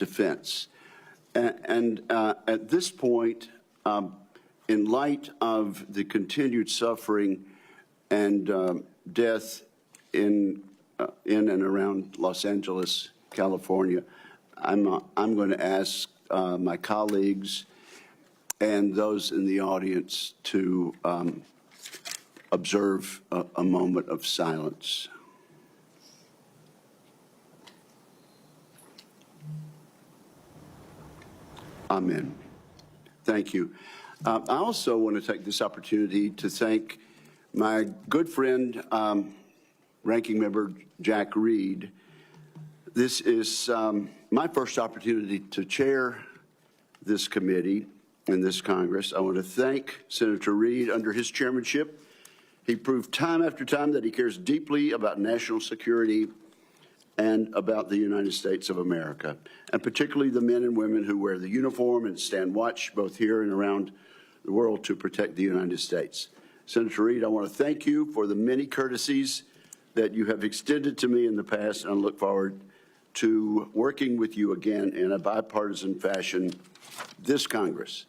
defense. And at this point, in light of the continued suffering and death in and around Los Angeles, California, I'm going to ask my colleagues and those in the audience to observe a moment of silence. Amen. Thank you. I also want to take this opportunity to thank my good friend, Ranking Member Jack Reed. This is my first opportunity to chair this committee in this Congress. I want to thank Senator Reed. Under his chairmanship, he proved time after time that he cares deeply about national security and about the United States of America, and particularly the men and women who wear the uniform and stand watch both here and around the world to protect the United States. Senator Reed, I want to thank you for the many courtesies that you have extended to me in the past, and I look forward to working with you again in a bipartisan fashion this Congress.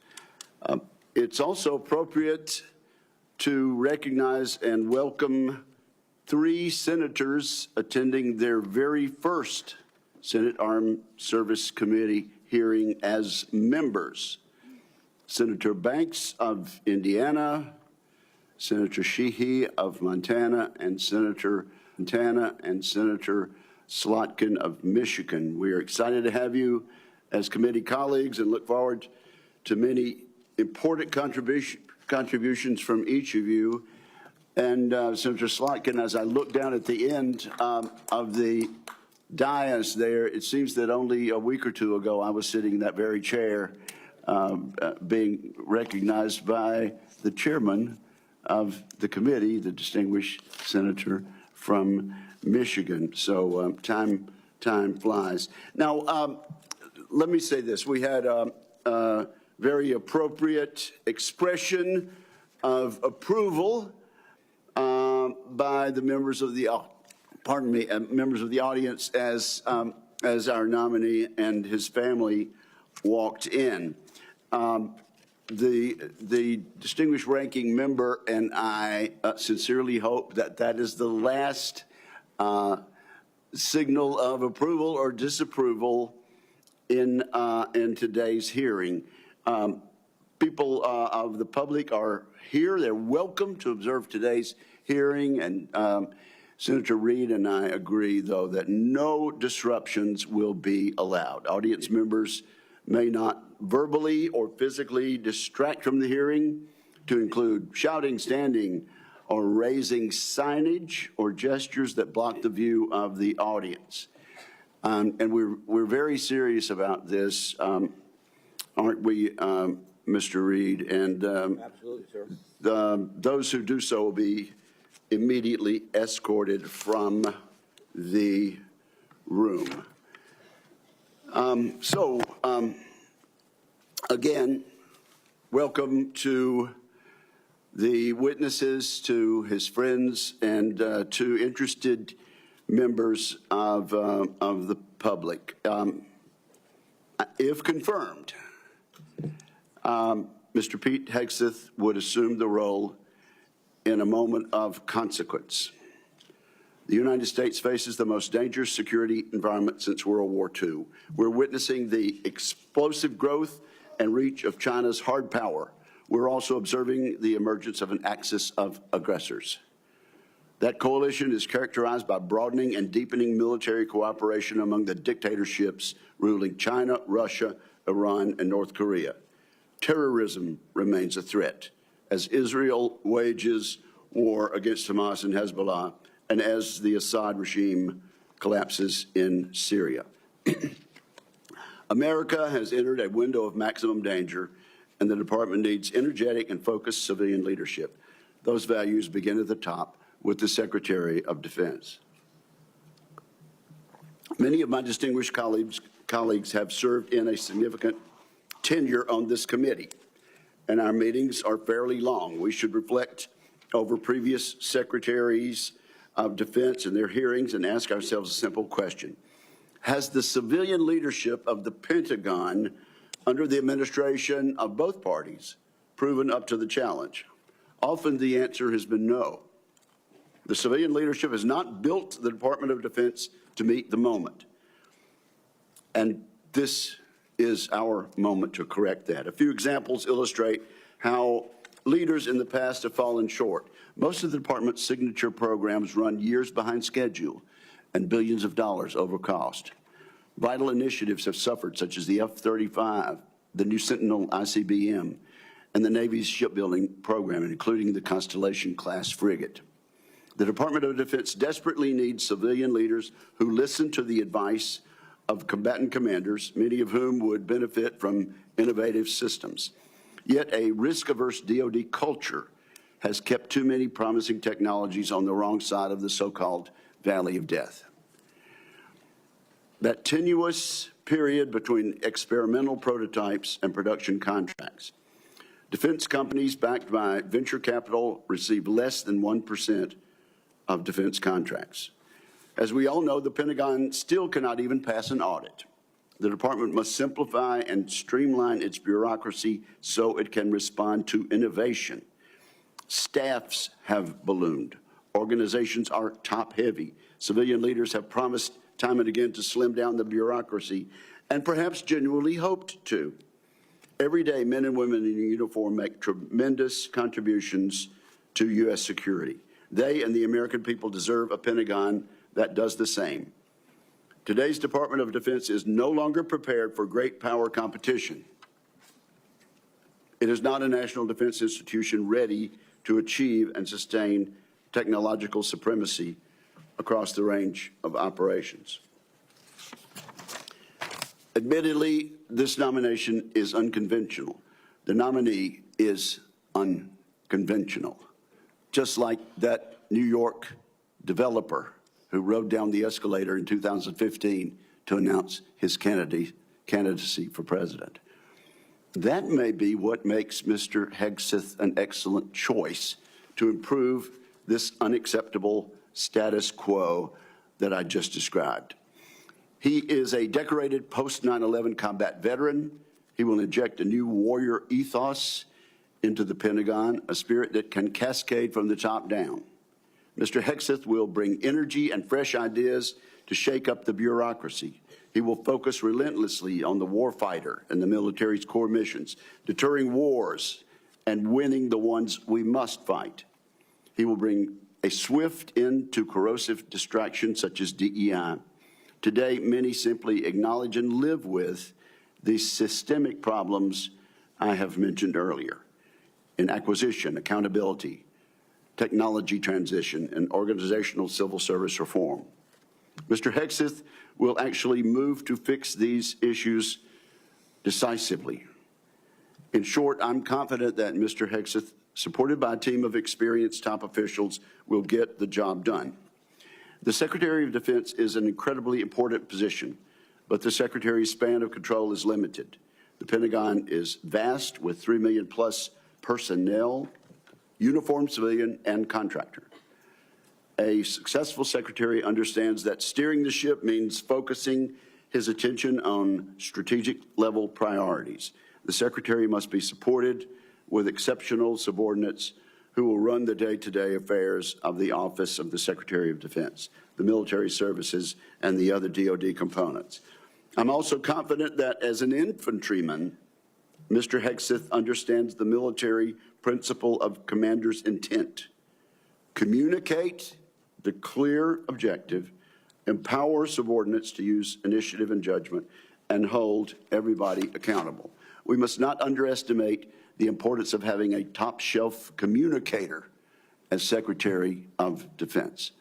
It's also appropriate to recognize and welcome 3 senators attending their very first Senate Armed Service Committee hearing as members. Senator Banks of Indiana, Senator Sheehy of Montana, and Senator Slotkin of Michigan. We are excited to have you as committee colleagues and look forward to many important contributions from each of you. And Senator Slotkin, as I look down at the end of the dais there, it seems that only a week or 2 ago I was sitting in that very chair being recognized by the chairman of the committee, the distinguished senator from Michigan. So time flies. Now, let me say this. We had a very appropriate expression of approval by the members of the members of the audience as our nominee and his family walked in. The distinguished ranking member and I sincerely hope that that is the last signal of approval or disapproval in today's hearing. People of the public are here. They're welcome to observe today's hearing, and Senator Reed and I agree, though, that no disruptions will be allowed. Audience members may not verbally or physically distract from the hearing, to include shouting, standing, or raising signage or gestures that block the view of the audience. And we're very serious about this, aren't we, Mr. Reed? And absolutely, sir. Those who do so will be immediately escorted from the room. Again, welcome to the witnesses, to his friends, and to interested members of the public. If confirmed, Mr. Pete Hegseth would assume the role in a moment of consequence. The United States faces the most dangerous security environment since World War II. We're witnessing the explosive growth and reach of China's hard power. We're also observing the emergence of an axis of aggressors. That coalition is characterized by broadening and deepening military cooperation among the dictatorships ruling China, Russia, Iran, and North Korea. Terrorism remains a threat as Israel wages war against Hamas and Hezbollah, and as the Assad regime collapses in Syria. America has entered a window of maximum danger, and the department needs energetic and focused civilian leadership. Those values begin at the top with the Secretary of Defense. Many of my distinguished colleagues have served in a significant tenure on this committee, and our meetings are fairly long. We should reflect over previous secretaries of defense and their hearings and ask ourselves a simple question. Has the civilian leadership of the Pentagon under the administration of both parties proven up to the challenge? Often the answer has been no. The civilian leadership has not built the Department of Defense to meet the moment. And this is our moment to correct that. A few examples illustrate how leaders in the past have fallen short. Most of the department's signature programs run years behind schedule and billions of dollars over cost. Vital initiatives have suffered, such as the F-35, the new Sentinel ICBM, and the Navy's shipbuilding program, including the Constellation-class frigate. The Department of Defense desperately needs civilian leaders who listen to the advice of combatant commanders, many of whom would benefit from innovative systems. Yet a risk-averse DoD culture has kept too many promising technologies on the wrong side of the so-called valley of death. That tenuous period between experimental prototypes and production contracts. Defense companies backed by venture capital receive less than 1% of defense contracts. As we all know, the Pentagon still cannot even pass an audit. The department must simplify and streamline its bureaucracy so it can respond to innovation. Staffs have ballooned. Organizations are top-heavy. Civilian leaders have promised time and again to slim down the bureaucracy, and perhaps genuinely hoped to. Every day, men and women in uniform make tremendous contributions to U.S. security. They and the American people deserve a Pentagon that does the same. Today's Department of Defense is no longer prepared for great power competition. It is not a national defense institution ready to achieve and sustain technological supremacy across the range of operations. Admittedly, this nomination is unconventional. The nominee is unconventional, just like that New York developer who rode down the escalator in 2015 to announce his candidacy for president. That may be what makes Mr. Hegseth an excellent choice to improve this unacceptable status quo that I just described. He is a decorated post-9/11 combat veteran. He will inject a new warrior ethos into the Pentagon, a spirit that can cascade from the top down. Mr. Hegseth will bring energy and fresh ideas to shake up the bureaucracy. He will focus relentlessly on the warfighter and the military's core missions, deterring wars and winning the ones we must fight. He will bring a swift end to corrosive distractions such as DEI. Today, many simply acknowledge and live with the systemic problems I have mentioned earlier in acquisition, accountability, technology transition, and organizational civil service reform. Mr. Hegseth will actually move to fix these issues decisively. In short, I'm confident that Mr. Hegseth, supported by a team of experienced top officials, will get the job done. The Secretary of Defense is an incredibly important position, but the Secretary's span of control is limited. The Pentagon is vast, with 3 million plus personnel, uniformed civilian and contractor. A successful secretary understands that steering the ship means focusing his attention on strategic level priorities. The secretary must be supported with exceptional subordinates who will run the day-to-day affairs of the Office of the Secretary of Defense, the military services, and the other DoD components. I'm also confident that as an infantryman, Mr. Hegseth understands the military principle of commander's intent. Communicate the clear objective, empower subordinates to use initiative and judgment, and hold everybody accountable. We must not underestimate the importance of having a top-shelf communicator as Secretary of Defense.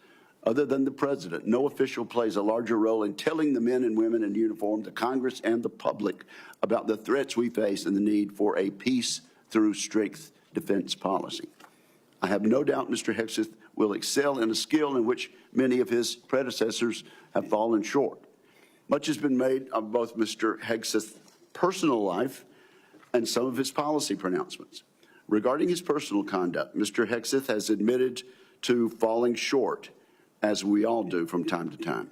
Other than the President, no official plays a larger role in telling the men and women in uniform, the Congress, and the public about the threats we face and the need for a peace through strength defense policy. I have no doubt Mr. Hegseth will excel in a skill in which many of his predecessors have fallen short. Much has been made of both Mr. Hegseth's personal life and some of his policy pronouncements. Regarding his personal conduct, Mr. Hegseth has admitted to falling short, as we all do from time to time.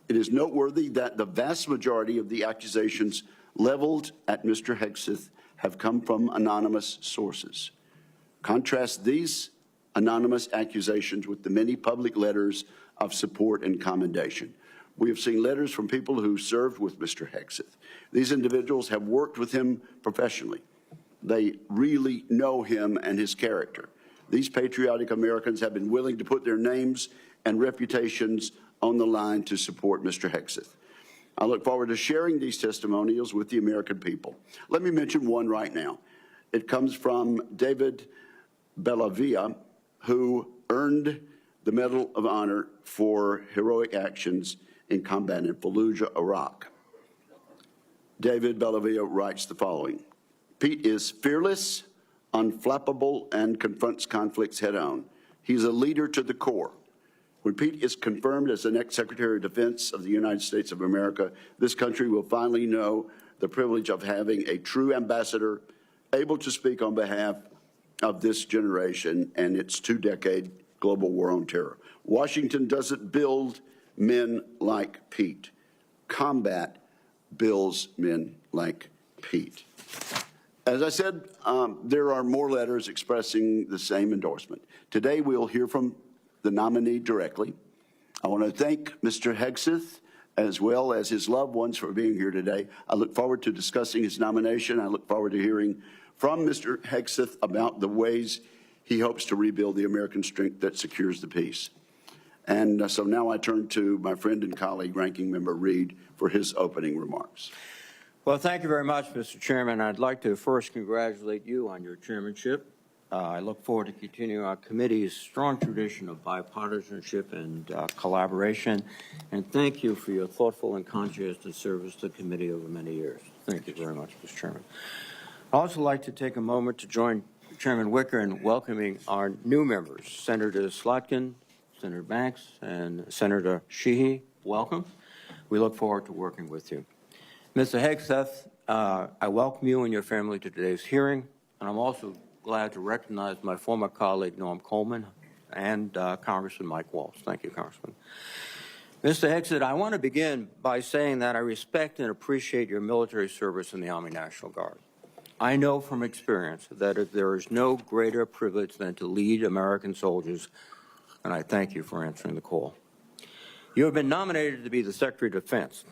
It is noteworthy that the vast majority of the accusations leveled at Mr. Hegseth have come from anonymous sources. Contrast these anonymous accusations with the many public letters of support and commendation. We have seen letters from people who served with Mr. Hegseth. These individuals have worked with him professionally. They really know him and his character. These patriotic Americans have been willing to put their names and reputations on the line to support Mr. Hegseth. I look forward to sharing these testimonials with the American people. Let me mention one right now. It comes from David Bellavia, who earned the Medal of Honor for heroic actions in combat in Fallujah, Iraq. David Bellavia writes the following: Pete is fearless, unflappable, and confronts conflicts head-on. He's a leader to the core. When Pete is confirmed as the next Secretary of Defense of the United States of America, this country will finally know the privilege of having a true ambassador able to speak on behalf of this generation and its two-decade global war on terror. Washington doesn't build men like Pete. Combat builds men like Pete. As I said, there are more letters expressing the same endorsement. Today, we'll hear from the nominee directly. I want to thank Mr. Hegseth as well as his loved ones for being here today. I look forward to discussing his nomination. I look forward to hearing from Mr. Hegseth about the ways he hopes to rebuild the American strength that secures the peace. And so now I turn to my friend and colleague, Ranking Member Reed, for his opening remarks. Well, thank you very much, Mr. Chairman. I'd like to first congratulate you on your chairmanship. I look forward to continuing our committee's strong tradition of bipartisanship and collaboration. And thank you for your thoughtful and conscientious service to the committee over many years. Thank you very much, Mr. Chairman. I'd also like to take a moment to join Chairman Wicker in welcoming our new members, Senator Slotkin, Senator Banks, and Senator Sheehy. Welcome. We look forward to working with you. Mr. Hegseth, I welcome you and your family to today's hearing, and I'm also glad to recognize my former colleague, Norm Coleman, and Congressman Mike Waltz. Thank you, Congressman. Mr. Hegseth, I want to begin by saying that I respect and appreciate your military service in the Army National Guard. I know from experience that there is no greater privilege than to lead American soldiers, and I thank you for answering the call. You have been nominated to be the Secretary of Defense.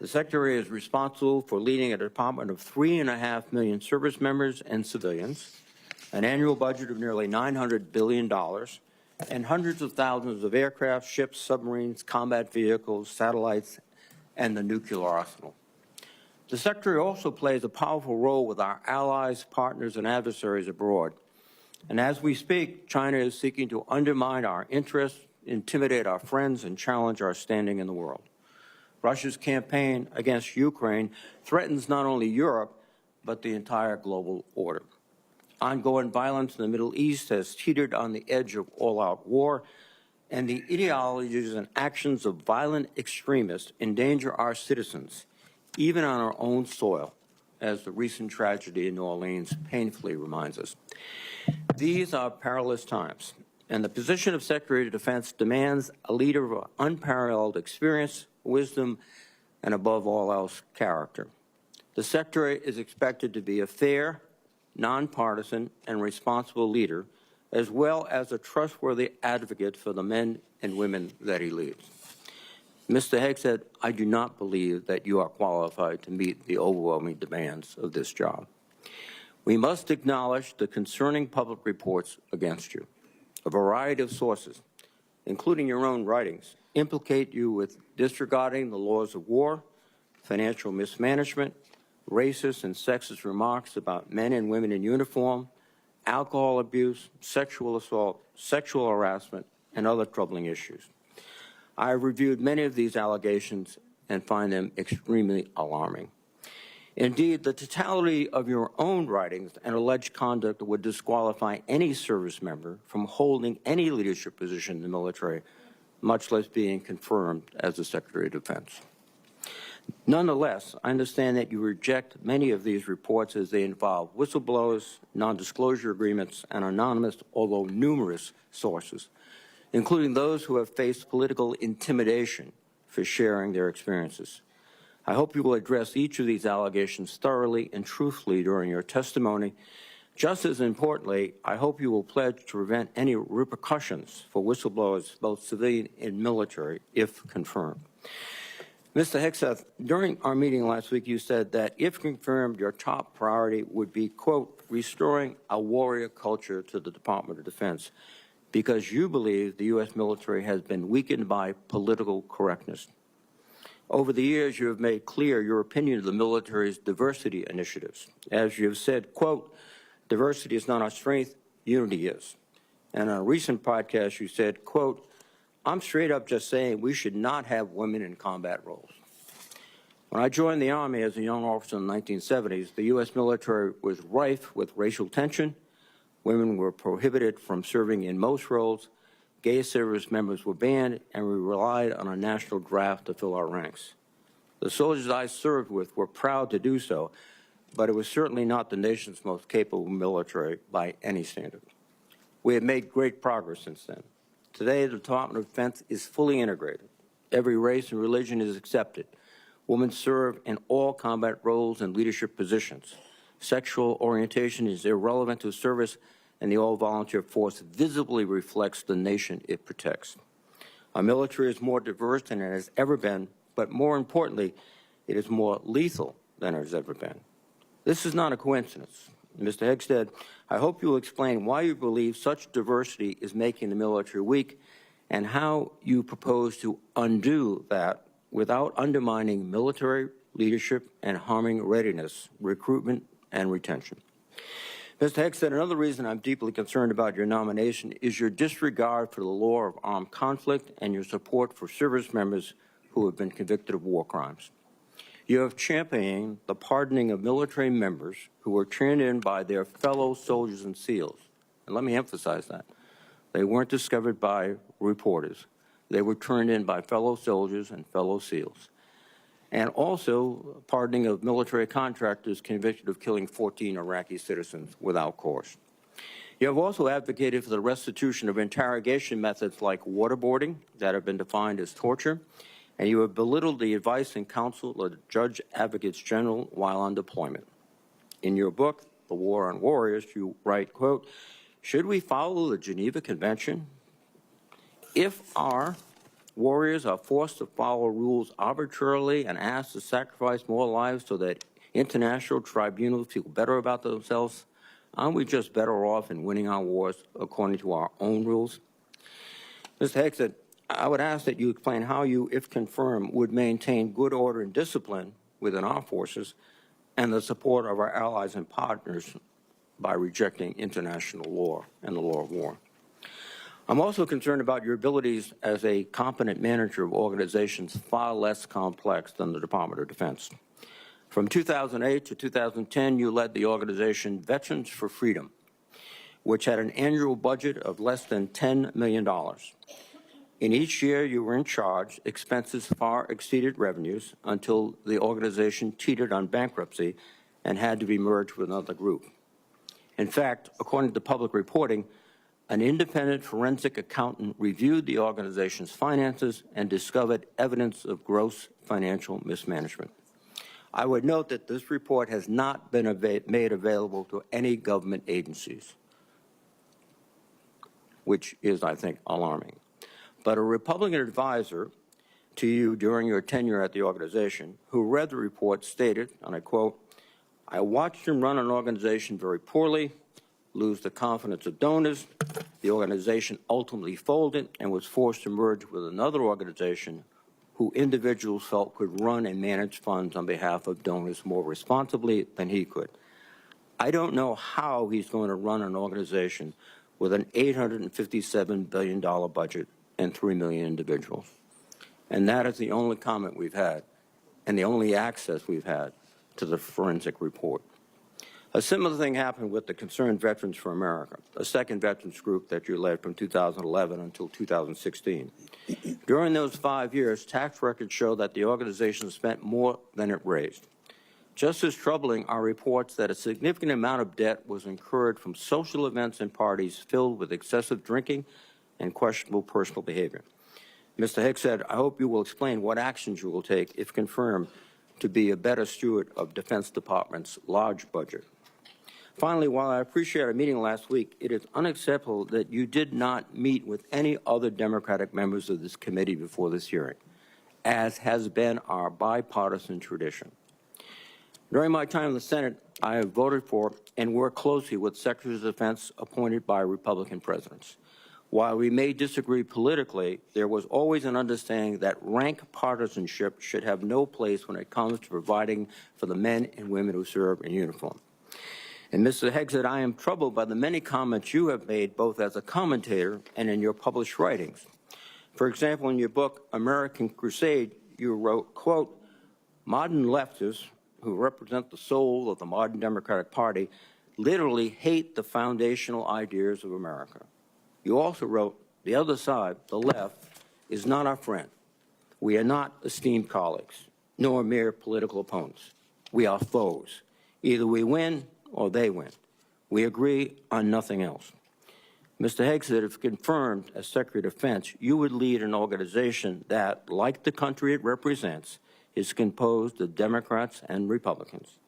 The Secretary is responsible for leading a department of 3.5 million service members and civilians, an annual budget of nearly $900 billion, and hundreds of thousands of aircraft, ships, submarines, combat vehicles, satellites, and the nuclear arsenal. The Secretary also plays a powerful role with our allies, partners, and adversaries abroad. And as we speak, China is seeking to undermine our interests, intimidate our friends, and challenge our standing in the world. Russia's campaign against Ukraine threatens not only Europe, but the entire global order. Ongoing violence in the Middle East has teetered on the edge of all-out war, and the ideologies and actions of violent extremists endanger our citizens, even on our own soil, as the recent tragedy in New Orleans painfully reminds us. These are perilous times, and the position of Secretary of Defense demands a leader of unparalleled experience, wisdom, and above all else, character. The Secretary is expected to be a fair, nonpartisan, and responsible leader, as well as a trustworthy advocate for the men and women that he leads. Mr. Hegseth, I do not believe that you are qualified to meet the overwhelming demands of this job. We must acknowledge the concerning public reports against you. A variety of sources, including your own writings, implicate you with disregarding the laws of war, financial mismanagement, racist and sexist remarks about men and women in uniform, alcohol abuse, sexual assault, sexual harassment, and other troubling issues. I have reviewed many of these allegations and find them extremely alarming. Indeed, the totality of your own writings and alleged conduct would disqualify any service member from holding any leadership position in the military, much less being confirmed as the Secretary of Defense. Nonetheless, I understand that you reject many of these reports as they involve whistleblowers, non-disclosure agreements, and anonymous, although numerous, sources, including those who have faced political intimidation, for sharing their experiences. I hope you will address each of these allegations thoroughly and truthfully during your testimony. Just as importantly, I hope you will pledge to prevent any repercussions for whistleblowers, both civilian and military, if confirmed. Mr. Hegseth, during our meeting last week, you said that if confirmed, your top priority would be, quote, restoring a warrior culture to the Department of Defense, because you believe the U.S. military has been weakened by political correctness. Over the years, you have made clear your opinion of the military's diversity initiatives. As you have said, quote, diversity is not our strength, unity is. And on a recent podcast, you said, quote, I'm straight up just saying we should not have women in combat roles. When I joined the Army as a young officer in the 1970s, the U.S. military was rife with racial tension. Women were prohibited from serving in most roles. Gay service members were banned, and we relied on a national draft to fill our ranks. The soldiers I served with were proud to do so, but it was certainly not the nation's most capable military by any standard. We have made great progress since then. Today, the Department of Defense is fully integrated. Every race and religion is accepted. Women serve in all combat roles and leadership positions. Sexual orientation is irrelevant to service, and the all-volunteer force visibly reflects the nation it protects. Our military is more diverse than it has ever been, but more importantly, it is more lethal than it has ever been. This is not a coincidence. Mr. Hegseth, I hope you will explain why you believe such diversity is making the military weak and how you propose to undo that without undermining military leadership and harming readiness, recruitment, and retention. Mr. Hegseth, another reason I'm deeply concerned about your nomination is your disregard for the law of armed conflict and your support for service members who have been convicted of war crimes. You have championed the pardoning of military members who were turned in by their fellow soldiers and SEALs. And let me emphasize that. They weren't discovered by reporters. They were turned in by fellow soldiers and fellow SEALs. And also pardoning of military contractors convicted of killing 14 Iraqi citizens without cause. You have also advocated for the restitution of interrogation methods like waterboarding that have been defined as torture, and you have belittled the advice and counsel of the Judge Advocates General while on deployment. In your book, The War on Warriors, you write, quote, should we follow the Geneva Convention? If our warriors are forced to follow rules arbitrarily and asked to sacrifice more lives so that international tribunals feel better about themselves, aren't we just better off in winning our wars according to our own rules? Mr. Hegseth, I would ask that you explain how you, if confirmed, would maintain good order and discipline within our forces and the support of our allies and partners by rejecting international law and the law of war. I'm also concerned about your abilities as a competent manager of organizations far less complex than the Department of Defense. From 2008 to 2010, you led the organization Veterans for Freedom, which had an annual budget of less than $10 million. In each year you were in charge, expenses far exceeded revenues until the organization teetered on bankruptcy and had to be merged with another group. In fact, according to public reporting, an independent forensic accountant reviewed the organization's finances and discovered evidence of gross financial mismanagement. I would note that this report has not been made available to any government agencies, which is, I think, alarming. But a Republican advisor to you during your tenure at the organization who read the report stated, and I quote, I watched him run an organization very poorly, lose the confidence of donors. The organization ultimately folded and was forced to merge with another organization who individuals felt could run and manage funds on behalf of donors more responsibly than he could. I don't know how he's going to run an organization with an $857 billion budget and 3 million individuals. And that is the only comment we've had and the only access we've had to the forensic report. A similar thing happened with the Concerned Veterans for America, a second veterans group that you led from 2011 until 2016. During those 5 years, tax records show that the organization spent more than it raised. Just as troubling are reports that a significant amount of debt was incurred from social events and parties filled with excessive drinking and questionable personal behavior. Mr. Hegseth, I hope you will explain what actions you will take, if confirmed, to be a better steward of Defense Department's large budget. Finally, while I appreciate our meeting last week, it is unacceptable that you did not meet with any other Democratic members of this committee before this hearing, as has been our bipartisan tradition. During my time in the Senate, I have voted for and worked closely with Secretaries of Defense appointed by Republican presidents. While we may disagree politically, there was always an understanding that rank partisanship should have no place when it comes to providing for the men and women who serve in uniform. And Mr. Hegseth, I am troubled by the many comments you have made both as a commentator and in your published writings. For example, in your book, American Crusade, you wrote, quote, "Modern leftists who represent the soul of the modern Democratic Party literally hate the foundational ideas of America." You also wrote, "The other side, the left, is not our friend. We are not esteemed colleagues, nor mere political opponents. We are foes. Either we win or they win. We agree on nothing else." Mr. Hegseth, if confirmed as Secretary of Defense, you would lead an organization that, like the country it represents, is composed of Democrats and Republicans.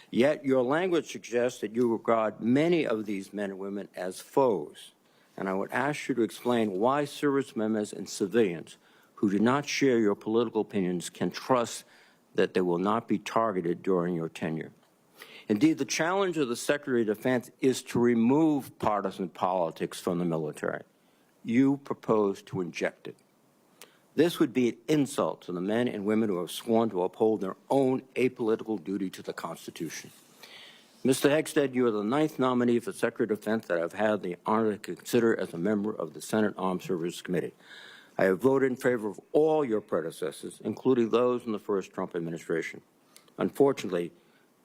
Yet your language suggests that you regard many of these men and women as foes. And I would ask you to explain why service members and civilians who do not share your political opinions can trust that they will not be targeted during your tenure. Indeed, the challenge of the Secretary of Defense is to remove partisan politics from the military. You propose to inject it. This would be an insult to the men and women who have sworn to uphold their own apolitical duty to the Constitution. Mr. Hegseth, you are the 9th nominee for Secretary of Defense that I've had the honor to consider as a member of the Senate Armed Services Committee. I have voted in favor of all your predecessors, including those in the first Trump administration. Unfortunately,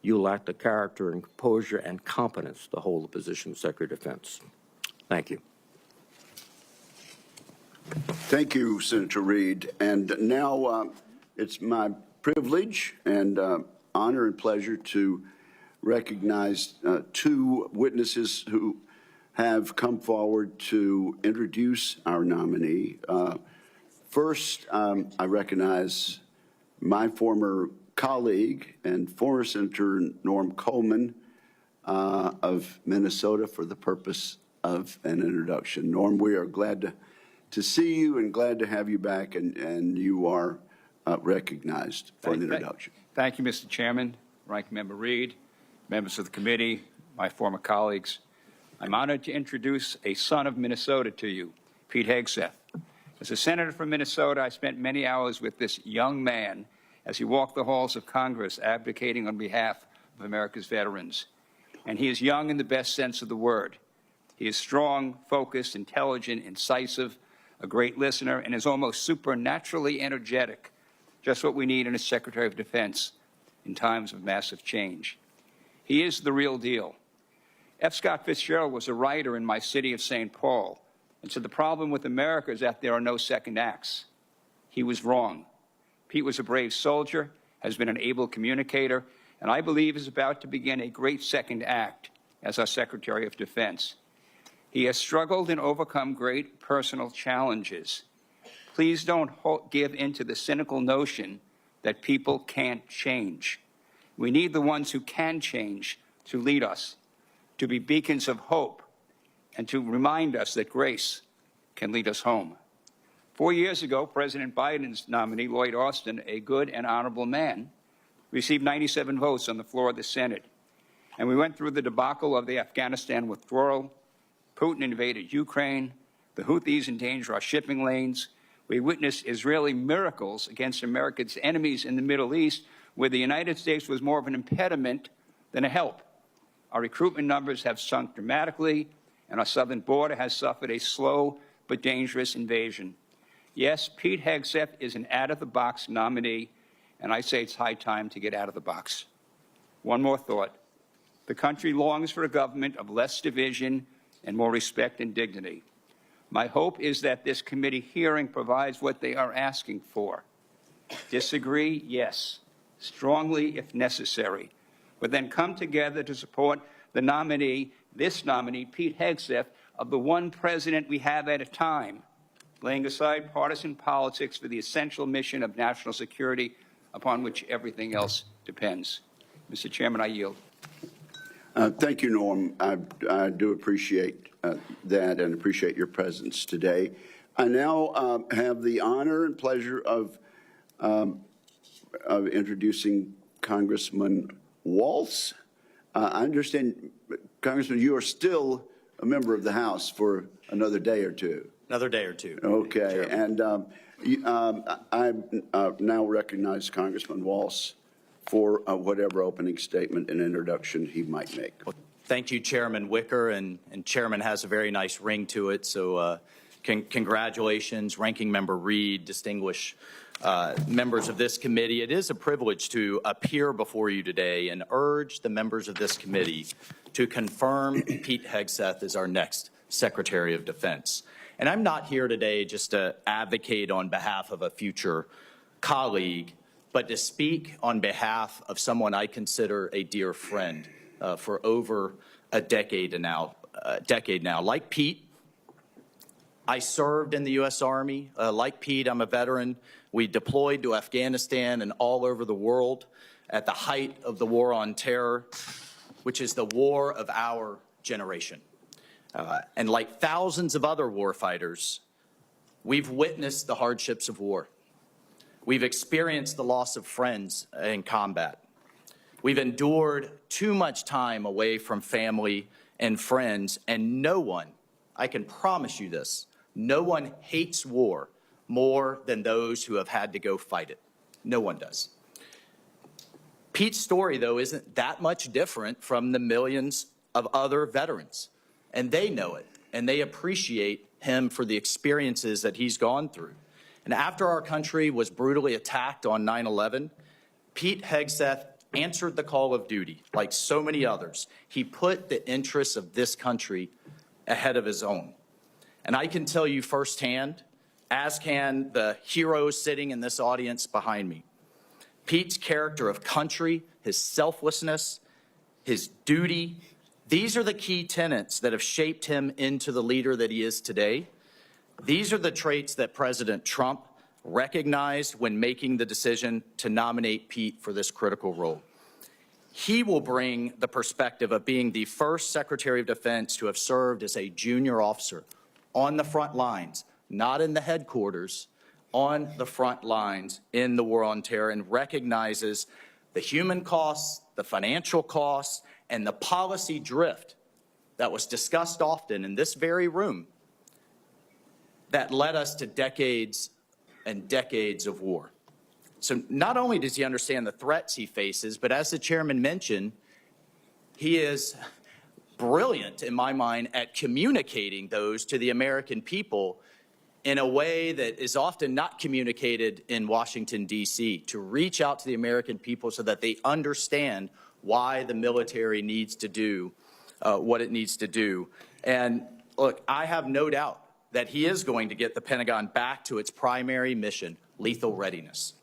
you lack the character and composure and competence to hold the position of Secretary of Defense. Thank you. Thank you, Senator Reed. And now it's my privilege and honor and pleasure to recognize two witnesses who have come forward to introduce our nominee. First, I recognize my former colleague and former Senator Norm Coleman of Minnesota for the purpose of an introduction. Norm, we are glad to see you and glad to have you back, and you are recognized for an introduction. Thank you, Mr. Chairman, Ranking Member Reed, members of the committee, my former colleagues. I'm honored to introduce a son of Minnesota to you, Pete Hegseth. As a senator from Minnesota, I spent many hours with this young man as he walked the halls of Congress advocating on behalf of America's veterans. And he is young in the best sense of the word. He is strong, focused, intelligent, incisive, a great listener, and is almost supernaturally energetic, just what we need in a Secretary of Defense in times of massive change. He is the real deal. F. Scott Fitzgerald was a writer in my city of St. Paul, and so the problem with America is that there are no second acts. He was wrong. Pete was a brave soldier, has been an able communicator, and I believe is about to begin a great second act as our Secretary of Defense. He has struggled and overcome great personal challenges. Please don't give in to the cynical notion that people can't change. We need the ones who can change to lead us, to be beacons of hope, and to remind us that grace can lead us home. 4 years ago, President Biden's nominee, Lloyd Austin, a good and honorable man, received 97 votes on the floor of the Senate. And we went through the debacle of the Afghanistan withdrawal. Putin invaded Ukraine. The Houthis endanger our shipping lanes. We witnessed Israeli miracles against America's enemies in the Middle East, where the United States was more of an impediment than a help. Our recruitment numbers have sunk dramatically, and our southern border has suffered a slow but dangerous invasion. Yes, Pete Hegseth is an out-of-the-box nominee, and I say it's high time to get out of the box. One more thought. The country longs for a government of less division and more respect and dignity. My hope is that this committee hearing provides what they are asking for. Disagree? Yes. Strongly if necessary. But then come together to support the nominee, this nominee, Pete Hegseth, of the one president we have at a time. laying aside partisan politics for the essential mission of national security upon which everything else depends. Mr. Chairman, I yield. Thank you, Norm. I do appreciate that and appreciate your presence today. I now have the honor and pleasure of introducing Congressman Waltz. I understand, Congressman, you are still a member of the House for another day or two. Another day or two. Okay, and I now recognize Congressman Waltz for whatever opening statement and introduction he might make. Well, thank you, Chairman Wicker, and Chairman has a very nice ring to it, so congratulations, Ranking Member Reed, distinguished members of this committee. It is a privilege to appear before you today and urge the members of this committee to confirm Pete Hegseth as our next Secretary of Defense. And I'm not here today just to advocate on behalf of a future colleague, but to speak on behalf of someone I consider a dear friend for over a decade now. Like Pete, I served in the U.S. Army. Like Pete, I'm a veteran. We deployed to Afghanistan and all over the world at the height of the war on terror, which is the war of our generation. And like thousands of other warfighters, we've witnessed the hardships of war. We've experienced the loss of friends in combat. We've endured too much time away from family and friends, and no one, I can promise you this, no one hates war more than those who have had to go fight it. No one does. Pete's story, though, isn't that much different from the millions of other veterans, and they know it, and they appreciate him for the experiences that he's gone through. And after our country was brutally attacked on 9/11, Pete Hegseth answered the call of duty like so many others. He put the interests of this country ahead of his own. And I can tell you firsthand, as can the heroes sitting in this audience behind me, Pete's character of country, his selflessness, his duty, these are the key tenets that have shaped him into the leader that he is today. These are the traits that President Trump recognized when making the decision to nominate Pete for this critical role. He will bring the perspective of being the first Secretary of Defense to have served as a junior officer on the front lines, not in the headquarters, on the front lines in the war on terror, and recognizes the human costs, the financial costs, and the policy drift that was discussed often in this very room that led us to decades and decades of war. So not only does he understand the threats he faces, but as the chairman mentioned, he is brilliant, in my mind, at communicating those to the American people in a way that is often not communicated in Washington, D.C., to reach out to the American people so that they understand why the military needs to do what it needs to do. And look, I have no doubt that he is going to get the Pentagon back to its primary mission, lethal readiness.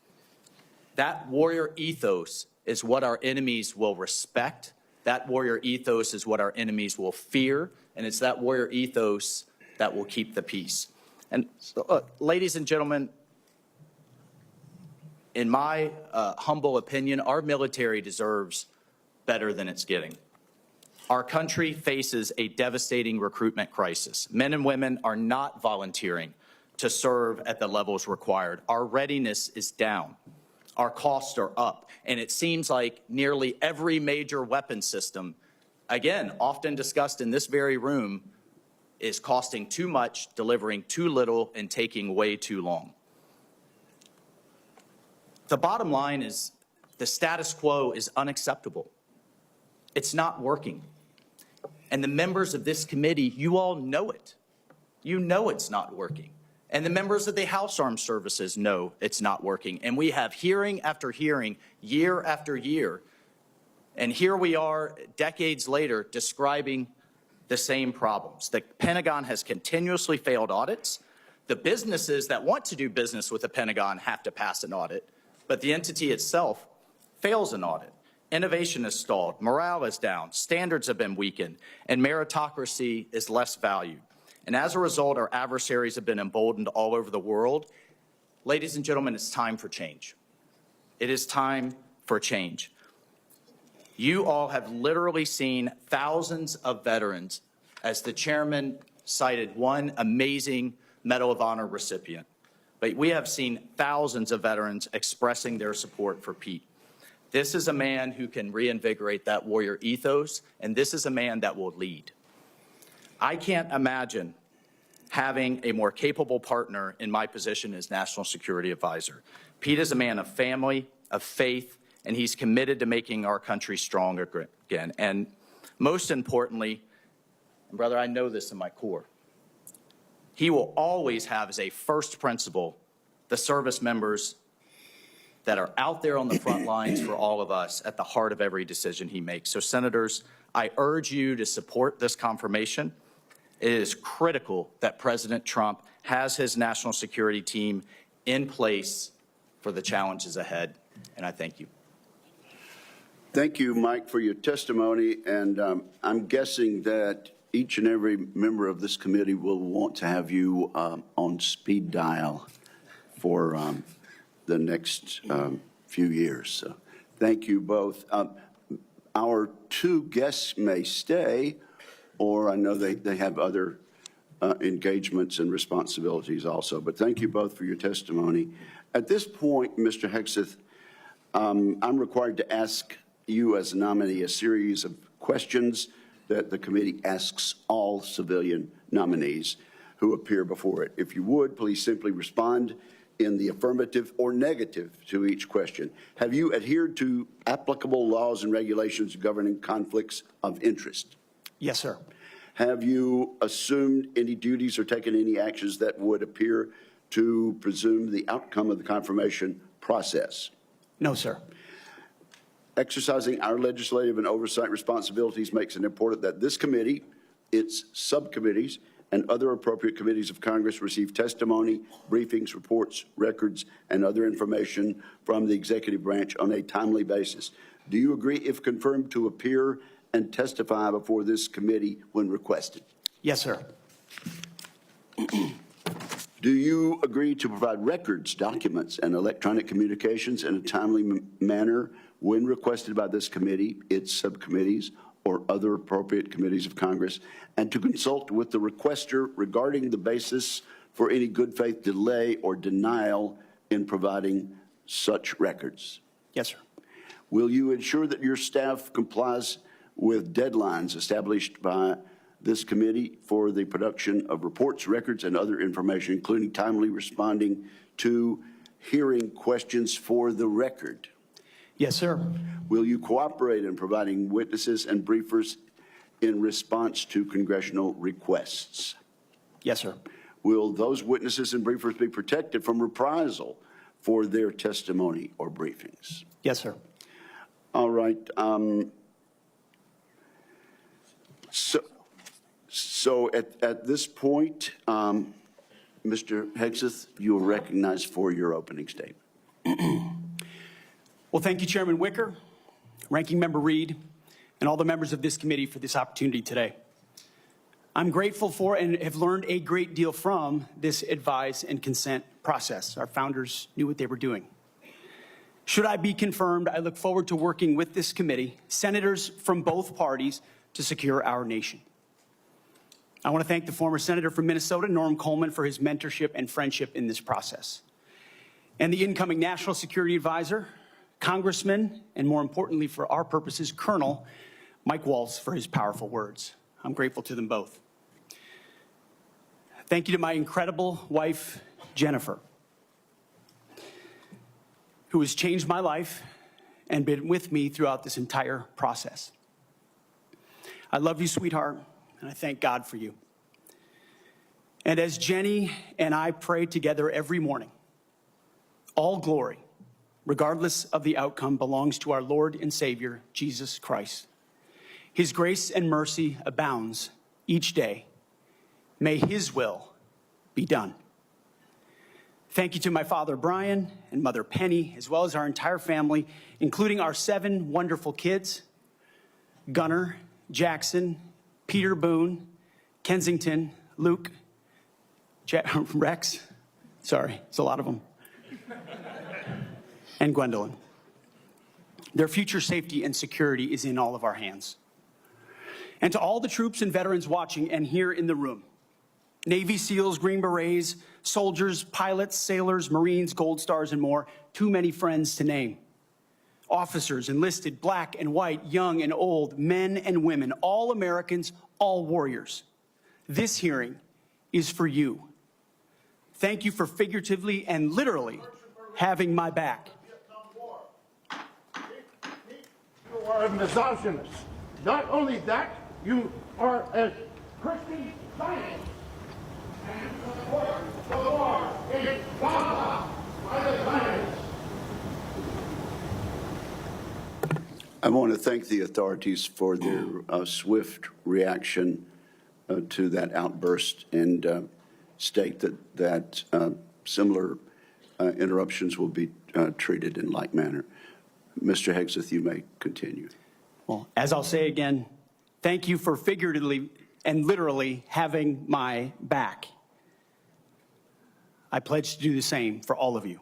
That warrior ethos is what our enemies will respect. That warrior ethos is what our enemies will fear, and it's that warrior ethos that will keep the peace. And so, ladies and gentlemen, in my humble opinion, our military deserves better than it's getting. Our country faces a devastating recruitment crisis. Men and women are not volunteering to serve at the levels required. Our readiness is down. Our costs are up. And it seems like nearly every major weapon system, again, often discussed in this very room, is costing too much, delivering too little, and taking way too long. The bottom line is the status quo is unacceptable. It's not working. And the members of this committee, you all know it. You know it's not working. And the members of the House Armed Services know it's not working. And we have hearing after hearing, year after year. And here we are decades later describing the same problems. The Pentagon has continuously failed audits. The businesses that want to do business with the Pentagon have to pass an audit, but the entity itself fails an audit. Innovation is stalled, morale is down, standards have been weakened, and meritocracy is less valued. And as a result, our adversaries have been emboldened all over the world. Ladies and gentlemen, it's time for change. It is time for change. You all have literally seen thousands of veterans, as the chairman cited one amazing Medal of Honor recipient. But we have seen thousands of veterans expressing their support for Pete. This is a man who can reinvigorate that warrior ethos, and this is a man that will lead. I can't imagine having a more capable partner in my position as National Security Advisor. Pete is a man of family, of faith, and he's committed to making our country strong again. And most importantly, and brother, I know this in my core, he will always have as a first principle the service members that are out there on the front lines for all of us at the heart of every decision he makes. So, senators, I urge you to support this confirmation. It is critical that President Trump has his national security team in place for the challenges ahead, and I thank you. Thank you, Mike, for your testimony, and I'm guessing that each and every member of this committee will want to have you on speed dial for the next few years. So thank you both. Our two guests may stay, or I know they have other engagements and responsibilities also, but thank you both for your testimony. At this point, Mr. Hegseth, I'm required to ask you as a nominee a series of questions that the committee asks all civilian nominees who appear before it. If you would, please simply respond in the affirmative or negative to each question. Have you adhered to applicable laws and regulations governing conflicts of interest? Yes, sir. Have you assumed any duties or taken any actions that would appear to presume the outcome of the confirmation process? No, sir. Exercising our legislative and oversight responsibilities makes it important that this committee, its subcommittees, and other appropriate committees of Congress receive testimony, briefings, reports, records, and other information from the executive branch on a timely basis. Do you agree, if confirmed, to appear and testify before this committee when requested? Yes, sir. Do you agree to provide records, documents, and electronic communications in a timely manner when requested by this committee, its subcommittees, or other appropriate committees of Congress, and to consult with the requester regarding the basis for any good faith delay or denial in providing such records? Yes, sir. Will you ensure that your staff complies with deadlines established by this committee for the production of reports, records, and other information, including timely responding to hearing questions for the record? Yes, sir. Will you cooperate in providing witnesses and briefers in response to congressional requests? Yes, sir. Will those witnesses and briefers be protected from reprisal for their testimony or briefings? Yes, sir. All right. So at this point, Mr. Hegseth, you are recognized for your opening statement. Well, thank you, Chairman Wicker, Ranking Member Reed, and all the members of this committee for this opportunity today. I'm grateful for and have learned a great deal from this advise and consent process. Our founders knew what they were doing. Should I be confirmed, I look forward to working with this committee, senators from both parties, to secure our nation. I want to thank the former senator from Minnesota, Norm Coleman, for his mentorship and friendship in this process, and the incoming National Security Advisor, Congressman, and more importantly for our purposes, Colonel Mike Waltz, for his powerful words. I'm grateful to them both. Thank you to my incredible wife, Jennifer, who has changed my life and been with me throughout this entire process. I love you, sweetheart, and I thank God for you. And as Jenny and I pray together every morning, all glory, regardless of the outcome, belongs to our Lord and Savior, Jesus Christ. His grace and mercy abounds each day. May his will be done. Thank you to my father, Brian, and mother, Penny, as well as our entire family, including our 7 wonderful kids, Gunnar, Jackson, Peter Boone, Kensington, Luke, Rex, sorry, it's a lot of them, and Gwendolyn. Their future safety and security is in all of our hands. And to all the troops and veterans watching and here in the room, Navy SEALs, Green Berets, soldiers, pilots, sailors, Marines, Gold Stars, and more, too many friends to name. Officers, enlisted, black and white, young and old, men and women, all Americans, all warriors. This hearing is for you. Thank you for figuratively and literally having my back. You are a misogynist. Not only that, you are a Christian Zionist. And support the war in Gaza by the Zionists. I want to thank the authorities for their swift reaction to that outburst and state that similar interruptions will be treated in like manner. Mr. Hegseth, you may continue. Well, as I'll say again, thank you for figuratively and literally having my back. I pledge to do the same for all of you.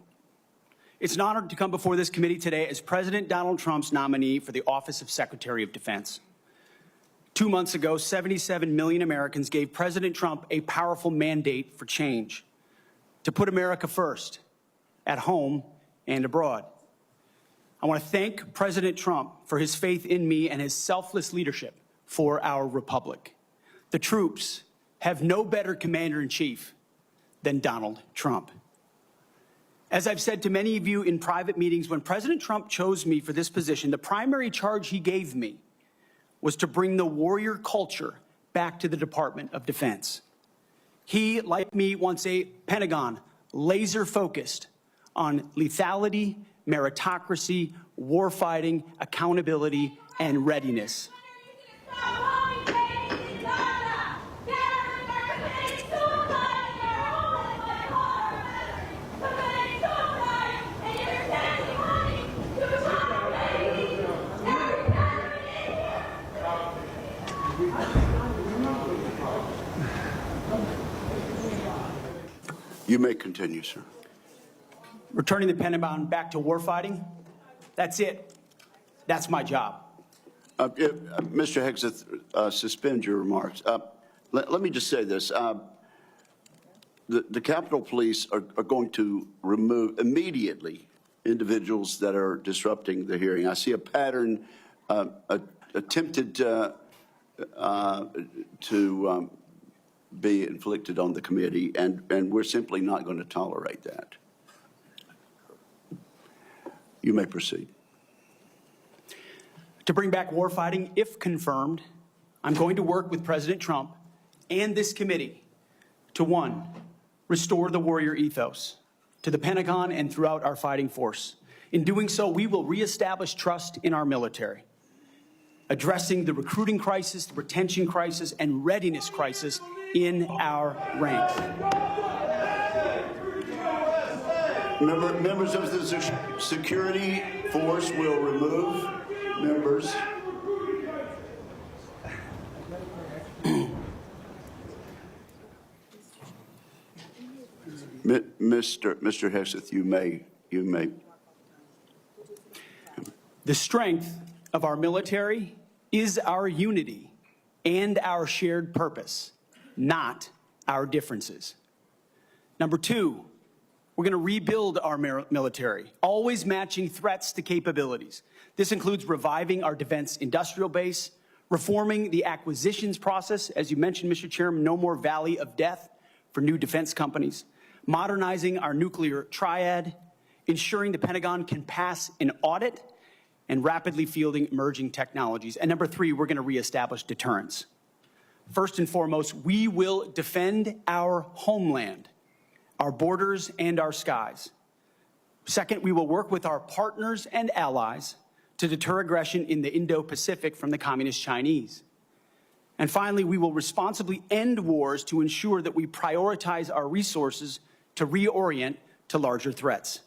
It's an honor to come before this committee today as President Donald Trump's nominee for the office of Secretary of Defense. 2 months ago, 77 million Americans gave President Trump a powerful mandate for change, to put America first, at home and abroad. I want to thank President Trump for his faith in me and his selfless leadership for our republic. The troops have no better commander-in-chief than Donald Trump. As I've said to many of you in private meetings, when President Trump chose me for this position, the primary charge he gave me was to bring the warrior culture back to the Department of Defense. He, like me, wants a Pentagon laser-focused on lethality, meritocracy, warfighting, accountability, and readiness. You may continue, sir. Returning the Pentagon back to warfighting, that's it. That's my job. Mr. Hegseth, suspend your remarks. Let me just say this. The Capitol Police are going to remove immediately individuals that are disrupting the hearing. I see a pattern attempted to be inflicted on the committee, and we're simply not going to tolerate that. You may proceed. To bring back warfighting, if confirmed, I'm going to work with President Trump and this committee to, one, restore the warrior ethos to the Pentagon and throughout our fighting force. In doing so, we will reestablish trust in our military, addressing the recruiting crisis, the retention crisis, and readiness crisis in our ranks. Members of the security force will remove members. Mr. Hegseth, you may. The strength of our military is our unity and our shared purpose, not our differences. Number two, we're going to rebuild our military, always matching threats to capabilities. This includes reviving our defense industrial base, reforming the acquisitions process. As you mentioned, Mr. Chairman, no more valley of death for new defense companies, modernizing our nuclear triad, ensuring the Pentagon can pass an audit, and rapidly fielding emerging technologies. And number three, we're going to reestablish deterrence. First and foremost, we will defend our homeland, our borders, and our skies. Second, we will work with our partners and allies to deter aggression in the Indo-Pacific from the Communist Chinese. And finally, we will responsibly end wars to ensure that we prioritize our resources to reorient to larger threats.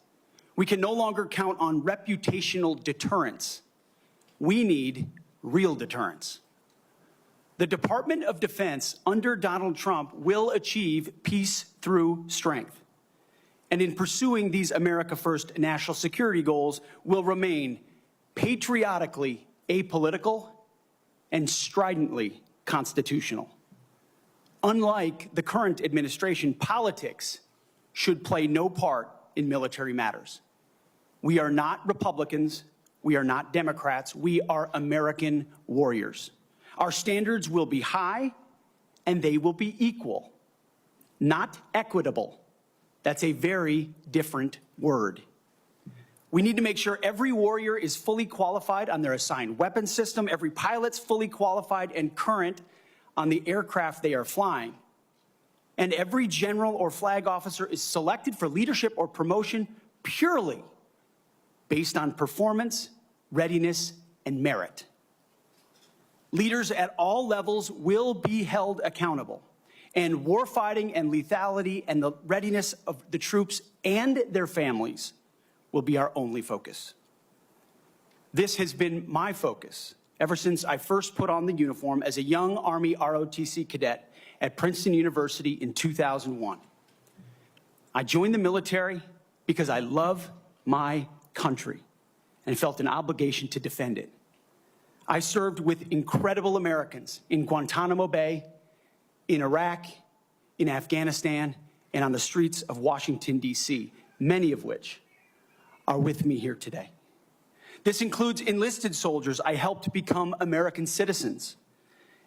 We can no longer count on reputational deterrence. We need real deterrence. The Department of Defense under Donald Trump will achieve peace through strength. And in pursuing these America First national security goals will remain patriotically apolitical and stridently constitutional. Unlike the current administration, politics should play no part in military matters. We are not Republicans. We are not Democrats. We are American warriors. Our standards will be high, and they will be equal, not equitable. That's a very different word. We need to make sure every warrior is fully qualified on their assigned weapon system, every pilot's fully qualified and current on the aircraft they are flying, and every general or flag officer is selected for leadership or promotion purely based on performance, readiness, and merit. Leaders at all levels will be held accountable, and warfighting and lethality and the readiness of the troops and their families will be our only focus. This has been my focus ever since I first put on the uniform as a young Army ROTC cadet at Princeton University in 2001. I joined the military because I love my country and felt an obligation to defend it. I served with incredible Americans in Guantanamo Bay, in Iraq, in Afghanistan, and on the streets of Washington, D.C., many of which are with me here today. This includes enlisted soldiers I helped become American citizens,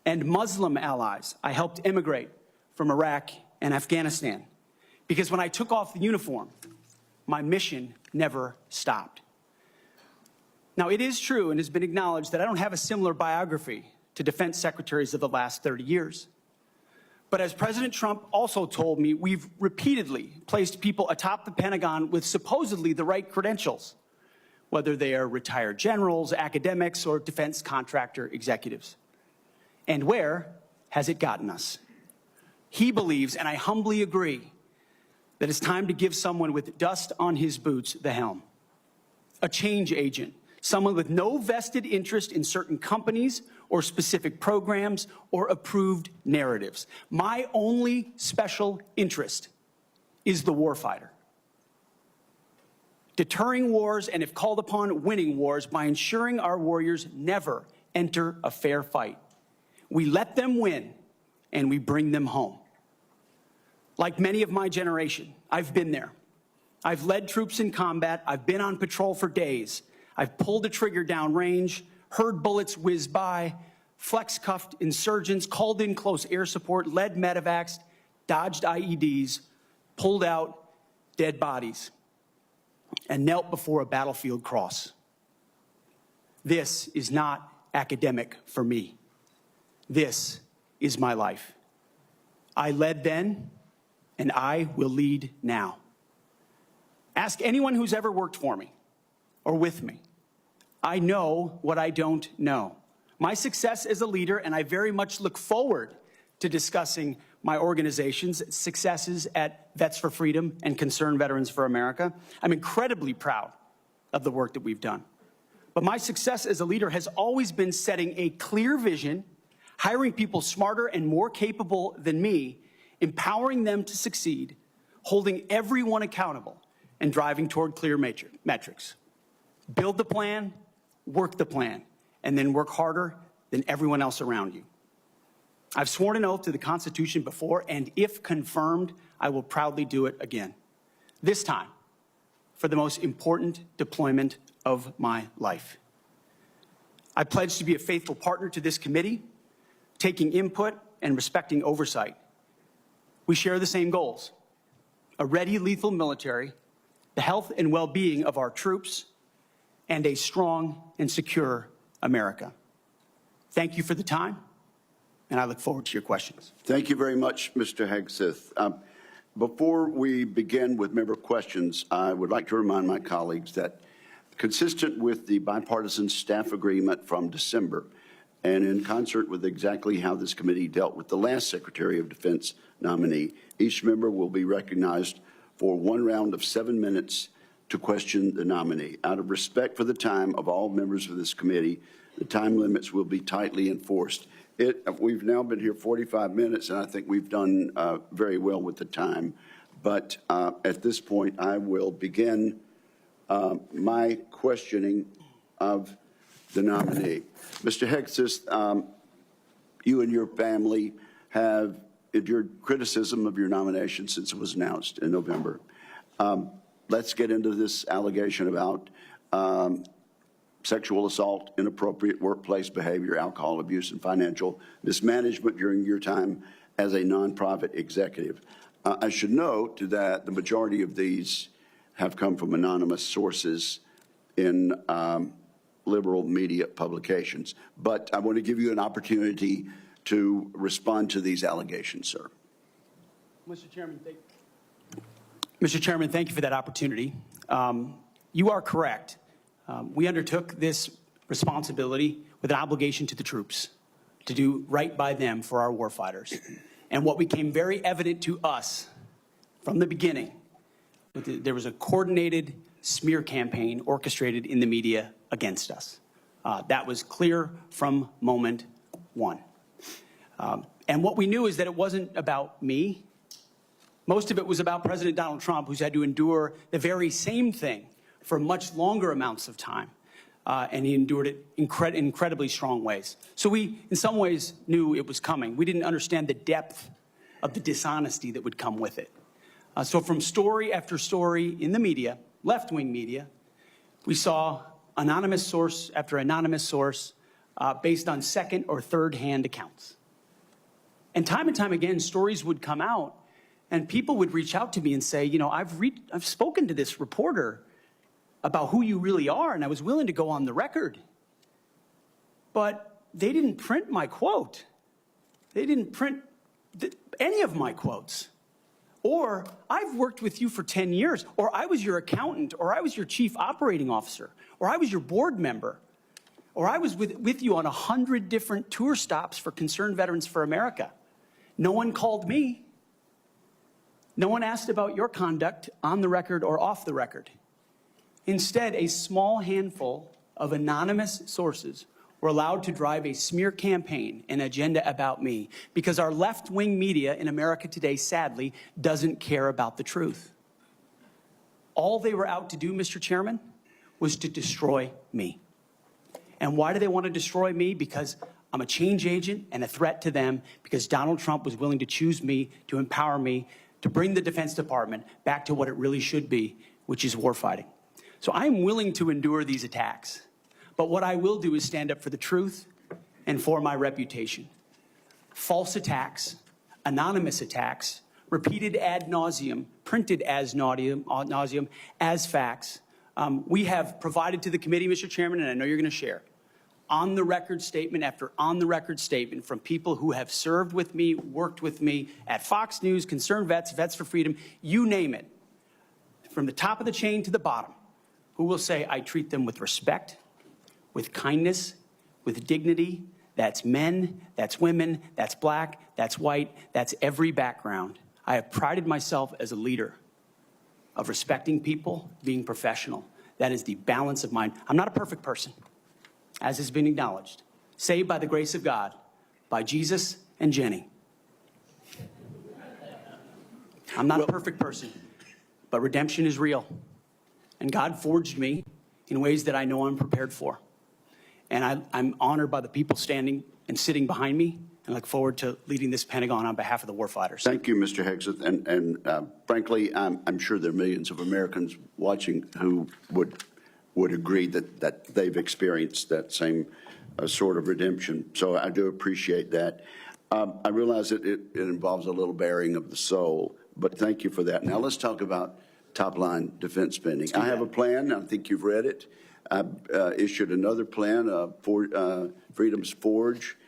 and Muslim allies I helped immigrate from Iraq and Afghanistan. Because when I took off the uniform, my mission never stopped. Now, it is true and has been acknowledged that I don't have a similar biography to defense secretaries of the last 30 years. But as President Trump also told me, we've repeatedly placed people atop the Pentagon with supposedly the right credentials, whether they are retired generals, academics, or defense contractor executives. And where has it gotten us? He believes, and I humbly agree, that it's time to give someone with dust on his boots the helm. A change agent, someone with no vested interest in certain companies or specific programs or approved narratives. My only special interest is the warfighter. Deterring wars, and if called upon, winning wars by ensuring our warriors never enter a fair fight. We let them win, and we bring them home. Like many of my generation, I've been there. I've led troops in combat. I've been on patrol for days. I've pulled the trigger down range, heard bullets whiz by, flex-cuffed insurgents, called in close air support, led medevacs, dodged IEDs, pulled out dead bodies, and knelt before a battlefield cross. This is not academic for me. This is my life. I led then, and I will lead now. Ask anyone who's ever worked for me or with me. I know what I don't know. My success as a leader, and I very much look forward to discussing my organization's successes at Vets for Freedom and Concerned Veterans for America. I'm incredibly proud of the work that we've done. But my success as a leader has always been setting a clear vision, hiring people smarter and more capable than me, empowering them to succeed, holding everyone accountable, and driving toward clear metrics. Build the plan, work the plan, and then work harder than everyone else around you. I've sworn an oath to the Constitution before, and if confirmed, I will proudly do it again. This time, for the most important deployment of my life. I pledge to be a faithful partner to this committee, taking input and respecting oversight. We share the same goals: a ready, lethal military, the health and well-being of our troops, and a strong and secure America. Thank you for the time, and I look forward to your questions. Thank you very much, Mr. Hegseth. Before we begin with member questions, I would like to remind my colleagues that, consistent with the bipartisan staff agreement from December, and in concert with exactly how this committee dealt with the last Secretary of Defense nominee, each member will be recognized for one round of 7 minutes to question the nominee. Out of respect for the time of all members of this committee, the time limits will be tightly enforced. We've now been here 45 minutes, and I think we've done very well with the time. But at this point, I will begin my questioning of the nominee. Mr. Hegseth, you and your family have endured criticism of your nomination since it was announced in November. Let's get into this allegation about sexual assault, inappropriate workplace behavior, alcohol abuse, and financial mismanagement during your time as a nonprofit executive. I should note that the majority of these have come from anonymous sources in liberal media publications. But I want to give you an opportunity to respond to these allegations, sir. Mr. Chairman, thank you for that opportunity. You are correct. We undertook this responsibility with an obligation to the troops to do right by them for our warfighters. And what became very evident to us from the beginning, there was a coordinated smear campaign orchestrated in the media against us. That was clear from moment one. And what we knew is that it wasn't about me. Most of it was about President Donald Trump, who's had to endure the very same thing for much longer amounts of time. And he endured it in incredibly strong ways. So we, in some ways, knew it was coming. We didn't understand the depth of the dishonesty that would come with it. So from story after story in the media, left-wing media, we saw anonymous source after anonymous source based on second or third-hand accounts. And time again, stories would come out, and people would reach out to me and say, you know, I've spoken to this reporter about who you really are, and I was willing to go on the record. But they didn't print my quote. They didn't print any of my quotes. Or, I've worked with you for 10 years, or I was your accountant, or I was your chief operating officer, or I was your board member, or I was with you on 100 different tour stops for Concerned Veterans for America. No one called me. No one asked about your conduct on the record or off the record. Instead, a small handful of anonymous sources were allowed to drive a smear campaign, an agenda about me, because our left-wing media in America today, sadly, doesn't care about the truth. All they were out to do, Mr. Chairman, was to destroy me. And why do they want to destroy me? Because I'm a change agent and a threat to them, because Donald Trump was willing to choose me, to empower me, to bring the Defense Department back to what it really should be, which is warfighting. So I am willing to endure these attacks. But what I will do is stand up for the truth and for my reputation. False attacks, anonymous attacks, repeated ad nauseum, printed as nauseum, as facts. We have provided to the committee, Mr. Chairman, and I know you're going to share, on-the-record statement after on-the-record statement from people who have served with me, worked with me at Fox News, Concerned Vets, Vets for Freedom, you name it, from the top of the chain to the bottom, who will say, I treat them with respect, with kindness, with dignity. That's men, that's women, that's black, that's white, that's every background. I have prided myself as a leader of respecting people, being professional. That is the balance of mine. I'm not a perfect person, as has been acknowledged. Saved by the grace of God, by Jesus and Jenny. I'm not a perfect person, but redemption is real. And God forged me in ways that I know I'm prepared for. And I'm honored by the people standing and sitting behind me, and look forward to leading this Pentagon on behalf of the warfighters. Thank you, Mr. Hegseth. And frankly, I'm sure there are millions of Americans watching who would agree that they've experienced that same sort of redemption. So I do appreciate that. I realize that it involves a little bearing of the soul, but thank you for that. Now let's talk about top-line defense spending. I have a plan. I think you've read it. I issued another plan, Freedom's Forge,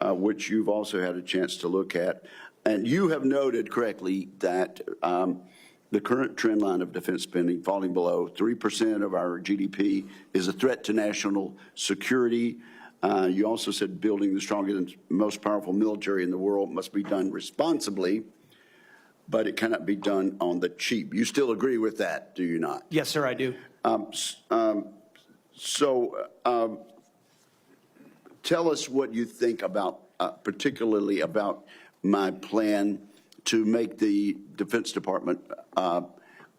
which you've also had a chance to look at. And you have noted correctly that the current trend line of defense spending, falling below 3% of our GDP, is a threat to national security. You also said building the strongest and most powerful military in the world must be done responsibly, but it cannot be done on the cheap. You still agree with that, do you not? Yes, sir, I do. tell us what you think about, particularly about my plan to make the Defense Department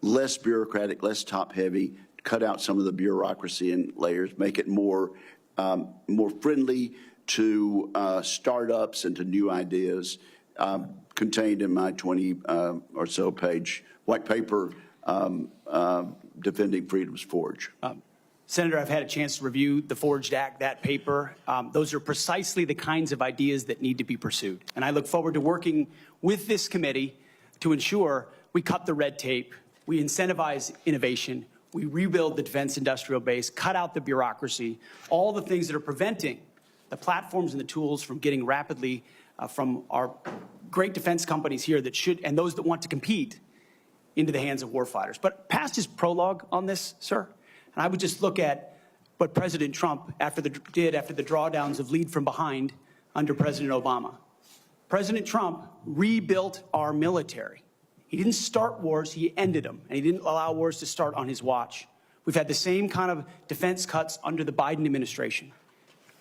less bureaucratic, less top-heavy, cut out some of the bureaucracy and layers, make it more friendly to startups and to new ideas, contained in my 20 or so page white paper, Defending Freedom's Forge. Senator, I've had a chance to review the Forged Act, that paper. Those are precisely the kinds of ideas that need to be pursued. And I look forward to working with this committee to ensure we cut the red tape, we incentivize innovation, we rebuild the defense industrial base, cut out the bureaucracy, all the things that are preventing the platforms and the tools from getting rapidly from our great defense companies here that should, and those that want to compete, into the hands of warfighters. But past his prologue on this, sir, and I would just look at what President Trump did after the drawdowns of lead from behind under President Obama. President Trump rebuilt our military. He didn't start wars, he ended them, and he didn't allow wars to start on his watch. We've had the same kind of defense cuts under the Biden administration.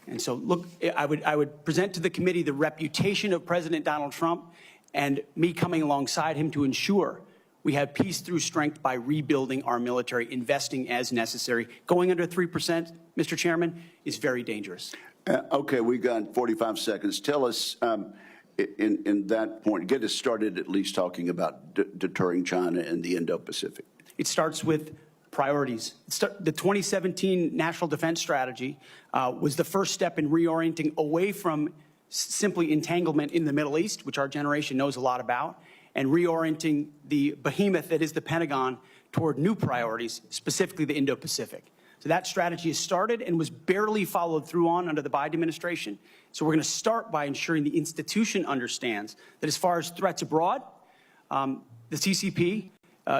And so, look, I would present to the committee the reputation of President Donald Trump and me coming alongside him to ensure we have peace through strength by rebuilding our military, investing as necessary. Going under 3%, Mr. Chairman, is very dangerous. Okay, we've got 45 seconds. Tell us, in that point, get us started at least talking about deterring China and the Indo-Pacific. It starts with priorities. The 2017 National Defense Strategy was the first step in reorienting away from simply entanglement in the Middle East, which our generation knows a lot about, and reorienting the behemoth that is the Pentagon toward new priorities, specifically the Indo-Pacific. So that strategy has started and was barely followed through on under the Biden administration. So we're going to start by ensuring the institution understands that as far as threats abroad, the CCP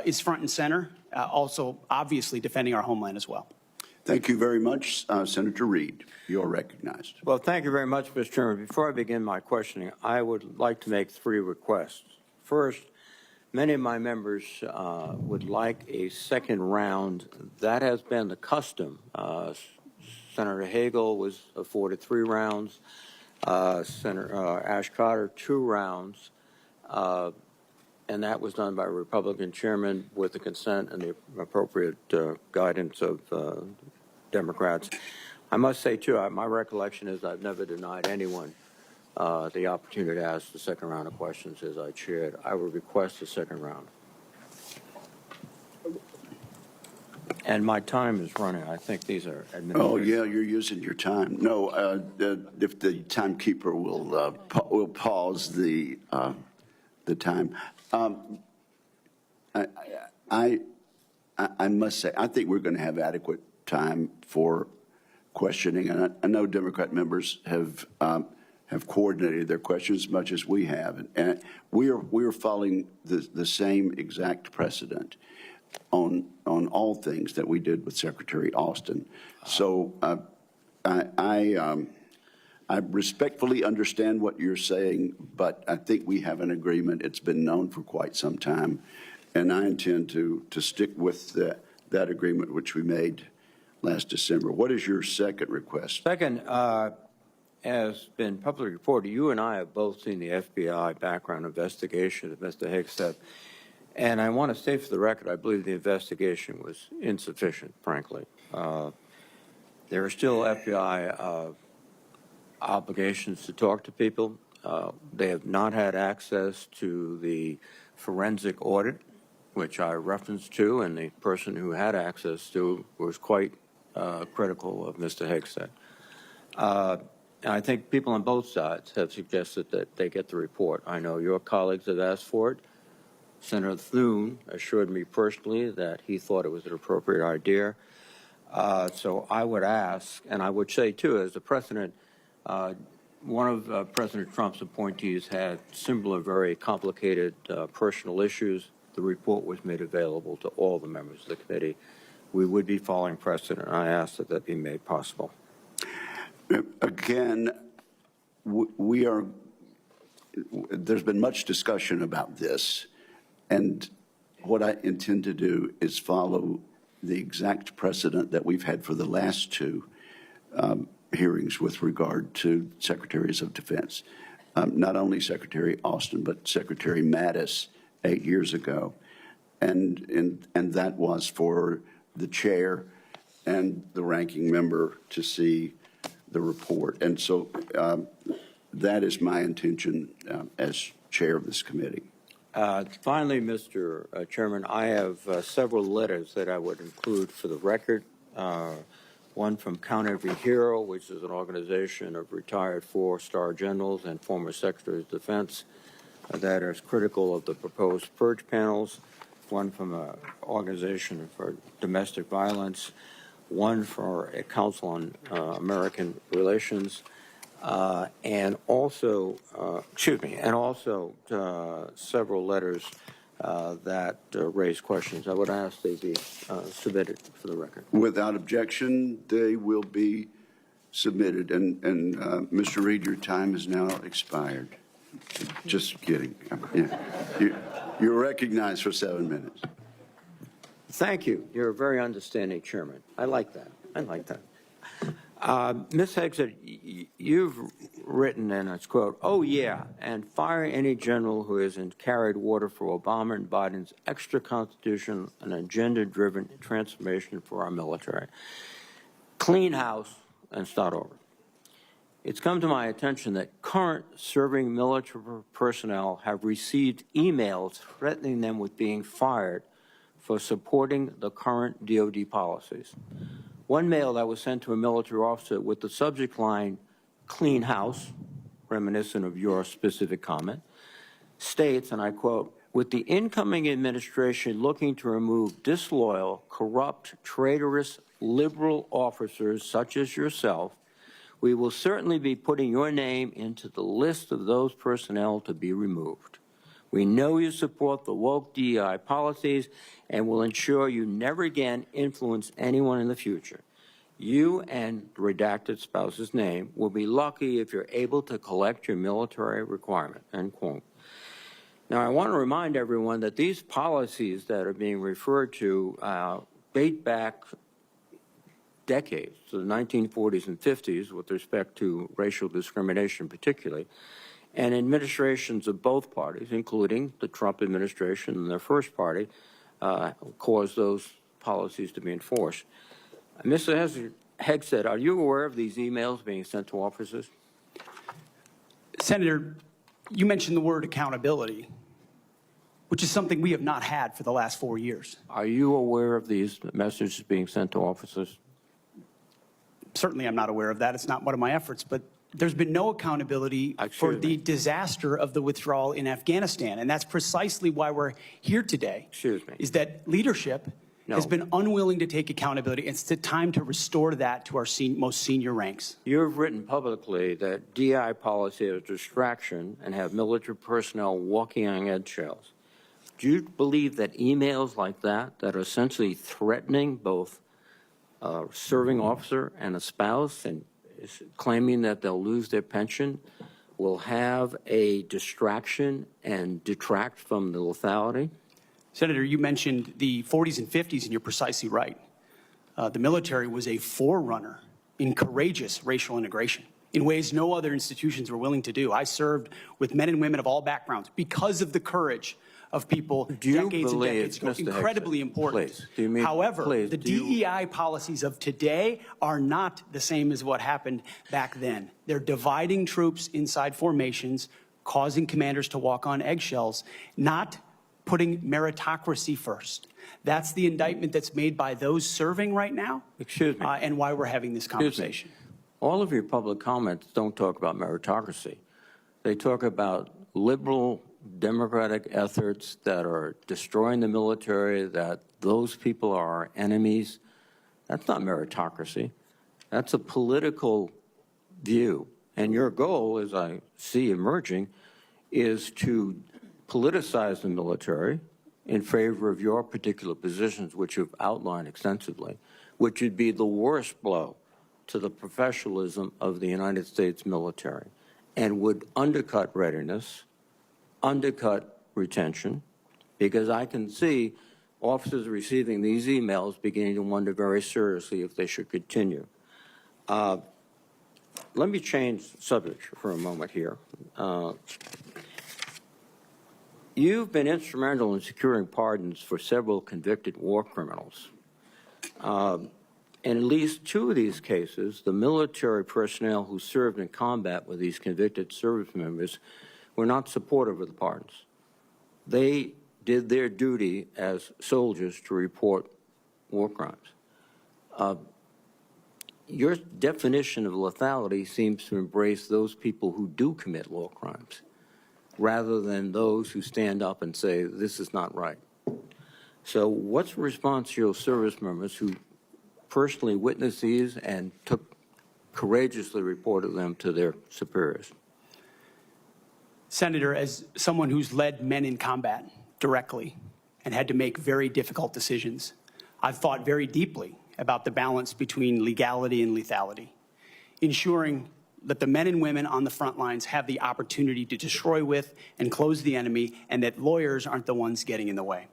is front and center, also obviously defending our homeland as well. Thank you very much, Senator Reid. You're recognized. Well, thank you very much, Mr. Chairman. Before I begin my questioning, I would like to make 3 requests. First, many of my members would like a second round. That has been the custom. Senator Hagel was afforded 3 rounds. Senator Ash Carter, 2 rounds. And that was done by a Republican chairman with the consent and the appropriate guidance of Democrats. I must say, too, my recollection is I've never denied anyone the opportunity to ask the second round of questions as I chaired. I would request a second round. And my time is running. I think these are administrative. Oh, yeah, you're using your time. No, if the timekeeper will pause the time. I must say, I think we're going to have adequate time for questioning, and I know Democrat members have coordinated their questions as much as we have, and we are following the same exact precedent on all things that we did with Secretary Austin. So I respectfully understand what you're saying, but I think we have an agreement. It's been known for quite some time, and I intend to stick with that agreement which we made last December. What is your second request? Second, as been publicly reported, you and I have both seen the FBI background investigation of Mr. Hegseth, and I want to state for the record, I believe the investigation was insufficient, frankly. There are still FBI obligations to talk to people. They have not had access to the forensic audit, which I referenced to, and the person who had access to was quite critical of Mr. Hegseth. And I think people on both sides have suggested that they get the report. I know your colleagues have asked for it. Senator Thune assured me personally that he thought it was an appropriate idea. So I would ask, and I would say, too, as a precedent, one of President Trump's appointees had similar, very complicated personal issues. The report was made available to all the members of the committee. We would be following precedent, and I ask that that be made possible. Again, there's been much discussion about this, and what I intend to do is follow the exact precedent that we've had for the last 2 hearings with regard to secretaries of defense. Not only Secretary Austin, but Secretary Mattis 8 years ago. And that was for the chair and the ranking member to see the report. And so that is my intention as chair of this committee. Finally, Mr. Chairman, I have several letters that I would include for the record. One from Count Every Hero, which is an organization of retired four-star generals and former secretaries of defense that is critical of the proposed purge panels. One from an organization for domestic violence. One for a Council on American Relations. And also several letters that raise questions. I would ask they be submitted for the record. Without objection, they will be submitted. And Mr. Reed, your time has now expired. Just kidding. Yeah. You're recognized for 7 minutes. Thank you. You're a very understanding chairman. I like that. I like that. Ms. Hegseth, you've written, and it's quote, "Oh yeah, and fire any general who isn't carried water for Obama and Biden's extra constitution and agenda-driven transformation for our military. Clean house and start over." It's come to my attention that current serving military personnel have received emails threatening them with being fired for supporting the current DOD policies. One mail that was sent to a military officer with the subject line, "Clean house," reminiscent of your specific comment, states, and I quote, "With the incoming administration looking to remove disloyal, corrupt, traitorous, liberal officers such as yourself, we will certainly be putting your name into the list of those personnel to be removed. We know you support the woke DEI policies and will ensure you never again influence anyone in the future. You and the redacted spouse's name will be lucky if you're able to collect your military requirement," end quote. Now, I want to remind everyone that these policies that are being referred to date back decades, to the 1940s and 50s with respect to racial discrimination particularly, and administrations of both parties, including the Trump administration and their first party, caused those policies to be enforced. Mr. Hegseth, are you aware of these emails being sent to officers? Senator, you mentioned the word accountability, which is something we have not had for the last 4 years. Are you aware of these messages being sent to officers? Certainly I'm not aware of that. It's not one of my efforts, but there's been no accountability for the disaster of the withdrawal in Afghanistan. And that's precisely why we're here today. Excuse me. Is that leadership has been unwilling to take accountability. It's the time to restore that to our most senior ranks. You've written publicly that DI policy is a distraction and have military personnel walking on eggshells. Do you believe that emails like that are essentially threatening both a serving officer and a spouse and claiming that they'll lose their pension will have a distraction and detract from the lethality? Senator, you mentioned the 40s and 50s, and you're precisely right. The military was a forerunner in courageous racial integration in ways no other institutions were willing to do. I served with men and women of all backgrounds because of the courage of people decades and decades ago. Incredibly important. However, the DEI policies of today are not the same as what happened back then. They're dividing troops inside formations, causing commanders to walk on eggshells, not putting meritocracy first. That's the indictment that's made by those serving right now. Excuse me. And why we're having this conversation. All of your public comments don't talk about meritocracy. They talk about liberal democratic efforts that are destroying the military, that those people are our enemies. That's not meritocracy. That's a political view. And your goal, as I see emerging, is to politicize the military in favor of your particular positions, which you've outlined extensively, which would be the worst blow to the professionalism of the United States military and would undercut readiness, undercut retention, because I can see officers receiving these emails beginning to wonder very seriously if they should continue. let me change subject for a moment here. You've been instrumental in securing pardons for several convicted war criminals. In at least 2 of these cases, the military personnel who served in combat with these convicted service members were not supportive of the pardons. They did their duty as soldiers to report war crimes. Your definition of lethality seems to embrace those people who do commit war crimes, rather than those who stand up and say, this is not right. So what's the response to your service members who personally witnessed these and courageously reported them to their superiors? Senator, as someone who's led men in combat directly and had to make very difficult decisions, I've thought very deeply about the balance between legality and lethality, ensuring that the men and women on the front lines have the opportunity to destroy with and close the enemy, and that lawyers aren't the ones getting in the way.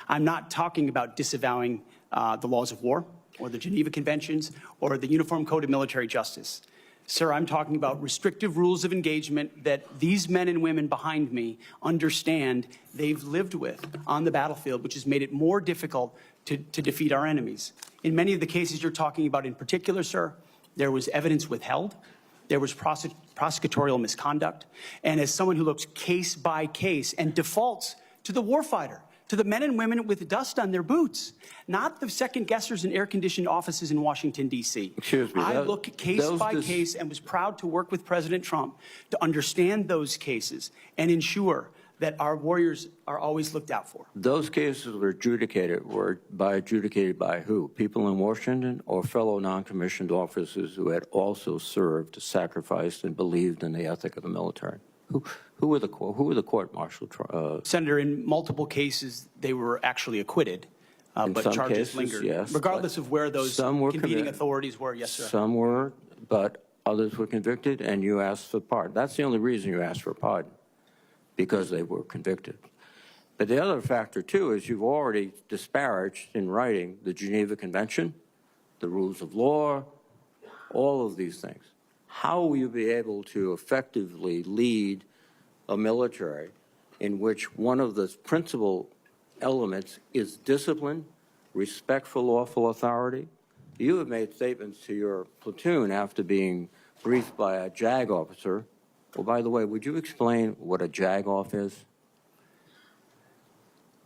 I'm not talking about disavowing the laws of war or the Geneva Conventions or the Uniform Code of Military Justice. Sir, I'm talking about restrictive rules of engagement that these men and women behind me understand they've lived with on the battlefield, which has made it more difficult to defeat our enemies. In many of the cases you're talking about in particular, sir, there was evidence withheld, there was prosecutorial misconduct, and as someone who looks case by case and defaults to the warfighter, to the men and women with dust on their boots, not the second guessers in air-conditioned offices in Washington, D.C. Excuse me. I look case by case and was proud to work with President Trump to understand those cases and ensure that our warriors are always looked out for. Those cases were adjudicated by who? People in Washington or fellow non-commissioned officers who had also served, sacrificed, and believed in the ethic of the military? Who were the court-martial? Senator, in multiple cases, they were actually acquitted, but charges cases, lingered. yes, regardless of where those convening authorities were, yes, sir. Some were, but others were convicted, and you asked for pardon. That's the only reason you asked for pardon, because they were convicted. But the other factor, too, is you've already disparaged in writing the Geneva Convention, the rules of law, all of these things. How will you be able to effectively lead a military in which one of the principal elements is discipline, respect for lawful authority? You have made statements to your platoon after being briefed by a JAG officer. Well, by the way, would you explain what a JAG-off is?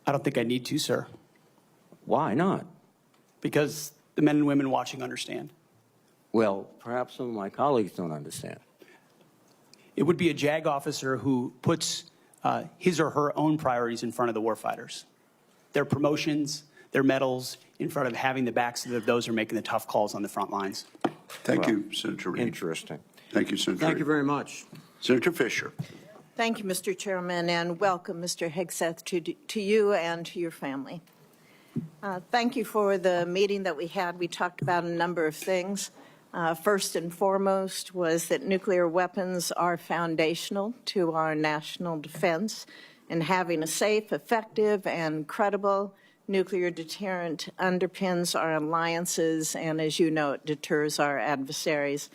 I don't think I need to, sir, Why not? because the men and women watching understand. Well, perhaps some of my colleagues don't understand. It would be a JAG officer who puts his or her own priorities in front of the warfighters. Their promotions, their medals, in front of having the backs of those who are making the tough calls on the front lines. Thank you, Senator Reid. Interesting. Thank you, Senator Thank you Reid. very much. Senator Fisher. Thank you, Mr. Chairman, and welcome, Mr. Hegseth, to you and to your family. Thank you for the meeting that we had. We talked about a number of things. First and foremost was that nuclear weapons are foundational to our national defense, and having a safe, effective, and credible nuclear deterrent underpins our alliances, and as you know, it deters our adversaries.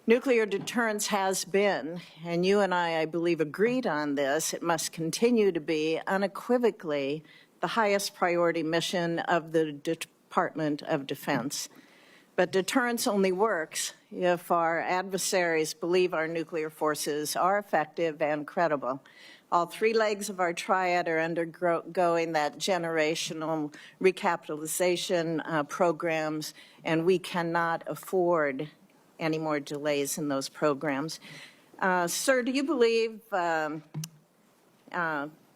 Nuclear deterrence has been, and you and I believe, agreed on this, it must continue to be unequivocally the highest priority mission of the Department of Defense. But deterrence only works if our adversaries believe our nuclear forces are effective and credible. All 3 legs of our triad are undergoing that generational recapitalization programs, and we cannot afford any more delays in those programs. Sir, do you believe and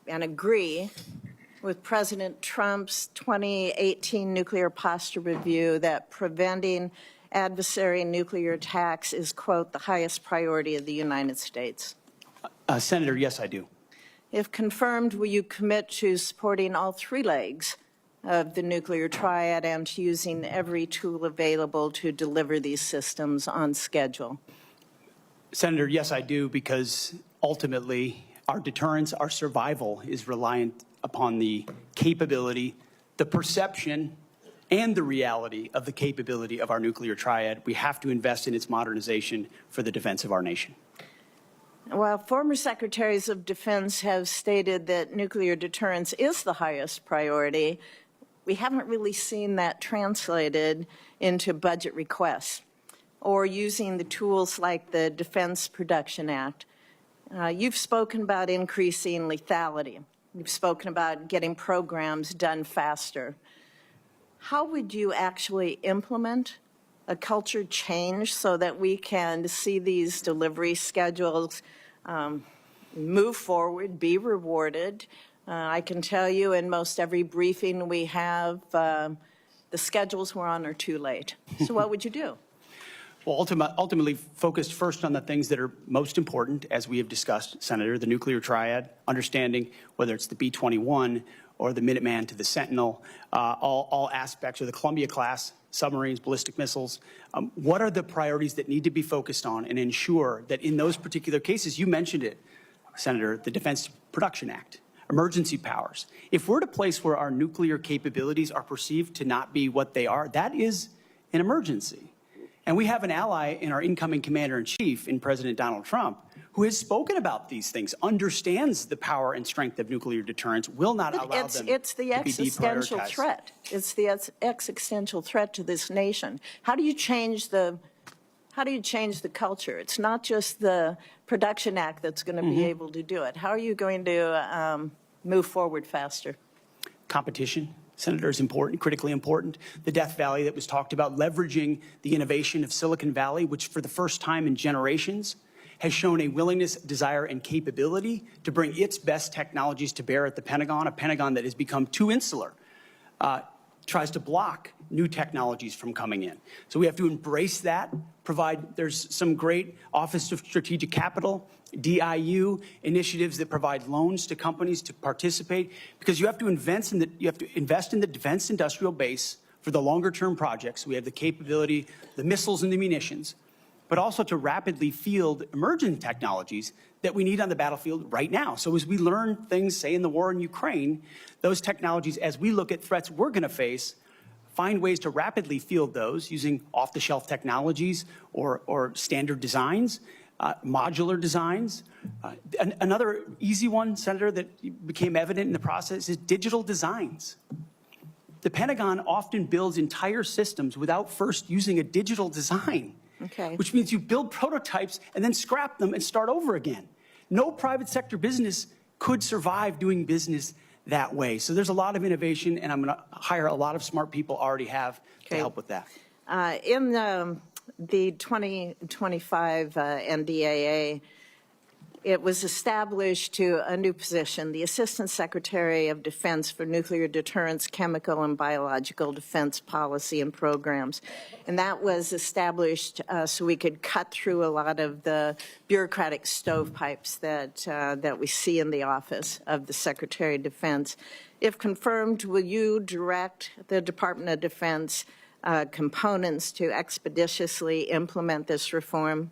agree with President Trump's 2018 nuclear posture review that preventing adversary nuclear attacks is, quote, the highest priority of the United States? Senator, yes, I do. If confirmed, will you commit to supporting all 3 legs of the nuclear triad and to using every tool available to deliver these systems on schedule? Senator, yes, I do, because ultimately our deterrence, our survival is reliant upon the capability, the perception, and the reality of the capability of our nuclear triad. We have to invest in its modernization for the defense of our nation. While former secretaries of defense have stated that nuclear deterrence is the highest priority, we haven't really seen that translated into budget requests or using the tools like the Defense Production Act. You've spoken about increasing lethality. You've spoken about getting programs done faster. How would you actually implement a culture change so that we can see these delivery schedules move forward, be rewarded? I can tell you in most every briefing we have, the schedules we're on are too late. So what would you do? Well, ultimately focused first on the things that are most important, as we have discussed, Senator, the nuclear triad, understanding whether it's the B-21 or the Minuteman to the Sentinel, all aspects, or the Columbia-class submarines, ballistic missiles. What are the priorities that need to be focused on and ensure that in those particular cases, you mentioned it, Senator, the Defense Production Act, emergency powers. If we're at a place where our nuclear capabilities are perceived to not be what they are, that is an emergency. And we have an ally in our incoming commander-in-chief, in President Donald Trump, who has spoken about these things, understands the power and strength of nuclear deterrence, will not allow them It's the to be existential deprioritized. threat. It's the existential threat to this nation. How do you change the culture? It's not just the Production Act that's going to be able to do it. How are you going to move forward faster? Competition, Senator, is important, critically important. The Death Valley that was talked about, leveraging the innovation of Silicon Valley, which for the first time in generations has shown a willingness, desire, and capability to bring its best technologies to bear at the Pentagon, a Pentagon that has become too insular, tries to block new technologies from coming in. So we have to embrace that, there's some great Office of Strategic Capital, DIU initiatives that provide loans to companies to participate, because you have to invest in the defense industrial base for the longer term projects. We have the capability, the missiles and the munitions, but also to rapidly field emerging technologies that we need on the battlefield right now. So as we learn things, say in the war in Ukraine, those technologies, as we look at threats we're going to face, find ways to rapidly field those using off-the-shelf technologies or standard designs, modular designs. Another easy one, Senator, that became evident in the process is digital designs. The Pentagon often builds entire systems without first using a digital design. Okay. Which means you build prototypes and then scrap them and start over again. No private sector business could survive doing business that way. So there's a lot of innovation, and I'm going to hire a lot of smart people already have to help with that. In the 2025 NDAA, it was established to a new position, the Assistant Secretary of Defense for Nuclear Deterrence, Chemical and Biological Defense Policy and Programs. And that was established so we could cut through a lot of the bureaucratic stovepipes that we see in the office of the Secretary of Defense. If confirmed, will you direct the Department of Defense components to expeditiously implement this reform?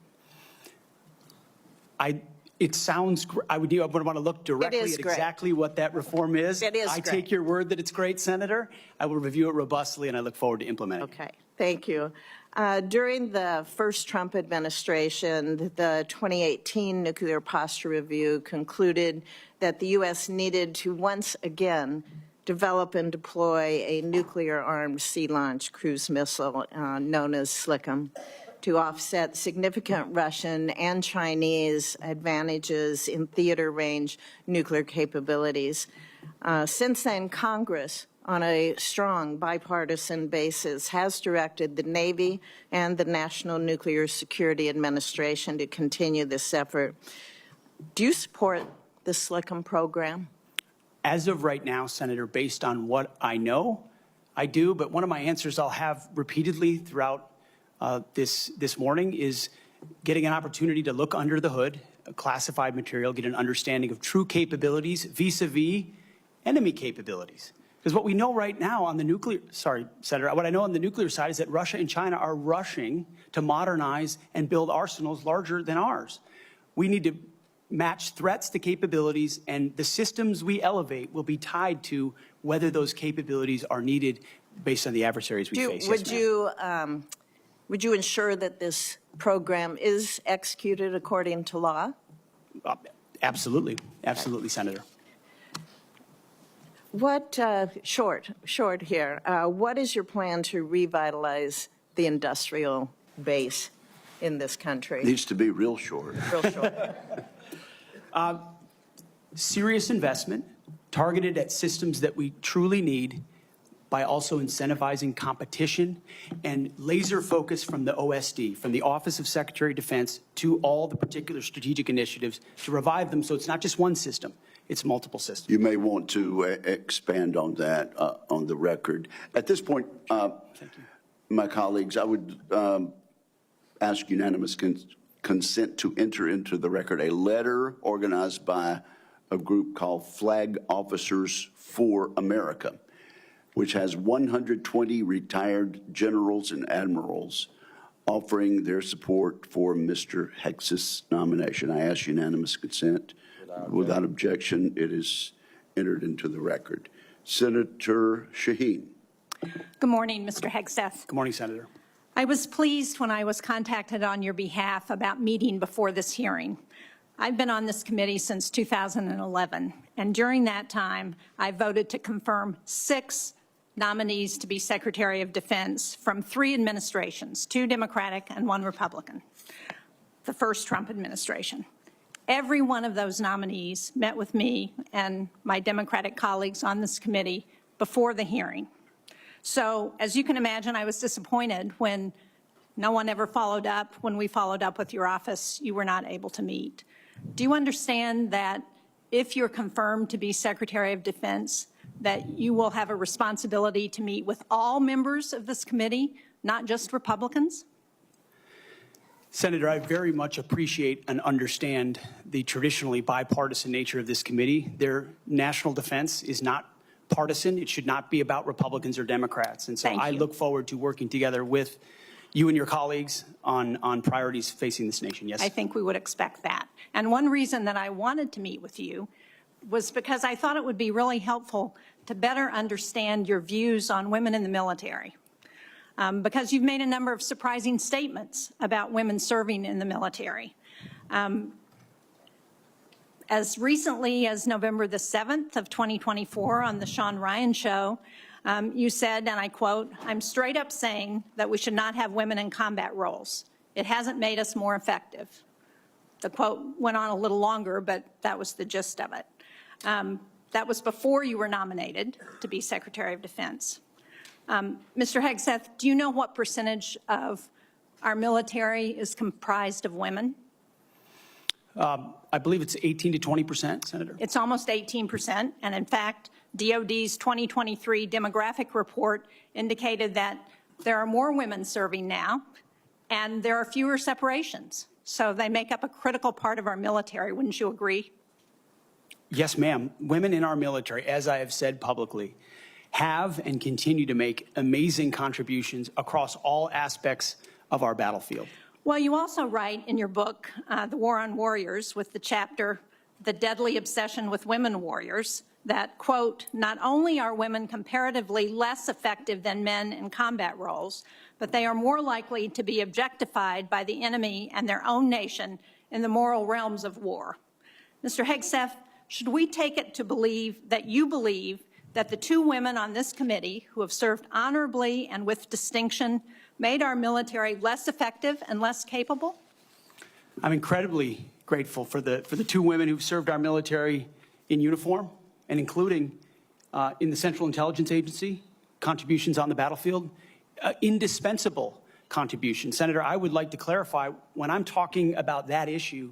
It sounds, I would want to look directly at great. exactly what that reform is. It is I great. take your word that it's great, Senator. I will review it robustly, and I look forward to implementing it. Okay, thank you. During the first Trump administration, the 2018 Nuclear Posture Review concluded that the U.S. needed to once again develop and deploy a nuclear-armed sea-launched cruise missile known as SLCM to offset significant Russian and Chinese advantages in theater-range nuclear capabilities. Since then, Congress, on a strong bipartisan basis, has directed the Navy and the National Nuclear Security Administration to continue this effort. Do you support the SLCM program? As of right now, Senator, based on what I know, I do. But one of my answers I'll have repeatedly throughout this morning is getting an opportunity to look under the hood, classified material, get an understanding of true capabilities vis-a-vis enemy capabilities. Because what we know right now on the nuclear, Senator, what I know on the nuclear side is that Russia and China are rushing to modernize and build arsenals larger than ours. We need to match threats to capabilities, and the systems we elevate will be tied to whether those capabilities are needed based on the adversaries we face. Yes, ma'am. Would you ensure that this program is executed according to law? Absolutely. Absolutely, Senator. What, short here, what is your plan to revitalize the industrial base in this country? Needs to be real short. Real short. Serious investment targeted at systems that we truly need by also incentivizing competition and laser focus from the OSD, from the Office of Secretary of Defense, to all the particular strategic initiatives to revive them so it's not just one system, it's multiple systems. You may want to expand on that on the record. At this point, my colleagues, I would ask unanimous consent to enter into the record a letter organized by a group called Flag Officers for America, which has 120 retired generals and admirals offering their support for Mr. Hegseth's nomination. I ask unanimous consent. Without objection, it is entered into the record. Senator Shaheen. Good morning, Mr. Hegseth. Good morning, Senator. I was pleased when I was contacted on your behalf about meeting before this hearing. I've been on this committee since 2011, and during that time, I voted to confirm 6 nominees to be Secretary of Defense from 3 administrations, 2 Democratic and 1 Republican, the first Trump administration. Every one of those nominees met with me and my Democratic colleagues on this committee before the hearing. So, as you can imagine, I was disappointed when no one ever followed up. When we followed up with your office, you were not able to meet. Do you understand that if you're confirmed to be Secretary of Defense, that you will have a responsibility to meet with all members of this committee, not just Republicans? Senator, I very much appreciate and understand the traditionally bipartisan nature of this committee. Their national defense is not partisan. It should not be about Republicans or Democrats. And so I look forward to working together with you and your colleagues on priorities facing this nation. Yes. I think we would expect that. And one reason that I wanted to meet with you was because I thought it would be really helpful to better understand your views on women in the military. Because you've made a number of surprising statements about women serving in the military. As recently as November the 7th of 2024 on the Sean Ryan Show, you said, and I quote, "I'm straight up saying that we should not have women in combat roles. It hasn't made us more effective." The quote went on a little longer, but that was the gist of it. That was before you were nominated to be Secretary of Defense. Mr. Hegseth, do you know what percentage of our military is comprised of women? I believe it's 18 to 20%, Senator. It's almost 18%, and in fact, DOD's 2023 demographic report indicated that there are more women serving now, and there are fewer separations. So they make up a critical part of our military, wouldn't you agree? Yes, ma'am. Women in our military, as I have said publicly, have and continue to make amazing contributions across all aspects of our battlefield. Well, you also write in your book, The War on Warriors, with the chapter, The Deadly Obsession with Women Warriors, that, quote, "Not only are women comparatively less effective than men in combat roles, but they are more likely to be objectified by the enemy and their own nation in the moral realms of war." Mr. Hegseth, should we take it to believe that you believe that the 2 women on this committee who have served honorably and with distinction made our military less effective and less capable? I'm incredibly grateful for the 2 women who've served our military in uniform and including in the Central Intelligence Agency, contributions on the battlefield, indispensable contributions. Senator, I would like to clarify, when I'm talking about that issue,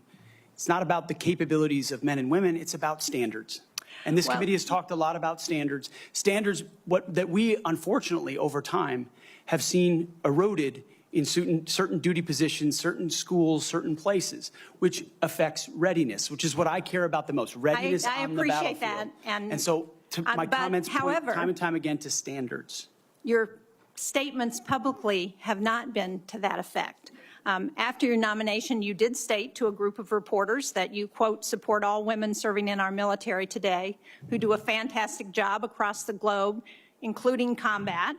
it's not about the capabilities of men and women, it's about standards. And this committee has talked a lot about standards. Standards that we, unfortunately, over time, have seen eroded in certain duty positions, certain schools, certain places, which affects readiness, which is what I care about the most, readiness on the battlefield. I appreciate that. And so my comments point time and time again to standards. Your statements publicly have not been to that effect. After your nomination, you did state to a group of reporters that you, quote, "support all women serving in our military today who do a fantastic job across the globe, including combat."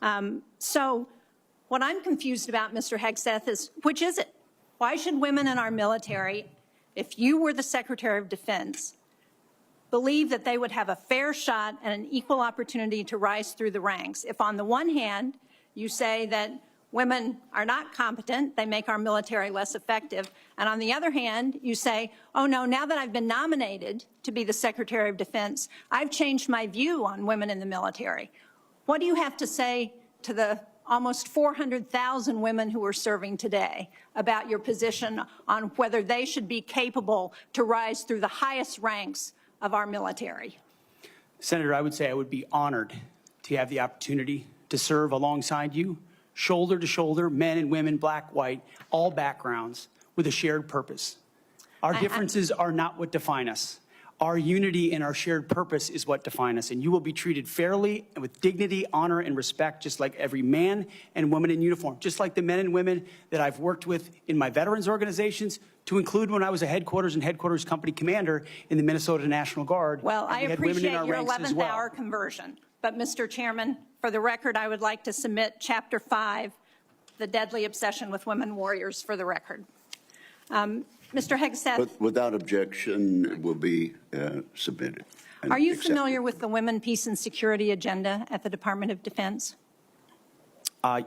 So what I'm confused about, Mr. Hegseth, is which is it? Why should women in our military, if you were the Secretary of Defense, believe that they would have a fair shot and an equal opportunity to rise through the ranks? If on the one hand, you say that women are not competent, they make our military less effective, and on the other hand, you say, oh no, now that I've been nominated to be the Secretary of Defense, I've changed my view on women in the military. What do you have to say to the almost 400,000 women who are serving today about your position on whether they should be capable to rise through the highest ranks of our military? Senator, I would say I would be honored to have the opportunity to serve alongside you, shoulder to shoulder, men and women, black, white, all backgrounds, with a shared purpose. Our differences are not what define us. Our unity and our shared purpose is what define us, and you will be treated fairly and with dignity, honor, and respect, just like every man and woman in uniform, just like the men and women that I've worked with in my veterans organizations, to include when I was a headquarters and headquarters company commander in the Minnesota National Guard. Well, I appreciate your 11th well. hour conversion, but Mr. Chairman, for the record, I would like to submit Chapter 5, The Deadly Obsession with Women Warriors, for the record. Mr. Hegseth, Without objection, it will be submitted. and are you accepted. familiar with the Women, Peace, and Security agenda at the Department of Defense?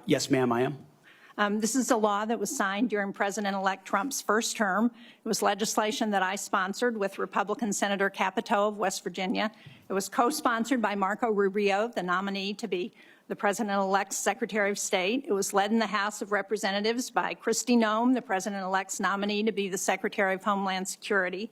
Yes, ma'am, I am. This is a law that was signed during President-elect Trump's first term. It was legislation that I sponsored with Republican Senator Capito of West Virginia. It was co-sponsored by Marco Rubio, the nominee to be the President-elect's Secretary of State. It was led in the House of Representatives by Kristi Noem, the President-elect's nominee to be the Secretary of Homeland Security.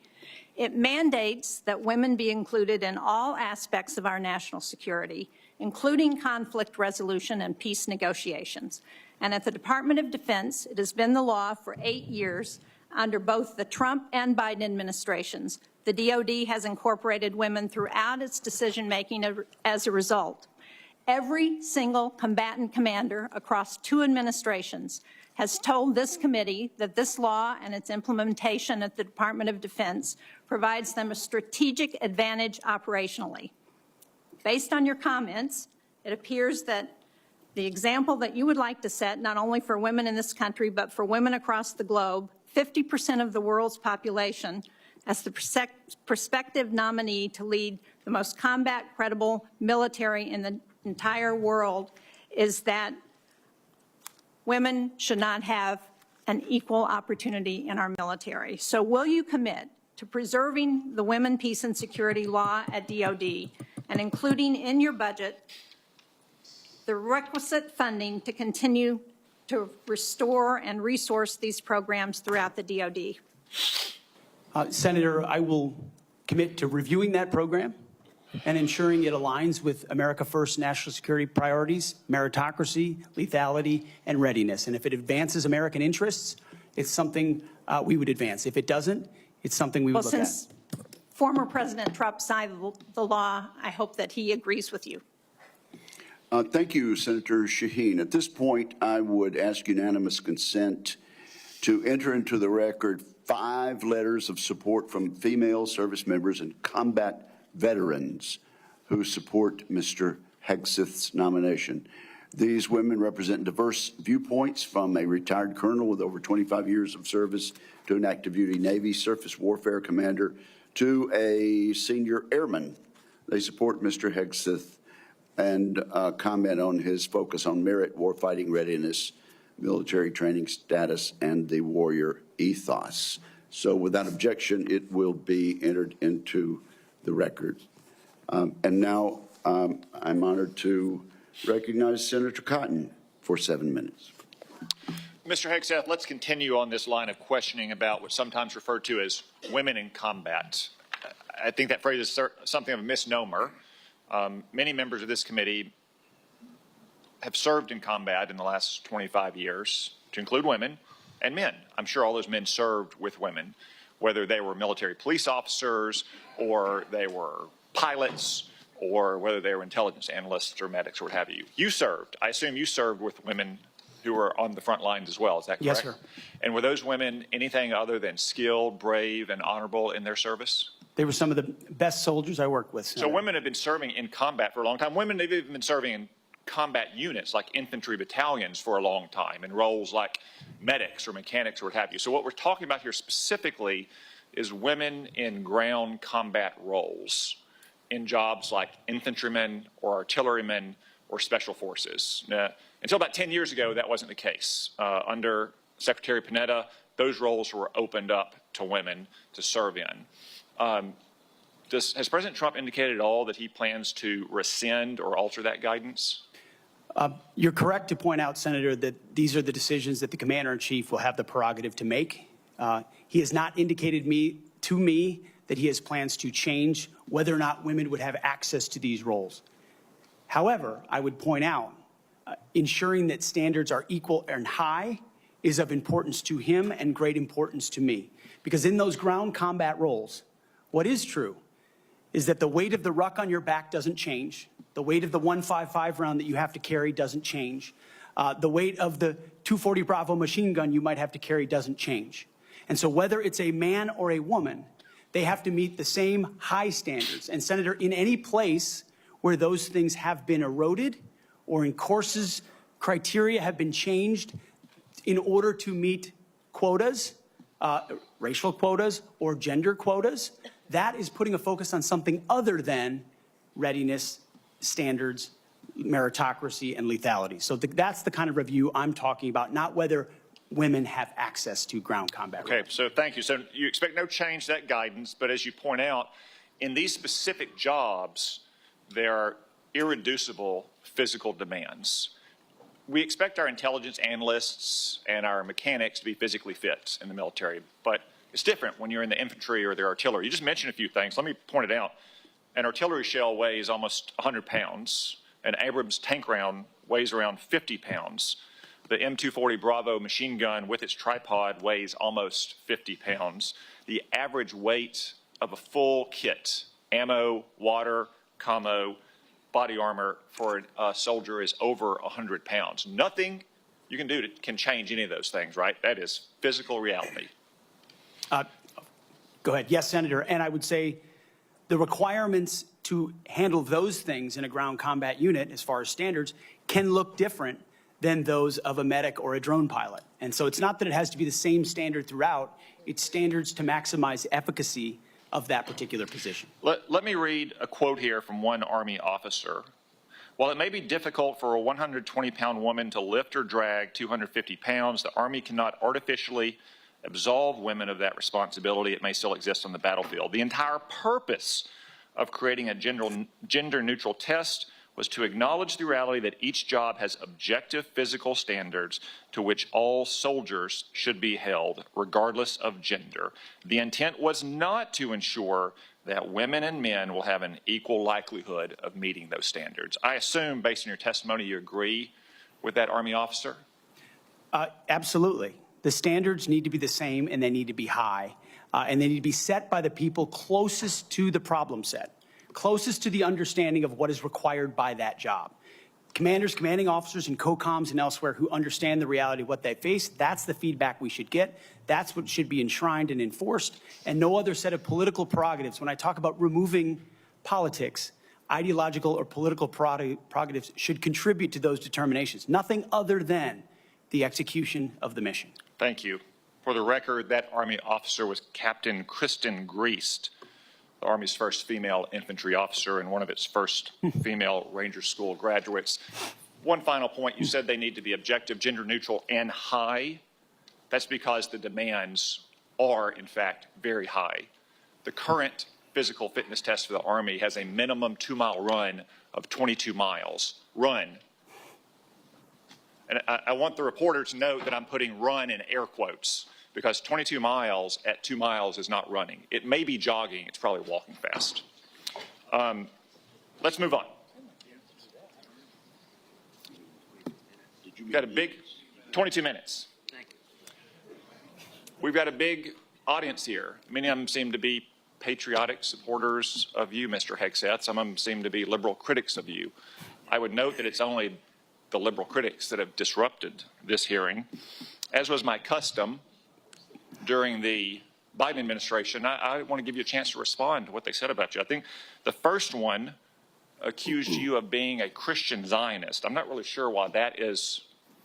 It mandates that women be included in all aspects of our national security, including conflict resolution and peace negotiations. And at the Department of Defense, it has been the law for 8 years under both the Trump and Biden administrations. The DoD has incorporated women throughout its decision-making as a result. Every single combatant commander across 2 administrations has told this committee that this law and its implementation at the Department of Defense provides them a strategic advantage operationally. Based on your comments, it appears that the example that you would like to set, not only for women in this country, but for women across the globe, 50% of the world's population, as the prospective nominee to lead the most combat-credible military in the entire world, is that women should not have an equal opportunity in our military. So will you commit to preserving the Women, Peace, and Security law at DoD and including in your budget the requisite funding to continue to restore and resource these programs throughout the DoD? Senator, I will commit to reviewing that program and ensuring it aligns with America First national security priorities, meritocracy, lethality, and readiness. And if it advances American interests, it's something we would advance. If it doesn't, it's something we would look at. Since former President Trump signed the law, I hope that he agrees with you. Thank you, Senator Shaheen. At this point, I would ask unanimous consent to enter into the record 5 letters of support from female service members and combat veterans who support Mr. Hegseth's nomination. These women represent diverse viewpoints, from a retired colonel with over 25 years of service to an active duty Navy surface warfare commander to a senior airman. They support Mr. Hegseth and comment on his focus on merit, warfighting readiness, military training status, and the warrior ethos. So without objection, it will be entered into the record. And now I'm honored to recognize Senator Cotton for 7 minutes. Mr. Hegseth, let's continue on this line of questioning about what's sometimes referred to as women in combat. I think that phrase is something of a misnomer. Many members of this committee have served in combat in the last 25 years, to include women and men. I'm sure all those men served with women, whether they were military police officers or they were pilots or whether they were intelligence analysts or medics or what have you. You served. I assume you served with women who were on the front lines as well. Is that correct? Yes, sir. And were those women anything other than skilled, brave, and honorable in their service? They were some of the best soldiers I worked with, Senator. So women have been serving in combat for a long time. Women have even been serving in combat units like infantry battalions for a long time in roles like medics or mechanics or what have you. So what we're talking about here specifically is women in ground combat roles in jobs like infantrymen or artillerymen or special forces. Now, until about 10 years ago, that wasn't the case. Under Secretary Panetta, those roles were opened up to women to serve in. Has President Trump indicated at all that he plans to rescind or alter that guidance? You're correct to point out, Senator, that these are the decisions that the Commander-in-Chief will have the prerogative to make. He has not indicated to me that he has plans to change whether or not women would have access to these roles. However, I would point out, ensuring that standards are equal and high is of importance to him and great importance to me. Because in those ground combat roles, what is true is that the weight of the ruck on your back doesn't change. The weight of the .155 round that you have to carry doesn't change. The weight of the .240 Bravo machine gun you might have to carry doesn't change. And so whether it's a man or a woman, they have to meet the same high standards. And Senator, in any place where those things have been eroded or in courses, criteria have been changed in order to meet quotas, racial quotas or gender quotas, that is putting a focus on something other than readiness, standards, meritocracy, and lethality. So that's the kind of review I'm talking about, not whether women have access to ground combat. Okay, so thank you. So you expect no change to that guidance, but as you point out, in these specific jobs, there are irreducible physical demands. We expect our intelligence analysts and our mechanics to be physically fit in the military, but it's different when you're in the infantry or the artillery. You just mentioned a few things. Let me point it out. An artillery shell weighs almost 100 pounds. An Abrams tank round weighs around 50 pounds. The M240 Bravo machine gun with its tripod weighs almost 50 pounds. The average weight of a full kit, ammo, water, commo, body armor for a soldier is over 100 pounds. Nothing you can do can change any of those things, right? That is physical reality. Go ahead. Yes, Senator. And I would say the requirements to handle those things in a ground combat unit, as far as standards, can look different than those of a medic or a drone pilot. And so it's not that it has to be the same standard throughout. It's standards to maximize efficacy of that particular position. Let me read a quote here from one Army officer. While it may be difficult for a 120-pound woman to lift or drag 250 pounds, the Army cannot artificially absolve women of that responsibility. It may still exist on the battlefield. The entire purpose of creating a gender-neutral test was to acknowledge the reality that each job has objective physical standards to which all soldiers should be held, regardless of gender. The intent was not to ensure that women and men will have an equal likelihood of meeting those standards. I assume, based on your testimony, you agree with that Army officer? Absolutely. The standards need to be the same, and they need to be high, and they need to be set by the people closest to the problem set, closest to the understanding of what is required by that job. Commanders, commanding officers, and COCOMs and elsewhere who understand the reality of what they face, that's the feedback we should get. That's what should be enshrined and enforced, and no other set of political prerogatives. When I talk about removing politics, ideological or political prerogatives should contribute to those determinations, nothing other than the execution of the mission. Thank you. For the record, that Army officer was Captain Kristen Griest, the Army's first female infantry officer and one of its first female Ranger School graduates. One final point, you said they need to be objective, gender neutral, and high. That's because the demands are, in fact, very high. The current physical fitness test for the Army has a minimum 2-mile run of 22 miles. Run. And I want the reporter to note that I'm putting run in air quotes, because 22 miles at 2 miles is not running. It may be jogging. It's probably walking fast. Let's move on. We've got a big 22 minutes. We've got a big audience here. Many of them seem to be patriotic supporters of you, Mr. Hegseth. Some of them seem to be liberal critics of you. I would note that it's only the liberal critics that have disrupted this hearing. As was my custom during the Biden administration, I want to give you a chance to respond to what they said about you. I think the first one accused you of being a Christian Zionist. I'm not really sure why that is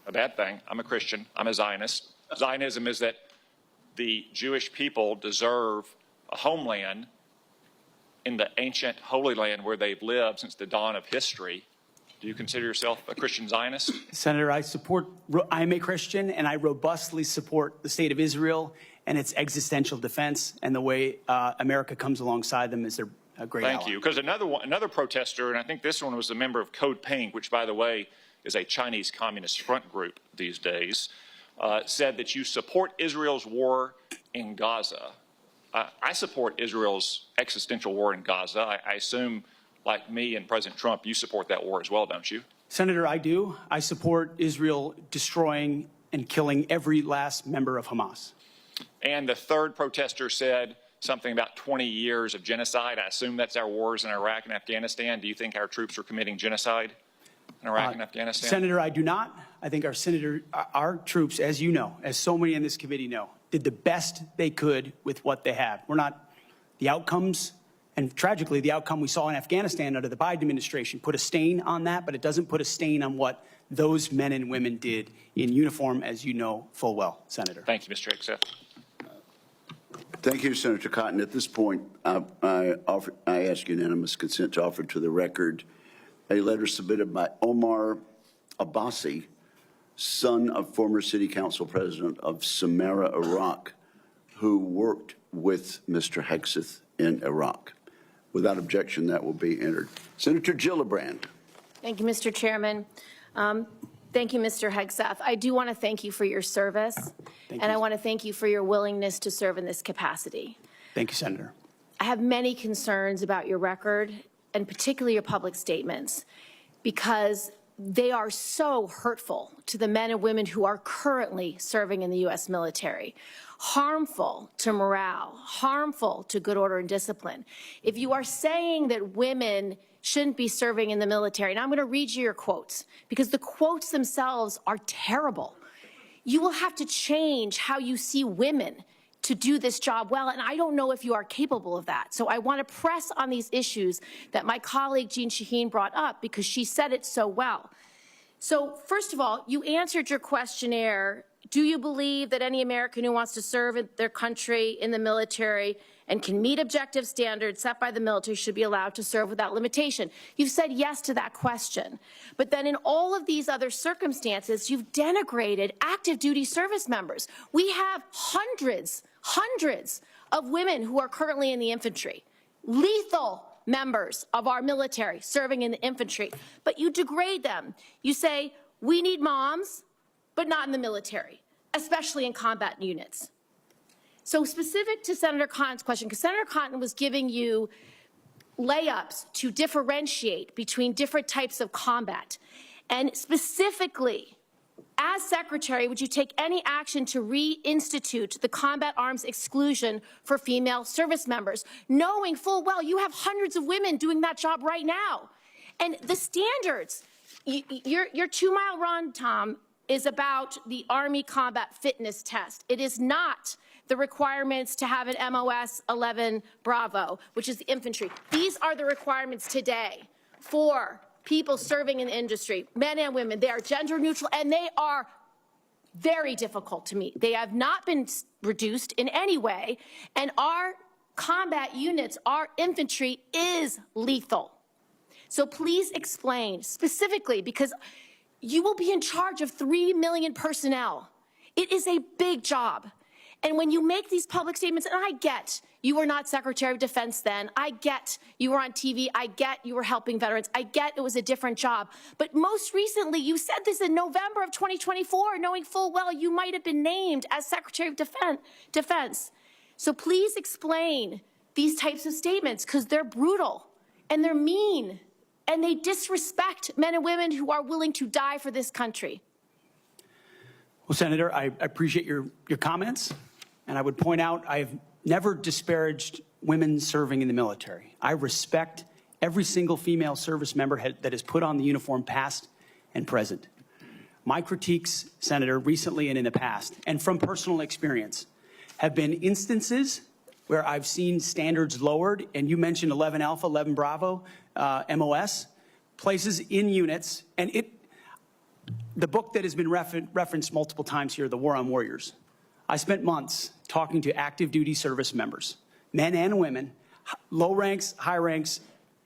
a bad thing. I'm a Christian. I'm a Zionist. Zionism is that the Jewish people deserve a homeland in the ancient Holy Land where they've lived since the dawn of history. Do you consider yourself a Christian Zionist? Senator, I'm a Christian, and I robustly support the state of Israel and its existential defense, and the way America comes alongside them is their great ally. Thank you. Because another protester, and I think this one was a member of Code Pink, which, by the way, is a Chinese Communist front group these days, said that you support Israel's war in Gaza. I support Israel's existential war in Gaza. I assume, like me and President Trump, you support that war as well, don't you? Senator, I do. I support Israel destroying and killing every last member of Hamas. And the third protester said something about 20 years of genocide. I assume that's our wars in Iraq and Afghanistan. Do you think our troops are committing genocide in Iraq and Afghanistan? Senator, I do not. I think our troops, as you know, as so many in this committee know, did the best they could with what they have. We're not the outcomes, and tragically, the outcome we saw in Afghanistan under the Biden administration put a stain on that, but it doesn't put a stain on what those men and women did in uniform, as you know full well, Senator. Thank you, Mr. Hegseth. Thank you, Senator Cotton. At this point, I ask unanimous consent to offer to the record a letter submitted by Omar Abbasi, son of former City Council President of Samarra, Iraq, who worked with Mr. Hegseth in Iraq. Without objection, that will be entered. Senator Gillibrand. Thank you, Mr. Chairman. Thank you, Mr. Hegseth. I do want to thank you for your service, and I want to thank you for your willingness to serve in this capacity. Thank you, Senator. I have many concerns about your record, and particularly your public statements, because they are so hurtful to the men and women who are currently serving in the U.S. military, harmful to morale, harmful to good order and discipline. If you are saying that women shouldn't be serving in the military, and I'm going to read you your quotes, because the quotes themselves are terrible. You will have to change how you see women to do this job well, and I don't know if you are capable of that. So I want to press on these issues that my colleague Jean Shaheen brought up, because she said it so well. So first of all, you answered your questionnaire. Do you believe that any American who wants to serve in their country in the military and can meet objective standards set by the military should be allowed to serve without limitation? You've said yes to that question. But then in all of these other circumstances, you've denigrated active duty service members. We have hundreds of women who are currently in the infantry, lethal members of our military serving in the infantry, but you degrade them. You say, we need moms, but not in the military, especially in combat units. So specific to Senator Cotton's question, because Senator Cotton was giving you layups to differentiate between different types of combat. And specifically, as Secretary, would you take any action to reinstitute the combat arms exclusion for female service members, knowing full well you have hundreds of women doing that job right now? And the standards, your 2-mile run, Tom, is about the Army Combat Fitness Test. It is not the requirements to have an MOS 11 Bravo, which is the infantry. These are the requirements today for people serving in the industry, men and women. They are gender neutral, and they are very difficult to meet. They have not been reduced in any way, and our combat units, our infantry is lethal. So please explain specifically, because you will be in charge of 3 million personnel. It is a big job. And when you make these public statements, and I get you were not Secretary of Defense then, I get you were on TV, I get you were helping veterans, I get it was a different job. But most recently, you said this in November of 2024, knowing full well you might have been named as Secretary of Defense. So please explain these types of statements, because they're brutal and they're mean and they disrespect men and women who are willing to die for this country. Well, Senator, I appreciate your comments. And I would point out, I have never disparaged women serving in the military. I respect every single female service member that has put on the uniform, past and present. My critiques, Senator, recently and in the past, and from personal experience, have been instances where I've seen standards lowered, and you mentioned 11 Alpha, 11 Bravo, MOS, places in units, and the book that has been referenced multiple times here, The War on Warriors. I spent months talking to active duty service members, men and women, low ranks, high ranks,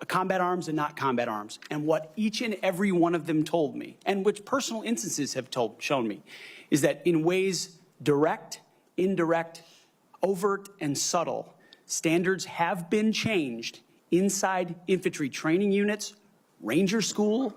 combat arms and not combat arms. And what each and every one of them told me, and which personal instances have shown me, is that in ways direct, indirect, overt, and subtle, standards have been changed inside infantry training units, ranger school,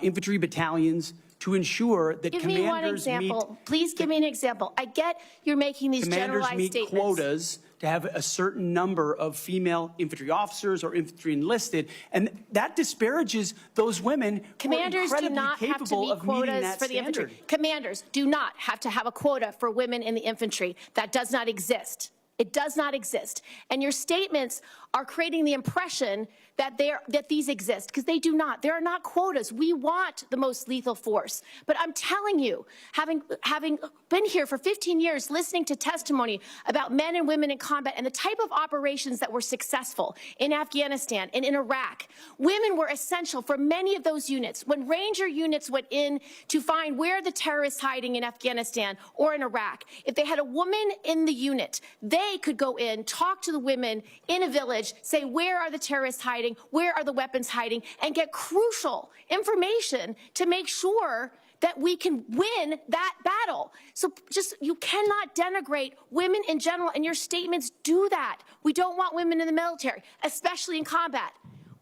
infantry battalions, to ensure that Give me one example. Please give me an example. I get you're making these generalized meet statements. quotas to have a certain number of female infantry officers or infantry enlisted, and that disparages those women Commanders who are do incredibly not have to capable meet of meeting quotas that for the standard. infantry. Commanders do not have to have a quota for women in the infantry. That does not exist. It does not exist. And your statements are creating the impression that these exist, because they do not. There are not quotas. We want the most lethal force. But I'm telling you, having been here for 15 years, listening to testimony about men and women in combat and the type of operations that were successful in Afghanistan and in Iraq, women were essential for many of those units. When Ranger units went in to find where the terrorists hiding in Afghanistan or in Iraq, if they had a woman in the unit, they could go in, talk to the women in a village, say, where are the terrorists hiding? Where are the weapons hiding? And get crucial information to make sure that we can win that battle. So you cannot denigrate women in general, and your statements do that. We don't want women in the military, especially in combat.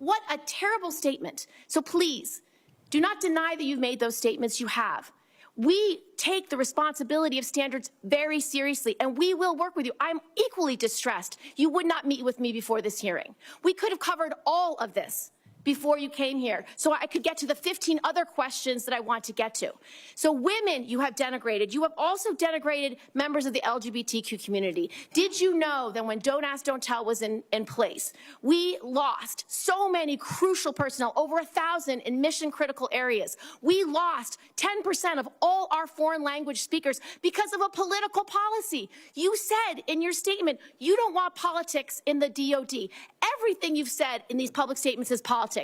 What a terrible statement. So please, do not deny that you've made those statements. You have. We take the responsibility of standards very seriously, and we will work with you. I'm equally distressed you would not meet with me before this hearing. We could have covered all of this before you came here, so I could get to the 15 other questions that I want to get to. So women you have denigrated. You have also denigrated members of the LGBTQ community. Did you know that when Don't Ask, Don't Tell was in place, we lost so many crucial personnel, over 1,000 in mission-critical areas. We lost 10% of all our foreign language speakers because of a political policy. You said in your statement, you don't want politics in the DOD. Everything you've said in these public statements is politics.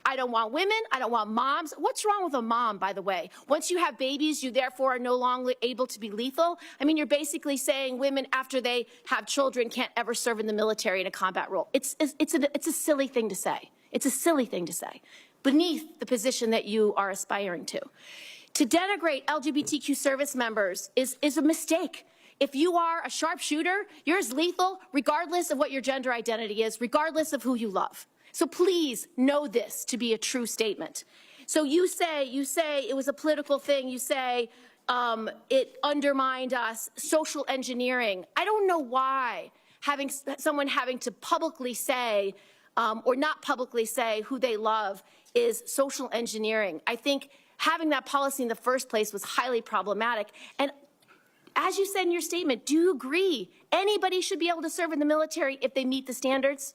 I don't want women. I don't want moms. What's wrong with a mom, by the way? Once you have babies, you therefore are no longer able to be lethal? I mean, you're basically saying women, after they have children, can't ever serve in the military in a combat role. It's a silly thing to say. It's a silly thing to say, beneath the position that you are aspiring to. To denigrate LGBTQ service members is a mistake. If you are a sharpshooter, you're as lethal regardless of what your gender identity is, regardless of who you love. So please know this to be a true statement. So you say it was a political thing. You say it undermined us, social engineering. I don't know why someone having to publicly say or not publicly say who they love is social engineering. I think having that policy in the first place was highly problematic. And as you said in your statement, do you agree anybody should be able to serve in the military if they meet the standards?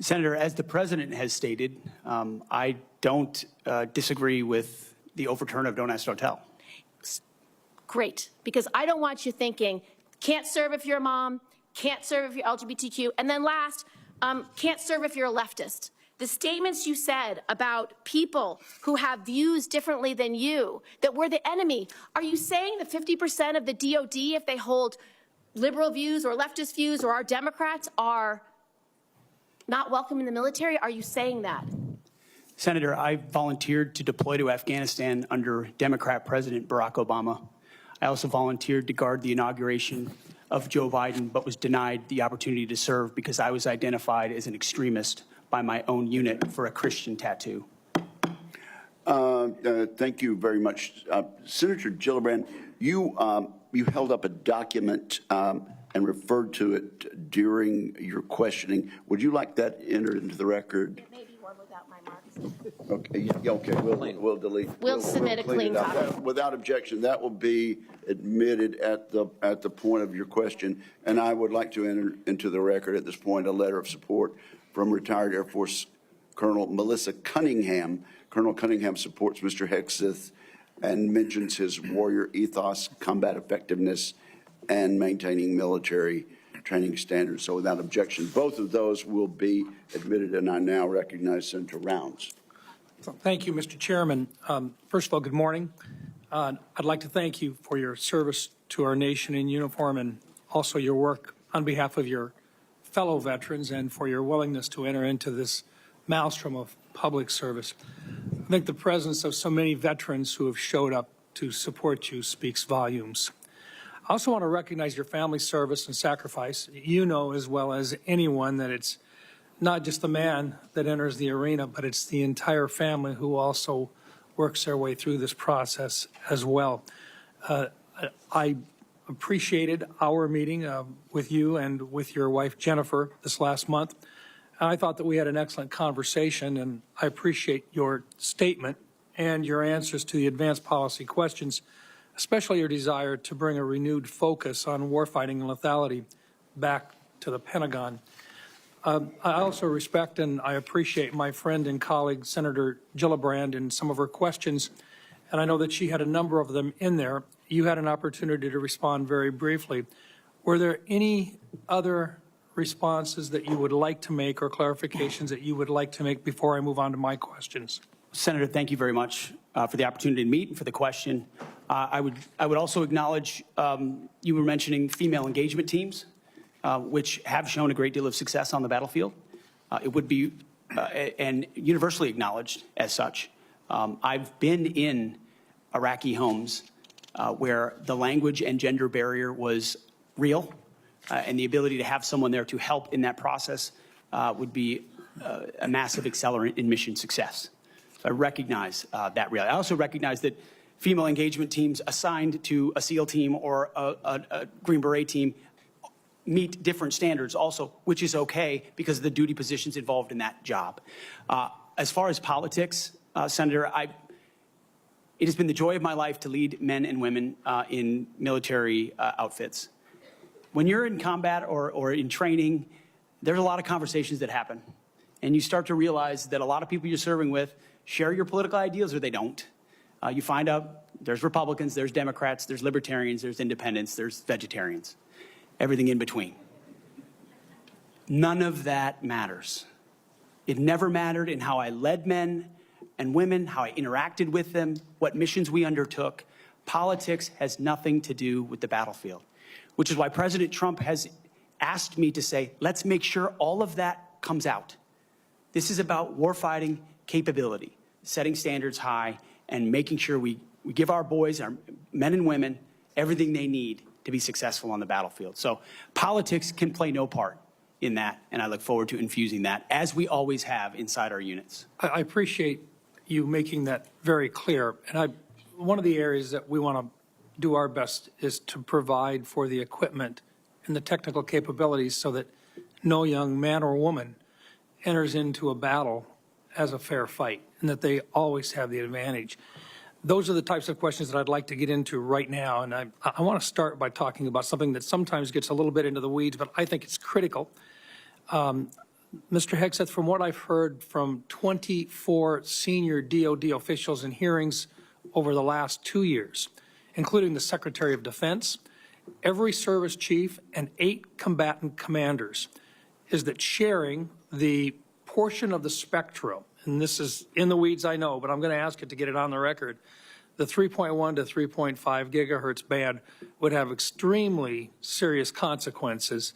Senator, as the president has stated, I don't disagree with the overturn of Don't Ask, Don't Tell. Great, because I don't want you thinking, can't serve if you're a mom, can't serve if you're LGBTQ, and then last, can't serve if you're a leftist. The statements you said about people who have views differently than you, that we're the enemy, are you saying that 50% of the DOD, if they hold liberal views or leftist views or are Democrats, are not welcome in the military? Are you saying that? Senator, I volunteered to deploy to Afghanistan under Democrat President Barack Obama. I also volunteered to guard the inauguration of Joe Biden, but was denied the opportunity to serve because I was identified as an extremist by my own unit for a Christian tattoo. Thank you very much. Senator Gillibrand, you held up a document and referred to it during your questioning. Would you like that entered into the record? It may be one without my marks. Okay, yeah, okay, we'll delete. We'll submit a clean it up. copy. Without objection, that will be admitted at the point of your question. And I would like to enter into the record at this point a letter of support from retired Air Force Colonel Melissa Cunningham. Colonel Cunningham supports Mr. Hegseth and mentions his warrior ethos, combat effectiveness, and maintaining military training standards. So without objection, both of those will be admitted, and I now recognize Senator Rounds. Thank you, Mr. Chairman. First of all, good morning. I'd like to thank you for your service to our nation in uniform and also your work on behalf of your fellow veterans and for your willingness to enter into this maelstrom of public service. I think the presence of so many veterans who have showed up to support you speaks volumes. I also want to recognize your family's service and sacrifice. You know as well as anyone that it's not just the man that enters the arena, but it's the entire family who also works their way through this process as well. I appreciated our meeting with you and with your wife, Jennifer, this last month. I thought that we had an excellent conversation, and I appreciate your statement and your answers to the advanced policy questions, especially your desire to bring a renewed focus on warfighting and lethality back to the Pentagon. I also respect and I appreciate my friend and colleague, Senator Gillibrand, and some of her questions, and I know that she had a number of them in there. You had an opportunity to respond very briefly. Were there any other responses that you would like to make or clarifications that you would like to make before I move on to my questions? Senator, thank you very much for the opportunity to meet and for the question. I would also acknowledge you were mentioning female engagement teams, which have shown a great deal of success on the battlefield. It would be and universally acknowledged as such. I've been in Iraqi homes where the language and gender barrier was real, and the ability to have someone there to help in that process would be a massive accelerant in mission success. So I recognize that reality. I also recognize that female engagement teams assigned to a SEAL team or a Green Beret team meet different standards also, which is okay because of the duty positions involved in that job. As far as politics, Senator, it has been the joy of my life to lead men and women in military outfits. When you're in combat or in training, there's a lot of conversations that happen. And you start to realize that a lot of people you're serving with share your political ideals or they don't. You find out there's Republicans, there's Democrats, there's Libertarians, there's Independents, there's Vegetarians, everything in between. None of that matters. It never mattered in how I led men and women, how I interacted with them, what missions we undertook. Politics has nothing to do with the battlefield, which is why President Trump has asked me to say, let's make sure all of that comes out. This is about warfighting capability, setting standards high, and making sure we give our boys, our men and women, everything they need to be successful on the battlefield. So politics can play no part in that, and I look forward to infusing that, as we always have inside our units. I appreciate you making that very clear. And one of the areas that we want to do our best is to provide for the equipment and the technical capabilities so that no young man or woman enters into a battle as a fair fight, and that they always have the advantage. Those are the types of questions that I'd like to get into right now, and I want to start by talking about something that sometimes gets a little bit into the weeds, but I think it's critical. Mr. Hegseth, from what I've heard from 24 senior DOD officials in hearings over the last 2 years, including the Secretary of Defense, every service chief, and 8 combatant commanders, is that sharing the portion of the spectrum, and this is in the weeds, I know, but I'm going to ask it to get it on the record, the 3.1 to 3.5 gigahertz band would have extremely serious consequences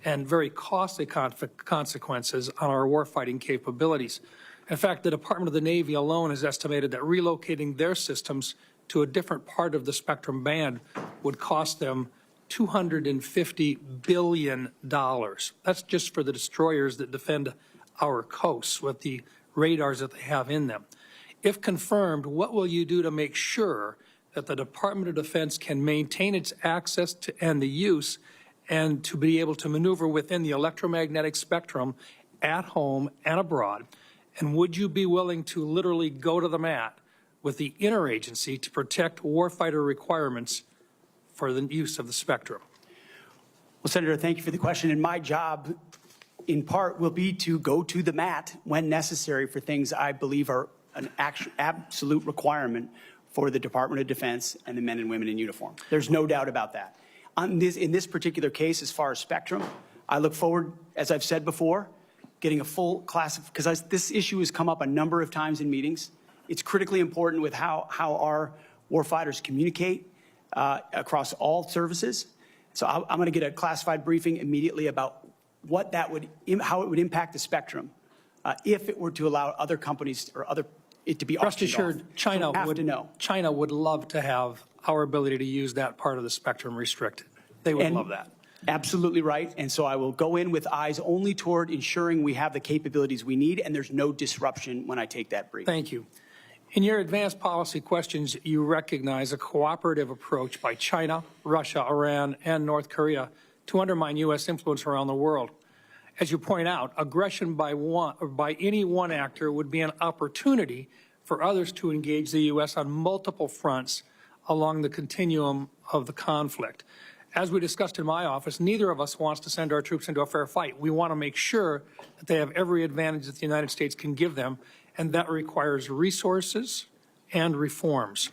and very costly consequences on our warfighting capabilities. In fact, the Department of the Navy alone has estimated that relocating their systems to a different part of the spectrum band would cost them $250 billion. That's just for the destroyers that defend our coasts with the radars that they have in them. If confirmed, what will you do to make sure that the Department of Defense can maintain its access to and the use and to be able to maneuver within the electromagnetic spectrum at home and abroad? And would you be willing to literally go to the mat with the interagency to protect warfighter requirements for the use of the spectrum? Well, Senator, thank you for the question. And my job, in part, will be to go to the mat when necessary for things I believe are an absolute requirement for the Department of Defense and the men and women in uniform. There's no doubt about that. In this particular case, as far as spectrum, I look forward, as I've said before, getting a full class of, because this issue has come up a number of times in meetings. It's critically important with how our warfighters communicate across all services. So I'm going to get a classified briefing immediately about what that would, how it would impact the spectrum if it were to allow other companies or it to be Rest auctioned assured, off. China would love to have our ability to use that part of the spectrum restricted. They would love that. Absolutely right. And so I will go in with eyes only toward ensuring we have the capabilities we need and there's no disruption when I take that brief. Thank you. In your advanced policy questions, you recognize a cooperative approach by China, Russia, Iran, and North Korea to undermine U.S. influence around the world. As you point out, aggression by any one actor would be an opportunity for others to engage the U.S. on multiple fronts along the continuum of the conflict. As we discussed in my office, neither of us wants to send our troops into a fair fight. We want to make sure that they have every advantage that the United States can give them, and that requires resources and reforms.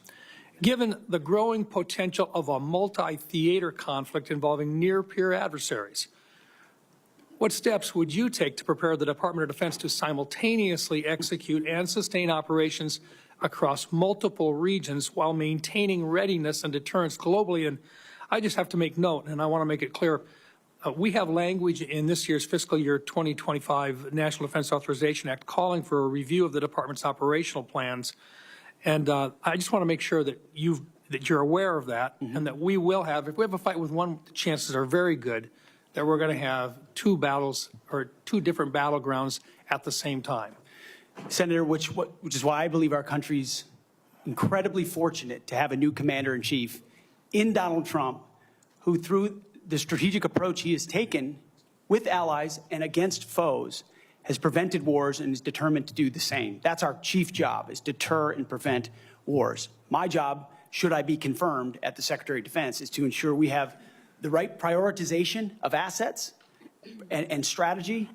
Given the growing potential of a multi-theater conflict involving near-peer adversaries, what steps would you take to prepare the Department of Defense to simultaneously execute and sustain operations across multiple regions while maintaining readiness and deterrence globally? And I just have to make note, and I want to make it clear, we have language in this year's fiscal year 2025 National Defense Authorization Act calling for a review of the department's operational plans. And I just want to make sure that you're aware of that, and that we will have, if we have a fight with one, the chances are very good that we're going to have two different battlegrounds at the same time. Senator, which is why I believe our country's incredibly fortunate to have a new commander-in-chief in Donald Trump, who through the strategic approach he has taken with allies and against foes has prevented wars and is determined to do the same. That's our chief job, is deter and prevent wars. My job, should I be confirmed at the Secretary of Defense, is to ensure we have the right prioritization of assets and strategy,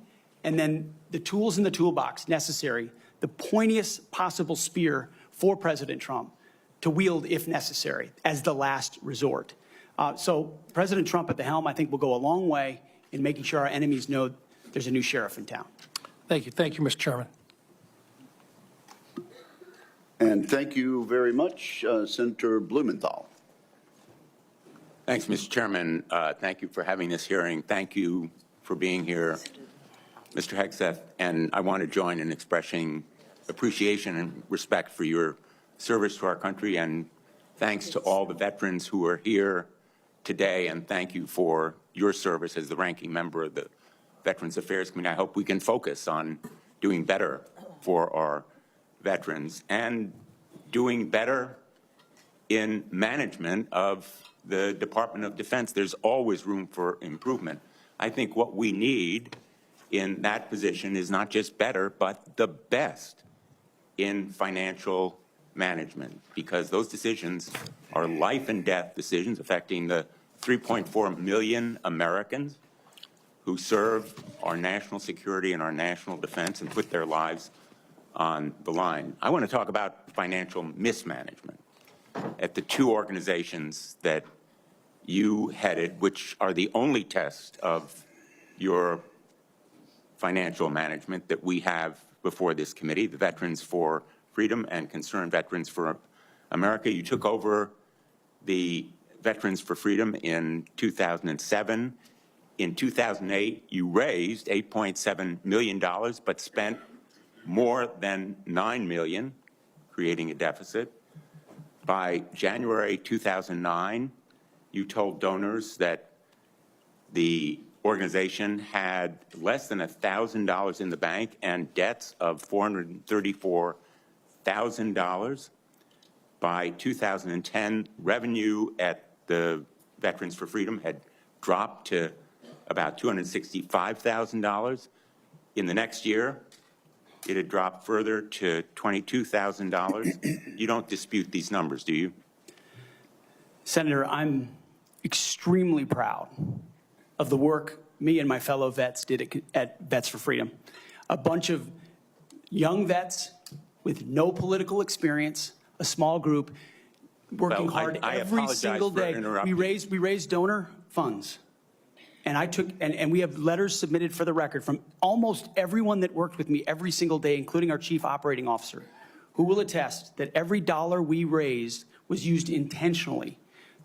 and then the tools in the toolbox necessary, the pointiest possible spear for President Trump to wield if necessary as the last resort. So President Trump at the helm, I think, will go a long way in making sure our enemies know there's a new sheriff in town. Thank you. Thank you, Mr. Chairman. And thank you very much, Senator Blumenthal. Thanks, Mr. Chairman. Thank you for having this hearing. Thank you for being here, Mr. Hegseth. And I want to join in expressing appreciation and respect for your service to our country, and thanks to all the veterans who are here today, and thank you for your service as the ranking member of the Veterans Affairs Committee. I hope we can focus on doing better for our veterans and doing better in management of the Department of Defense. There's always room for improvement. I think what we need in that position is not just better, but the best in financial management, because those decisions are life and death decisions affecting the 3.4 million Americans who serve our national security and our national defense and put their lives on the line. I want to talk about financial mismanagement at the two organizations that you headed, which are the only test of your financial management that we have before this committee, the Veterans for Freedom and Concerned Veterans for America. You took over the Veterans for Freedom in 2007. In 2008, you raised $8.7 million, but spent more than $9 million, creating a deficit. By January 2009, you told donors that the organization had less than $1,000 in the bank and debts of $434,000. By 2010, revenue at the Veterans for Freedom had dropped to about $265,000. In the next year, it had dropped further to $22,000. You don't dispute these numbers, do you? Senator, I'm extremely proud of the work me and my fellow vets did at Vets for Freedom. A bunch of young vets with no political experience, a small group, working Well, hard I every apologize single for day. interrupting. We raise donor funds. And and we have letters submitted for the record from almost everyone that worked with me every single day, including our chief operating officer, who will attest that every dollar we raised was used intentionally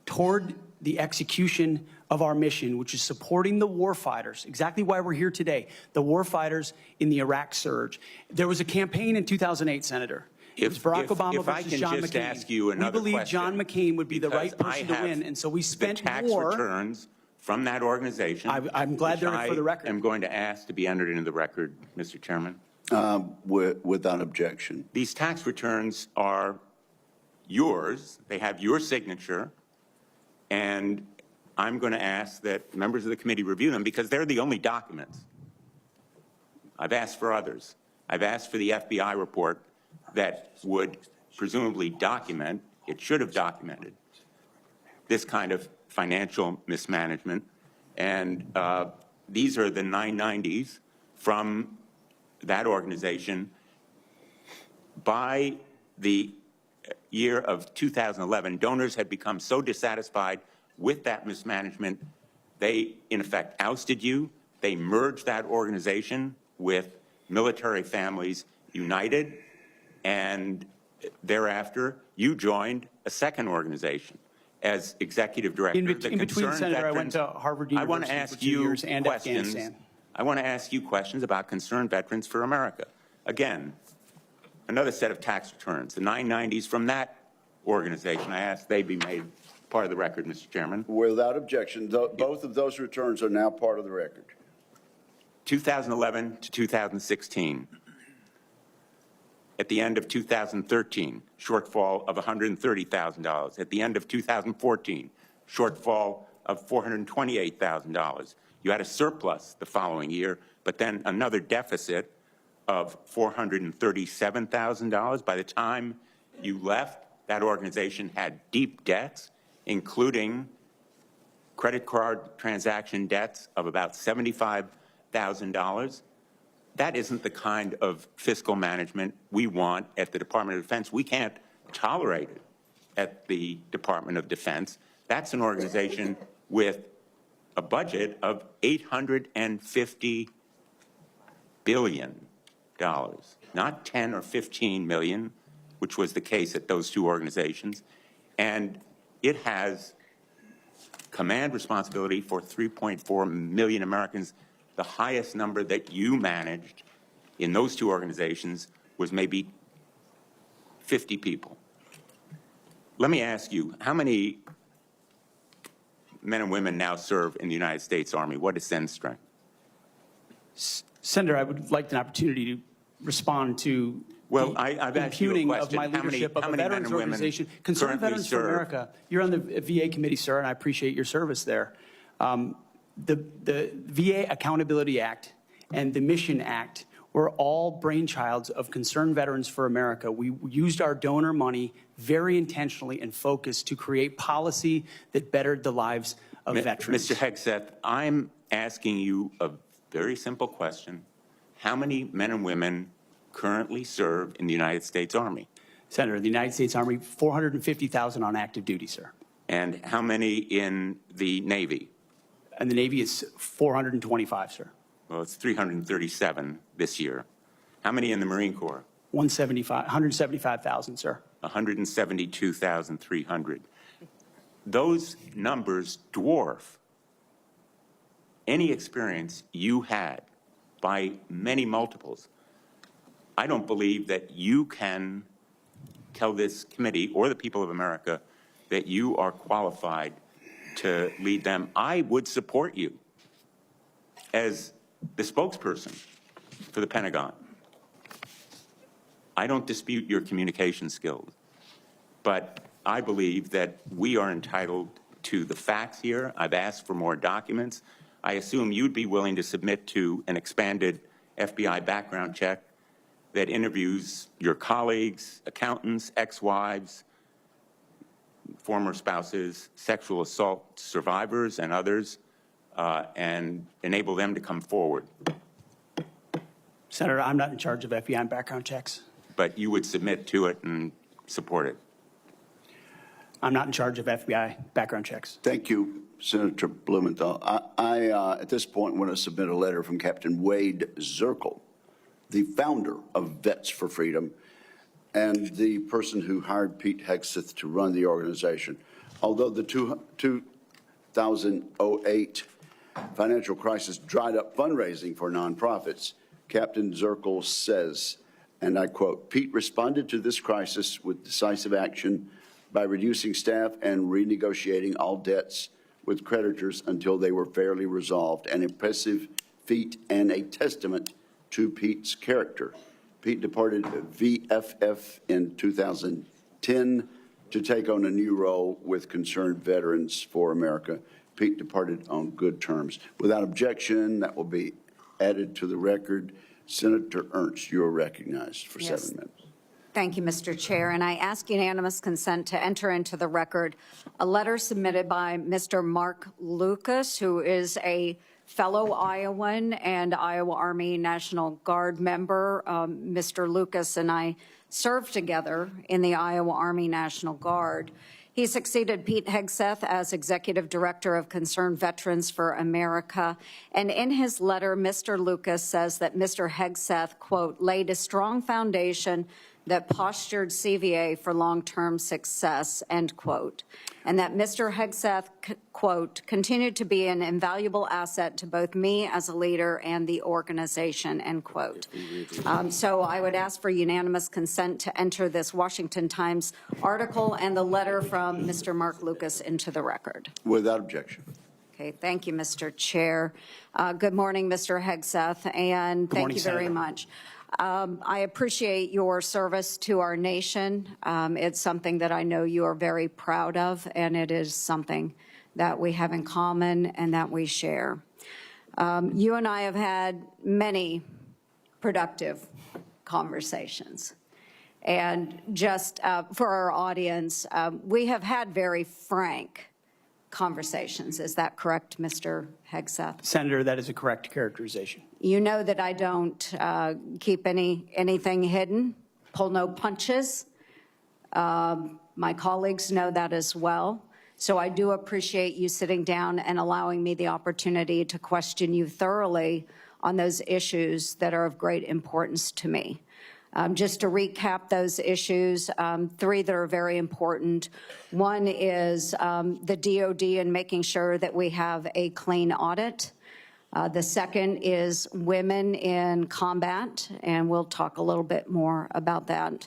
toward the execution of our mission, which is supporting the warfighters, exactly why we're here today, the warfighters in the Iraq surge. There was a campaign in 2008, Senator. It was Barack Obama if I versus can John just McCain. ask you another We believe question, John McCain would be the right because person to I have win, and so we spent the tax more. returns from that organization. I'm glad they're for the record. I'm going to ask to be entered into the record, Mr. Chairman. Without objection. These tax returns are yours. They have your signature. And I'm going to ask that members of the committee review them because they're the only documents. I've asked for others. I've asked for the FBI report that would presumably document, it should have documented, this kind of financial mismanagement. And these are the 990s from that organization. By the year of 2011, donors had become so dissatisfied with that mismanagement, they, in effect, ousted you. They merged that organization with Military Families United, and thereafter, you joined a second organization as executive director. In between, Senator, I went to Harvard I want to University for ask 2 you years and questions. Afghanistan. I want to ask you questions about Concerned Veterans for America. Again, another set of tax returns, the 990s from that organization. I ask they be made part of the record, Mr. Chairman. Without objection, both of those returns are now part of the record. 2011 to 2016. At the end of 2013, shortfall of $130,000. At the end of 2014, shortfall of $428,000. You had a surplus the following year, but then another deficit of $437,000. By the time you left, that organization had deep debts, including credit card transaction debts of about $75,000. That isn't the kind of fiscal management we want at the Department of Defense. We can't tolerate it at the Department of Defense. That's an organization with a budget of $850 billion, not 10 or 15 million, which was the case at those two organizations. And it has command responsibility for 3.4 million Americans. The highest number that you managed in those two organizations was maybe 50 people. Let me ask you, how many men and women now serve in the United States Army? What is Sen's strength? Senator, I would like an opportunity to respond to I've asked you a impugning question. of my leadership of a veterans organization. Concerned Veterans for America, you're on the VA committee, sir, and I appreciate your service there. The VA Accountability Act and the Mission Act were all brainchilds of Concerned Veterans for America. We used our donor money very intentionally and focused to create policy that bettered the lives of veterans. Mr. Hegseth, I'm asking you a very simple question. How many men and women currently serve in the United States Army? Senator, the United States Army, 450,000 on active duty, sir. And how many in the Navy? And the Navy is 425, sir. Well, it's 337 this year. How many in the Marine Corps? 175,000, sir. 172,300. Those numbers dwarf any experience you had by many multiples. I don't believe that you can tell this committee or the people of America that you are qualified to lead them. I would support you as the spokesperson for the Pentagon. I don't dispute your communication skills, but I believe that we are entitled to the facts here. I've asked for more documents. I assume you'd be willing to submit to an expanded FBI background check that interviews your colleagues, accountants, ex-wives, former spouses, sexual assault survivors, and others, and enable them to come forward. Senator, I'm not in charge of FBI background checks. But you would submit to it and support it. I'm not in charge of FBI background checks. Thank you, Senator Blumenthal. I at this point, want to submit a letter from Captain Wade Zirkle, the founder of Vets for Freedom and the person who hired Pete Hegseth to run the organization. Although the 2008 financial crisis dried up fundraising for nonprofits, Captain Zirkle says, and I quote, "Pete responded to this crisis with decisive action by reducing staff and renegotiating all debts with creditors until they were fairly resolved, an impressive feat and a testament to Pete's character." Pete departed VFF in 2010 to take on a new role with Concerned Veterans for America. Pete departed on good terms. Without objection, that will be added to the record. Senator Ernst, you are recognized for 7 minutes. Thank you, Mr. Chair. And I ask unanimous consent to enter into the record a letter submitted by Mr. Mark Lucas, who is a fellow Iowan and Iowa Army National Guard member. Mr. Lucas and I served together in the Iowa Army National Guard. He succeeded Pete Hegseth as Executive Director of Concerned Veterans for America. And in his letter, Mr. Lucas says that Mr. Hegseth, quote, laid a strong foundation that postured CVA for long-term success, end quote, and that Mr. Hegseth, quote, continued to be an invaluable asset to both me as a leader and the organization, end quote. So I would ask for unanimous consent to enter this Washington Times article and the letter from Mr. Mark Lucas into the record. Without objection. Okay, thank you, Mr. Chair. Good morning, Mr. Hegseth, and thank you very much. I appreciate your service to our nation. It's something that I know you are very proud of, and it is something that we have in common and that we share. You and I have had many productive conversations. And just for our audience, we have had very frank conversations. Is that correct, Mr. Hegseth? Senator, that is a correct characterization. You know that I don't keep anything hidden, pull no punches. My colleagues know that as well. So I do appreciate you sitting down and allowing me the opportunity to question you thoroughly on those issues that are of great importance to me. Just to recap those issues, 3 that are very important. One is the DOD and making sure that we have a clean audit. The second is women in combat, and we'll talk a little bit more about that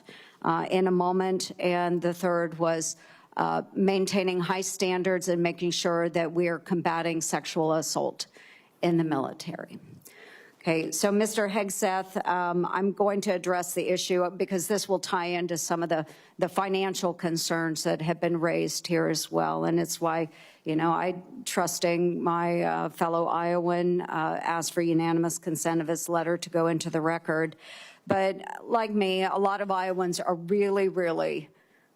in a moment. And the third was maintaining high standards and making sure that we are combating sexual assault in the military. Okay, so Mr. Hegseth, I'm going to address the issue because this will tie into some of the financial concerns that have been raised here as well. And it's why, you know, I, trusting my fellow Iowan, asked for unanimous consent of his letter to go into the record. But like me, a lot of Iowans are really, really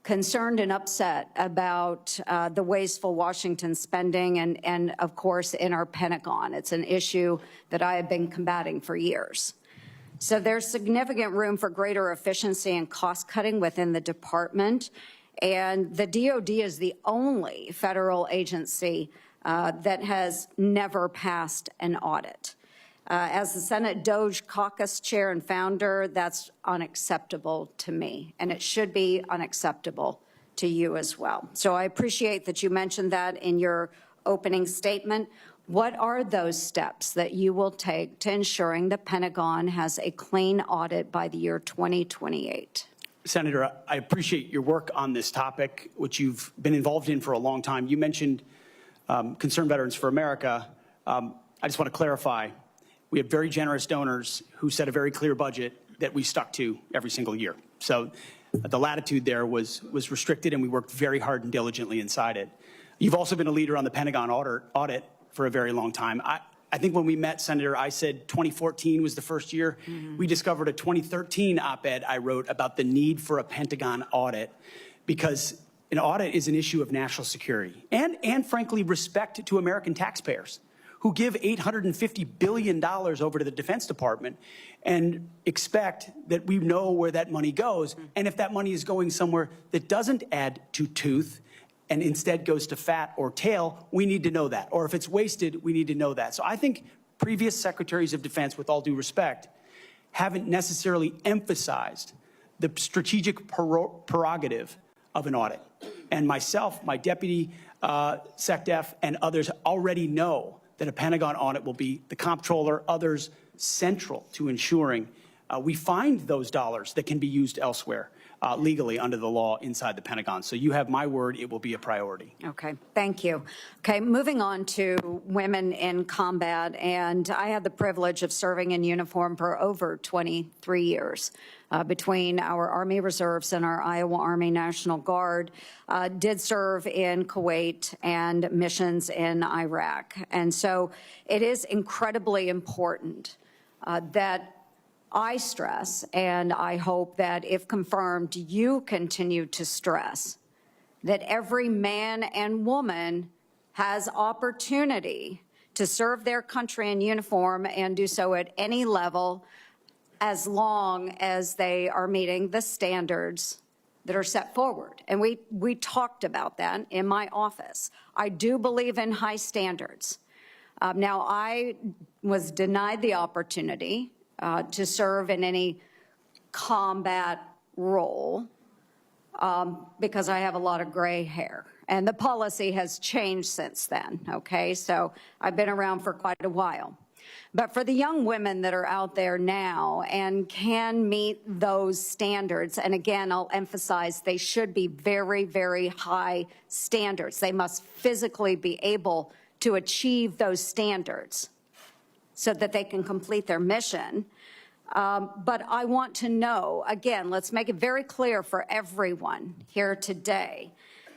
concerned and upset about the wasteful Washington spending and, of course, in our Pentagon. It's an issue that I have been combating for years. So there's significant room for greater efficiency and cost cutting within the department. And the DOD is the only federal agency that has never passed an audit. As the Senate DOJ caucus chair and founder, that's unacceptable to me, and it should be unacceptable to you as well. So I appreciate that you mentioned that in your opening statement. What are those steps that you will take to ensuring the Pentagon has a clean audit by the year 2028? Senator, I appreciate your work on this topic, which you've been involved in for a long time. You mentioned Concerned Veterans for America. I just want to clarify. We have very generous donors who set a very clear budget that we stuck to every single year. So the latitude there was restricted, and we worked very hard and diligently inside it. You've also been a leader on the Pentagon audit for a very long time. I think when we met, Senator, I said 2014 was the first year. Mm-hmm. We discovered a 2013 op-ed I wrote about the need for a Pentagon audit because an audit is an issue of national security and frankly, respect to American taxpayers who give $850 billion over to the Defense Department and expect that we know where that money goes. And if that money is going somewhere that doesn't add to tooth and instead goes to fat or tail, we need to know that. Or if it's wasted, we need to know that. So I think previous secretaries of defense, with all due respect, haven't necessarily emphasized the strategic prerogative of an audit. And myself, my deputy SecDef, and others already know that a Pentagon audit will be the comptroller, others central to ensuring we find those dollars that can be used elsewhere legally under the law inside the Pentagon. So you have my word, it will be a priority. Okay, thank you. Okay, moving on to women in combat, and I had the privilege of serving in uniform for over 23 years between our Army Reserves and our Iowa Army National Guard, did serve in Kuwait and missions in Iraq. And so it is incredibly important that I stress, and I hope that if confirmed, you continue to stress, that every man and woman has opportunity to serve their country in uniform and do so at any level as long as they are meeting the standards that are set forward. And we talked about that in my office. I do believe in high standards. Now, I was denied the opportunity to serve in any combat role because I have a lot of gray hair. And the policy has changed since then, okay? So I've been around for quite a while. But for the young women that are out there now and can meet those standards, and again, I'll emphasize they should be very, very high standards. They must physically be able to achieve those standards so that they can complete their mission. But I want to know, again, let's make it very clear for everyone here today.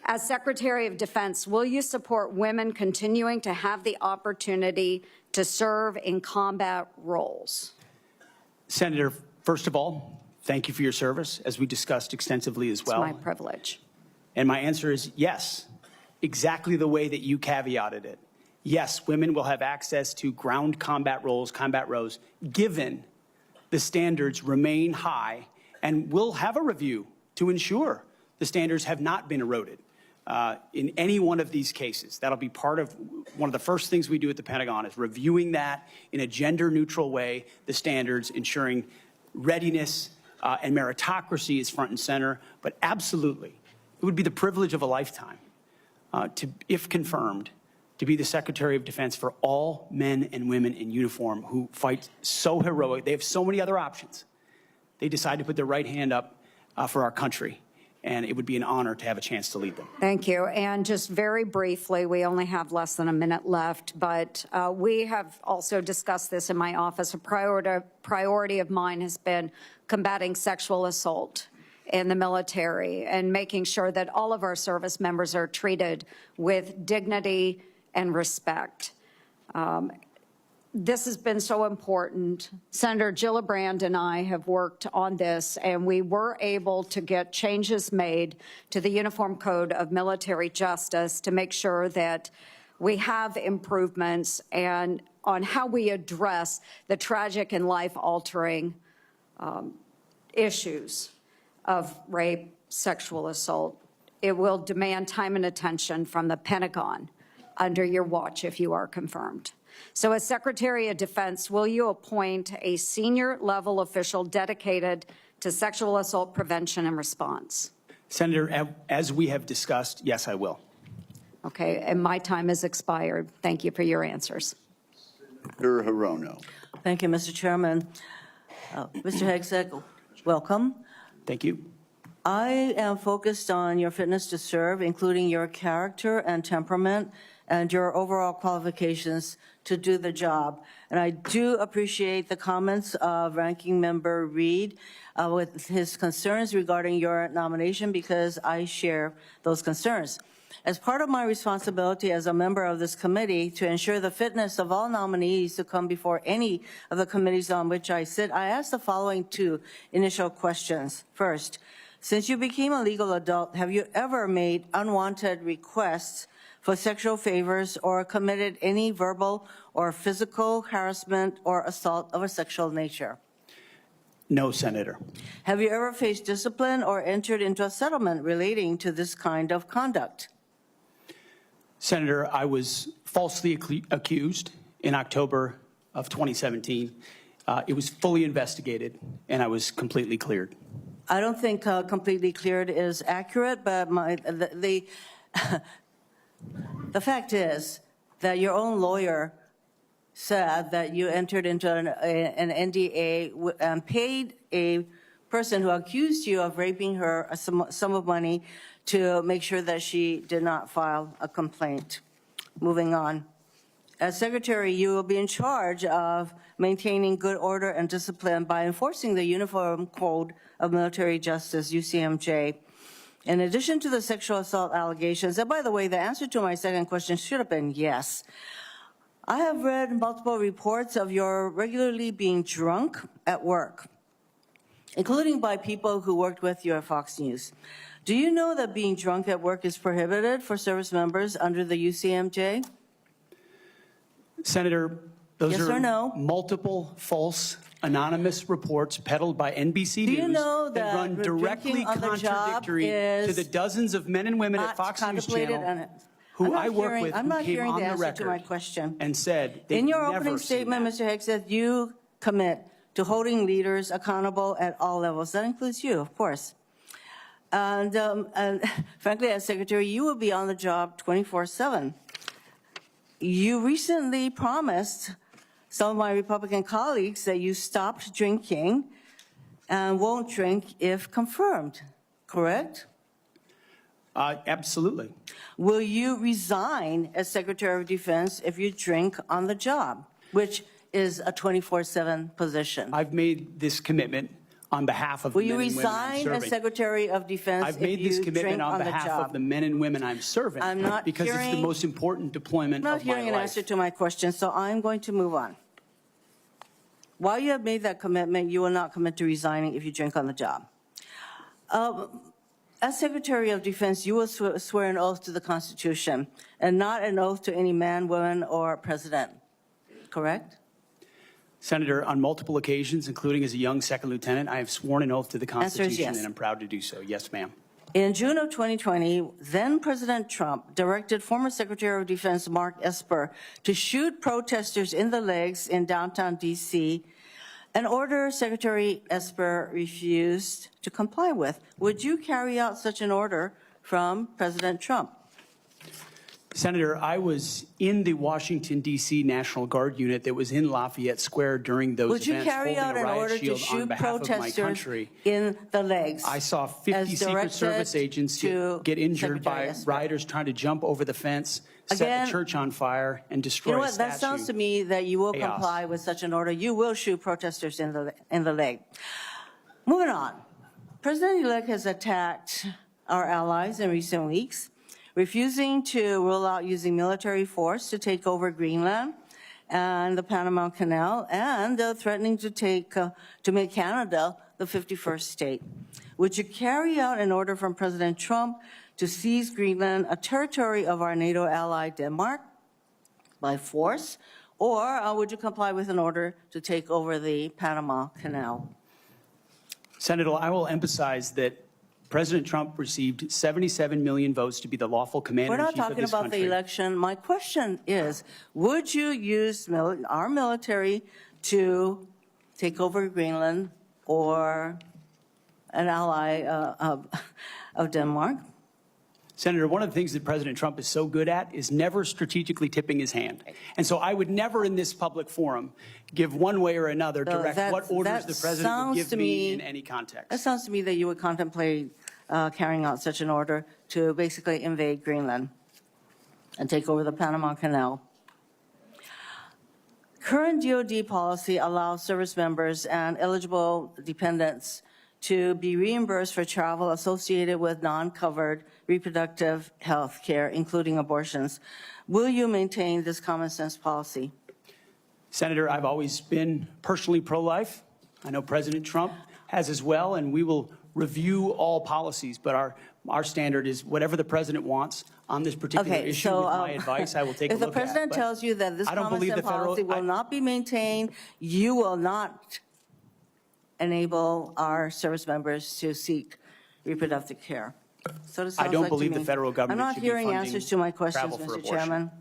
As Secretary of Defense, will you support women continuing to have the opportunity to serve in combat roles? Senator, first of all, thank you for your service, as we discussed extensively as well. It's my privilege. And my answer is yes, exactly the way that you caveated it. Yes, women will have access to ground combat roles, given the standards remain high, and we'll have a review to ensure the standards have not been eroded in any one of these cases. That'll be part of one of the first things we do at the Pentagon is reviewing that in a gender-neutral way, the standards, ensuring readiness and meritocracy is front and center. But absolutely, it would be the privilege of a lifetime to, if confirmed, to be the Secretary of Defense for all men and women in uniform who fight so heroic. They have so many other options. They decide to put their right hand up for our country, and it would be an honor to have a chance to lead them. Thank you. And just very briefly, we only have less than a minute left, but we have also discussed this in my office. A priority of mine has been combating sexual assault in the military and making sure that all of our service members are treated with dignity and respect. This has been so important. Senator Gillibrand and I have worked on this, and we were able to get changes made to the Uniform Code of Military Justice to make sure that we have improvements and on how we address the tragic and life-altering issues of rape, sexual assault. It will demand time and attention from the Pentagon under your watch if you are confirmed. So as Secretary of Defense, will you appoint a senior level official dedicated to sexual assault prevention and response? Senator, as we have discussed, yes, I will. Okay, and my time has expired. Thank you for your answers. Senator Hirono. Thank you, Mr. Chairman. Mr. Hegseth, welcome. Thank you. I am focused on your fitness to serve, including your character and temperament and your overall qualifications to do the job. And I do appreciate the comments of Ranking Member Reed with his concerns regarding your nomination, because I share those concerns. As part of my responsibility as a member of this committee to ensure the fitness of all nominees to come before any of the committees on which I sit, I ask the following two initial questions. First, since you became a legal adult, have you ever made unwanted requests for sexual favors or committed any verbal or physical harassment or assault of a sexual nature? No, Senator. Have you ever faced discipline or entered into a settlement relating to this kind of conduct? Senator, I was falsely accused in October of 2017. It was fully investigated, and I was completely cleared. I don't think completely cleared is accurate, but the fact is that your own lawyer said that you entered into an NDA and paid a person who accused you of raping her a sum of money to make sure that she did not file a complaint. Moving on. As Secretary, you will be in charge of maintaining good order and discipline by enforcing the Uniform Code of Military Justice, UCMJ. In addition to the sexual assault allegations, and by the way, the answer to my second question should have been yes. I have read multiple reports of your regularly being drunk at work, including by people who worked with you at Fox News. Do you know that being drunk at work is prohibited for service members under the UCMJ? Senator, those Yes are or no? multiple false anonymous reports peddled by NBC Do you News know that run that directly drinking on the job contradictory to is the dozens of men and women at not Fox News contemplated? Channel And who I'm not I work hearing- with I'm who not came hearing on the the answer to my record question. and said they've In your never opening seen statement, that. Mr. Hegseth, you commit to holding leaders accountable at all levels. That includes you, of course. And frankly, as Secretary, you will be on the job 24/7. You recently promised some of my Republican colleagues that you stopped drinking and won't drink if confirmed, correct? Absolutely. Will you resign as Secretary of Defense if you drink on the job, which is a 24/7 position? I've made this commitment on behalf of Will the you men and women I'm resign as serving. Secretary of Defense I've if made this you commitment drink on on the behalf job? of the men and women I'm serving I'm not because it's the hearing- most important deployment I'm not of my hearing an life. answer to my question, so I'm going to move on. While you have made that commitment, you will not commit to resigning if you drink on the job. As Secretary of Defense, you will swear an oath to the Constitution and not an oath to any man, woman, or president, correct? Senator, on multiple occasions, including as a young second lieutenant, I have sworn an oath to the Answer is Constitution, yes. and I'm proud to do so. Yes, ma'am. In June of 2020, then President Trump directed former Secretary of Defense Mark Esper to shoot protesters in the legs in downtown D.C., an order Secretary Esper refused to comply with. Would you carry out such an order from President Trump? Senator, I was in the Washington, D.C. National Guard unit that was in Lafayette Square during those Would you events, carry holding out a an riot order to shield on shoot behalf of my protesters country. in the legs? I saw 50 as Secret directed Service agents to get injured Secretary by Esper? rioters trying to jump over the fence, set Again, the church on fire, and destroy You know a what, that statue. sounds to me that you will Chaos. comply with such an order. You will shoot protesters in the leg. Moving on. President-elect has attacked our allies in recent weeks, refusing to rule out using military force to take over Greenland and the Panama Canal, and threatening to make Canada the 51st state. Would you carry out an order from President Trump to seize Greenland, a territory of our NATO ally Denmark, by force, or would you comply with an order to take over the Panama Canal? Senator, I will emphasize that President Trump received 77 million votes to be the lawful We're commander-in-chief not of talking this about country. the election. My question is, would you use our military to take over Greenland or an ally of Denmark? Senator, one of the things that President Trump is so good at is never strategically tipping his hand. And so I would never in this public forum give one way or another direct what orders the president would give me in any context. That sounds to me that you would contemplate carrying out such an order to basically invade Greenland and take over the Panama Canal. Current DoD policy allows service members and eligible dependents to be reimbursed for travel associated with non-covered reproductive health care, including abortions. Will you maintain this common sense policy? Senator, I've always been personally pro-life. I know President Trump has as well, and we will review all policies. But our standard is whatever the president wants on this particular issue. With my advice, I will take a look at. If the president tells you that this common sense policy will not be maintained, you will not enable our service members to seek reproductive care. So it I sounds don't like to believe the me. federal government I'm not should be hearing funding answers to my questions, travel for Mr. abortion. Chairman.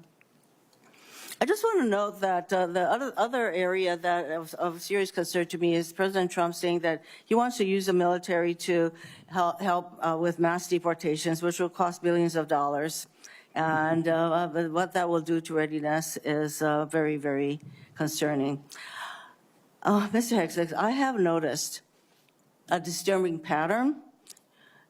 I just want to note that the other area that of serious concern to me is President Trump saying that he wants to use the military to help with mass deportations, which will cost billions of dollars. And what that will do to readiness is very, very concerning. Mr. Hegseth, I have noticed a disturbing pattern.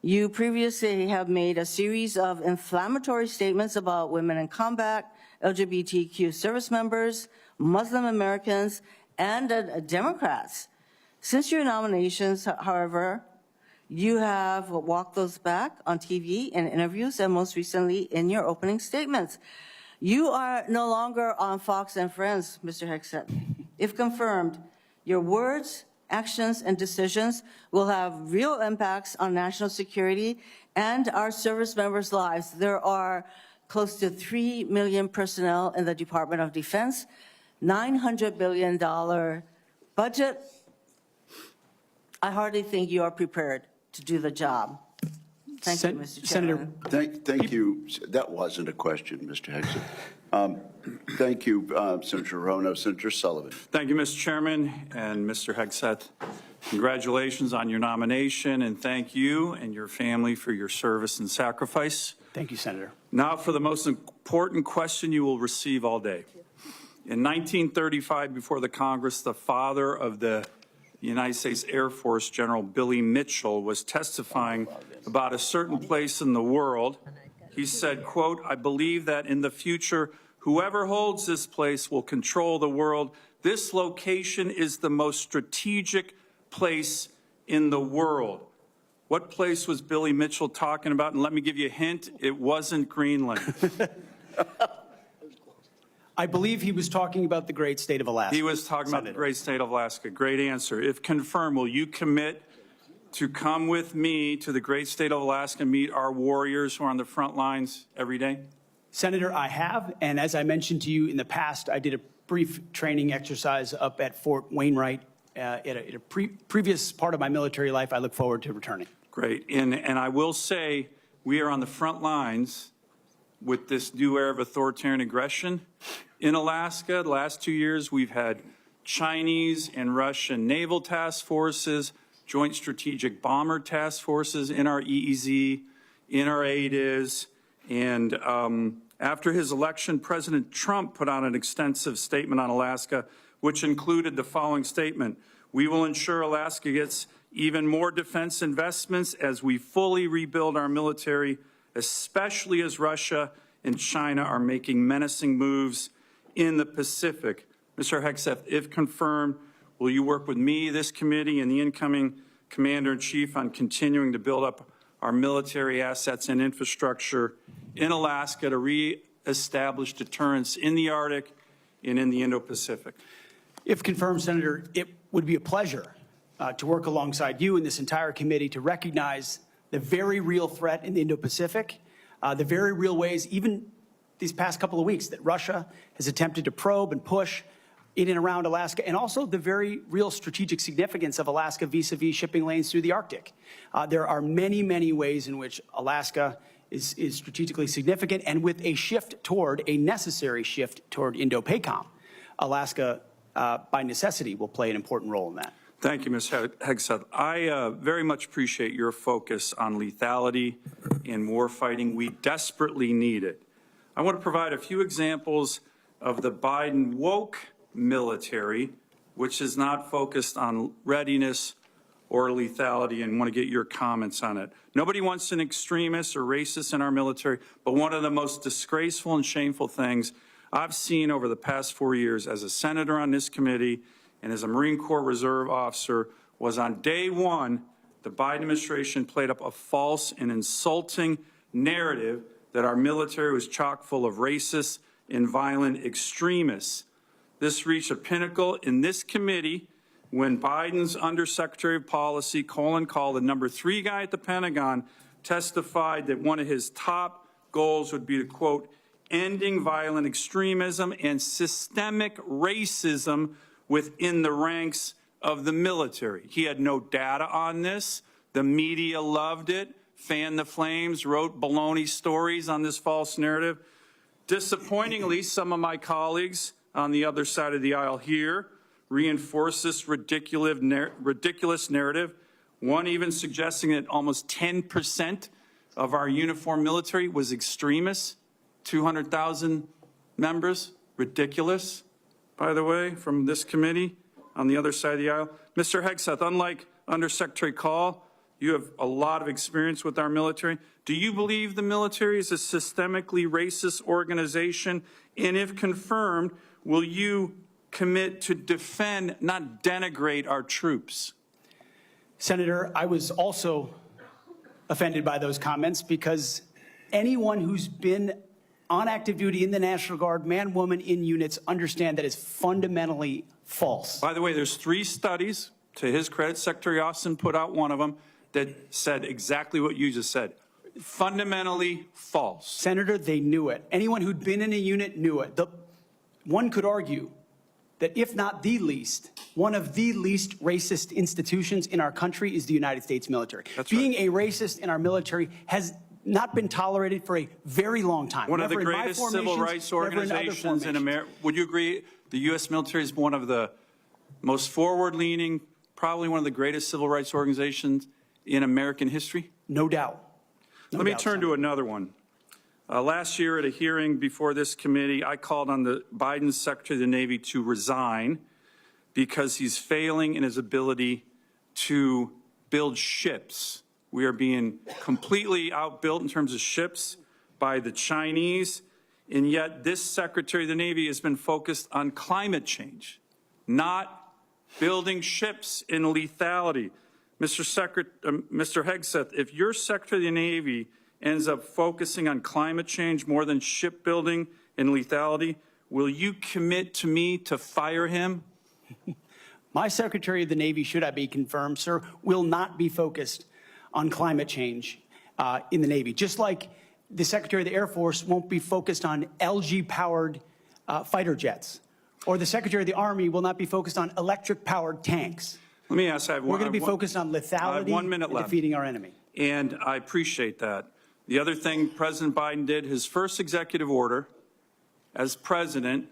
You previously have made a series of inflammatory statements about women in combat, LGBTQ service members, Muslim Americans, and Democrats. Since your nominations, however, you have walked those back on TV in interviews and most recently in your opening statements. You are no longer on Fox and Friends, Mr. Hegseth. If confirmed, your words, actions, and decisions will have real impacts on national security and our service members' lives. There are close to 3 million personnel in the Department of Defense, $900 billion budget. I hardly think you are prepared to do the job. Thank you, Mr. Chairman. Thank you. That wasn't a question, Mr. Hegseth. Thank you, Senator Rono. Senator Sullivan. Thank you, Mr. Chairman and Mr. Hegseth. Congratulations on your nomination, and thank you and your family for your service and sacrifice. Thank you, Senator. Now for the most important question you will receive all day. In 1935, before the Congress, the father of the United States Air Force, General Billy Mitchell, was testifying about a certain place in the world. He said, quote, "I believe that in the future, whoever holds this place will control the world. This location is the most strategic place in the world." What place was Billy Mitchell talking about? And let me give you a hint, it wasn't Greenland. I believe he was talking about the great state of Alaska. He was talking about the great state of Alaska. Great answer. If confirmed, will you commit to come with me to the great state of Alaska and meet our warriors who are on the front lines every day? Senator, I have, and as I mentioned to you in the past, I did a brief training exercise up at Fort Wainwright at a previous part of my military life. I look forward to returning. Great. And I will say we are on the front lines with this new era of authoritarian aggression. In Alaska, the last 2 years, we've had Chinese and Russian naval task forces, joint strategic bomber task forces in our EEZ, in our ADIZ. And after his election, President Trump put out an extensive statement on Alaska, which included the following statement: "We will ensure Alaska gets even more defense investments as we fully rebuild our military, especially as Russia and China are making menacing moves in the Pacific." Mr. Hegseth, if confirmed, will you work with me, this committee, and the incoming Commander-in-Chief on continuing to build up our military assets and infrastructure in Alaska to reestablish deterrence in the Arctic and in the Indo-Pacific? If confirmed, Senator, it would be a pleasure to work alongside you and this entire committee to recognize the very real threat in the Indo-Pacific, the very real ways, even these past couple of weeks, that Russia has attempted to probe and push in and around Alaska, and also the very real strategic significance of Alaska vis-a-vis shipping lanes through the Arctic. There are many, many ways in which Alaska is strategically significant, and with a necessary shift toward Indo-PACOM, Alaska, by necessity, will play an important role in that. Thank you, Ms. Hegseth. I very much appreciate your focus on lethality and warfighting. We desperately need it. I want to provide a few examples of the Biden woke military, which is not focused on readiness or lethality, and want to get your comments on it. Nobody wants an extremist or racist in our military, but one of the most disgraceful and shameful things I've seen over the past 4 years as a senator on this committee and as a Marine Corps Reserve officer was on day one, the Biden administration played up a false and insulting narrative that our military was chock full of racist and violent extremists. This reached a pinnacle in this committee when Biden's Undersecretary of Policy, Colin Kahl, the #3 guy at the Pentagon, testified that one of his top goals would be to, quote, ending violent extremism and systemic racism within the ranks of the military. He had no data on this. The media loved it. fanned the flames, wrote baloney stories on this false narrative. Disappointingly, some of my colleagues on the other side of the aisle here reinforce this ridiculous narrative, one even suggesting that almost 10% of our uniformed military was extremists, 200,000 members. Ridiculous, by the way, from this committee on the other side of the aisle. Mr. Hegseth, unlike Undersecretary Call, you have a lot of experience with our military. Do you believe the military is a systemically racist organization? And if confirmed, will you commit to defend, not denigrate, our troops? Senator, I was also offended by those comments because anyone who's been on active duty in the National Guard, man, woman, in units, understand that is fundamentally false. By the way, there's 3 studies, to his credit, Secretary Austin put out one of them, that said exactly what you just said. Fundamentally false. Senator, they knew it. Anyone who'd been in a unit knew it. One could argue that if not the least, one of the least racist institutions in our country is the United States military. That's Being right. a racist in our military has not been tolerated for a very long time. One of the Never in my greatest civil formations, rights never in other organizations in formations. America. Would you agree the U.S. military is one of the most forward-leaning, probably one of the greatest civil rights organizations in American history? No doubt. Let me turn to another one. Last year at a hearing before this committee, I called on the Biden Secretary of the Navy to resign because he's failing in his ability to build ships. We are being completely outbuilt in terms of ships by the Chinese, and yet this Secretary of the Navy has been focused on climate change, not building ships in lethality. Mr. Hegseth, if your Secretary of the Navy ends up focusing on climate change more than shipbuilding and lethality, will you commit to me to fire him? My Secretary of the Navy, should I be confirmed, sir, will not be focused on climate change in the Navy. Just like the Secretary of the Air Force won't be focused on LG-powered fighter jets, or the Secretary of the Army will not be focused on electric-powered tanks. Let me ask, We're going to be focused on lethality and defeating our enemy. And I appreciate that. The other thing President Biden did, his first executive order as president,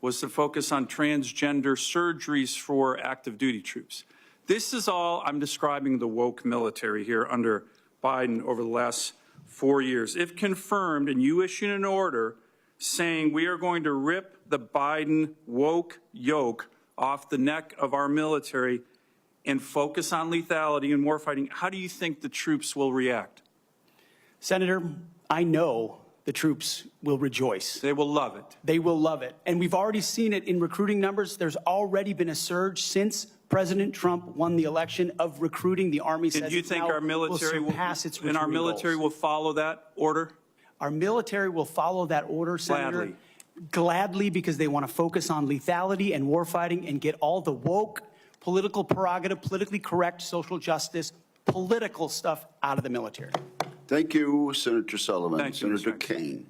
was to focus on transgender surgeries for active duty troops. This is all, I'm describing the woke military here under Biden over the last 4 years. If confirmed and you issue an order saying we are going to rip the Biden woke yoke off the neck of our military and focus on lethality and warfighting, how do you think the troops will react? Senator, I know the troops will rejoice. They will love it. They will love it. And we've already seen it in recruiting numbers. There's already been a surge since President Trump won the election of recruiting. The Army says do you think our military will surpass its recruiting and our military goals. will follow that order? Our military will follow that order, Senator. Gladly, because they want to focus on lethality and warfighting and get all the woke, political prerogative, politically correct, social justice, political stuff out of the military. Thank you, Senator Sullivan. Thank you, Senator Mr. Kane.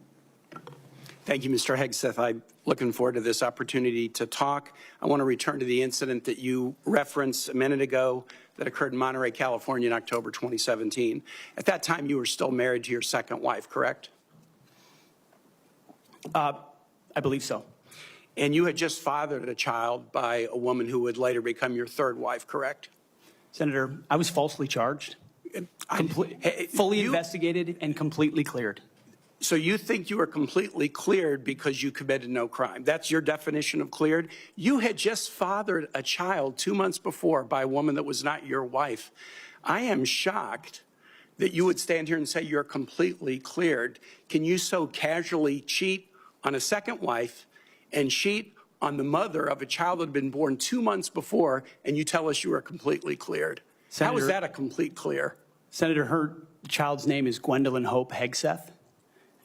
Thank you, Mr. Hegseth. I'm looking forward to this opportunity to talk. I want to return to the incident that you referenced a minute ago that occurred in Monterey, California in October 2017. At that time, you were still married to your second wife, correct? I believe so. And you had just fathered a child by a woman who would later become your third wife, correct? Senator, I was falsely charged, fully investigated, and completely cleared. So you think you were completely cleared because you committed no crime. That's your definition of cleared? You had just fathered a child 2 months before by a woman that was not your wife. I am shocked that you would stand here and say you're completely cleared. Can you so casually cheat on a second wife and cheat on the mother of a child that had been born 2 months before, and you tell us you are completely cleared? How is that a complete clear? Senator, her child's name is Gwendolyn Hope Hegseth,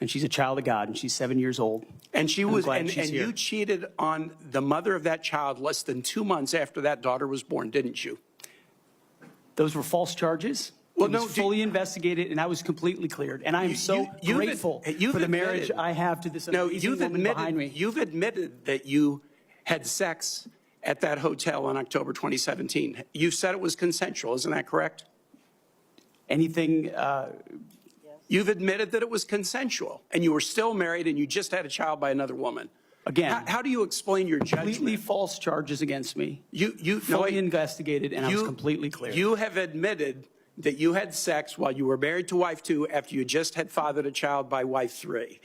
and she's a child of God, and she's 7 years old. And she was, and here. you cheated on the mother of that child less than 2 months after that daughter was born, didn't you? Those were false charges. Well, it was fully investigated, and I was completely cleared. And I am so grateful for the marriage I have to this amazing woman behind me. You've admitted that you had sex at that hotel on October 2017. You said it was consensual, isn't that correct? anything, You've admitted that it was consensual, and you were still married, and you just had a child by another woman. again, How do you explain your completely judgment? false charges against me. You Fully investigated, and I was you- completely clear. You have admitted that you had sex while you were married to wife 2 after you just had fathered a child by wife 3.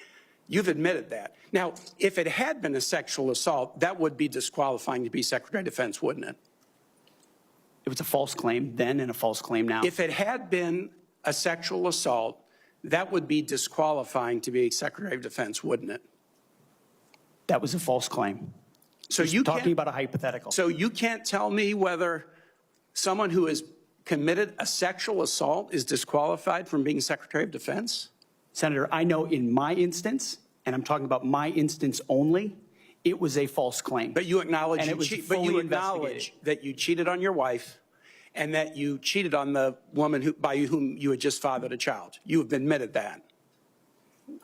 You've admitted that. Now, if it had been a sexual assault, that would be disqualifying to be Secretary of Defense, wouldn't it? It was a false claim then and a false claim now. If it had been a sexual assault, that would be disqualifying to be Secretary of Defense, wouldn't it? That was a false claim. So Just you talking can't, about a hypothetical. so you can't tell me whether someone who has committed a sexual assault is disqualified from being Secretary of Defense? Senator, I know in my instance, and I'm talking about my instance only, it was a false claim. But you acknowledge, And it was but you fully acknowledge investigated. that you cheated on your wife and that you cheated on the woman by whom you had just fathered a child. You have admitted that.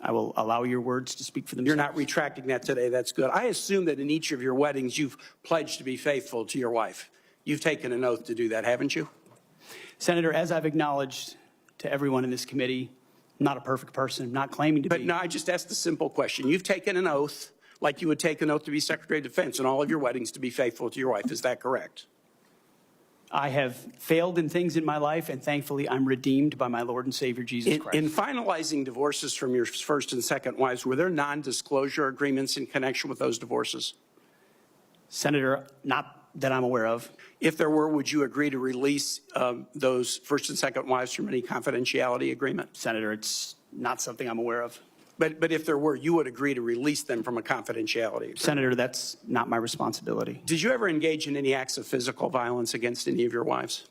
I will allow your words to speak for themselves. You're not retracting that today. That's good. I assume that in each of your weddings, you've pledged to be faithful to your wife. You've taken an oath to do that, haven't you? Senator, as I've acknowledged to everyone in this committee, I'm not a perfect person, not claiming to But be. no, I just asked a simple question. You've taken an oath, like you would take an oath to be Secretary of Defense in all of your weddings to be faithful to your wife. Is that correct? I have failed in things in my life, and thankfully I'm redeemed by my Lord and Savior, Jesus Christ. In finalizing divorces from your first and second wives, were there non-disclosure agreements in connection with those divorces? Senator, not that I'm aware of. If there were, would you agree to release those first and second wives from any confidentiality agreement? Senator, it's not something I'm aware of. But if there were, you would agree to release them from a confidentiality agreement? Senator, that's not my responsibility. Did you ever engage in any acts of physical violence against any of your wives?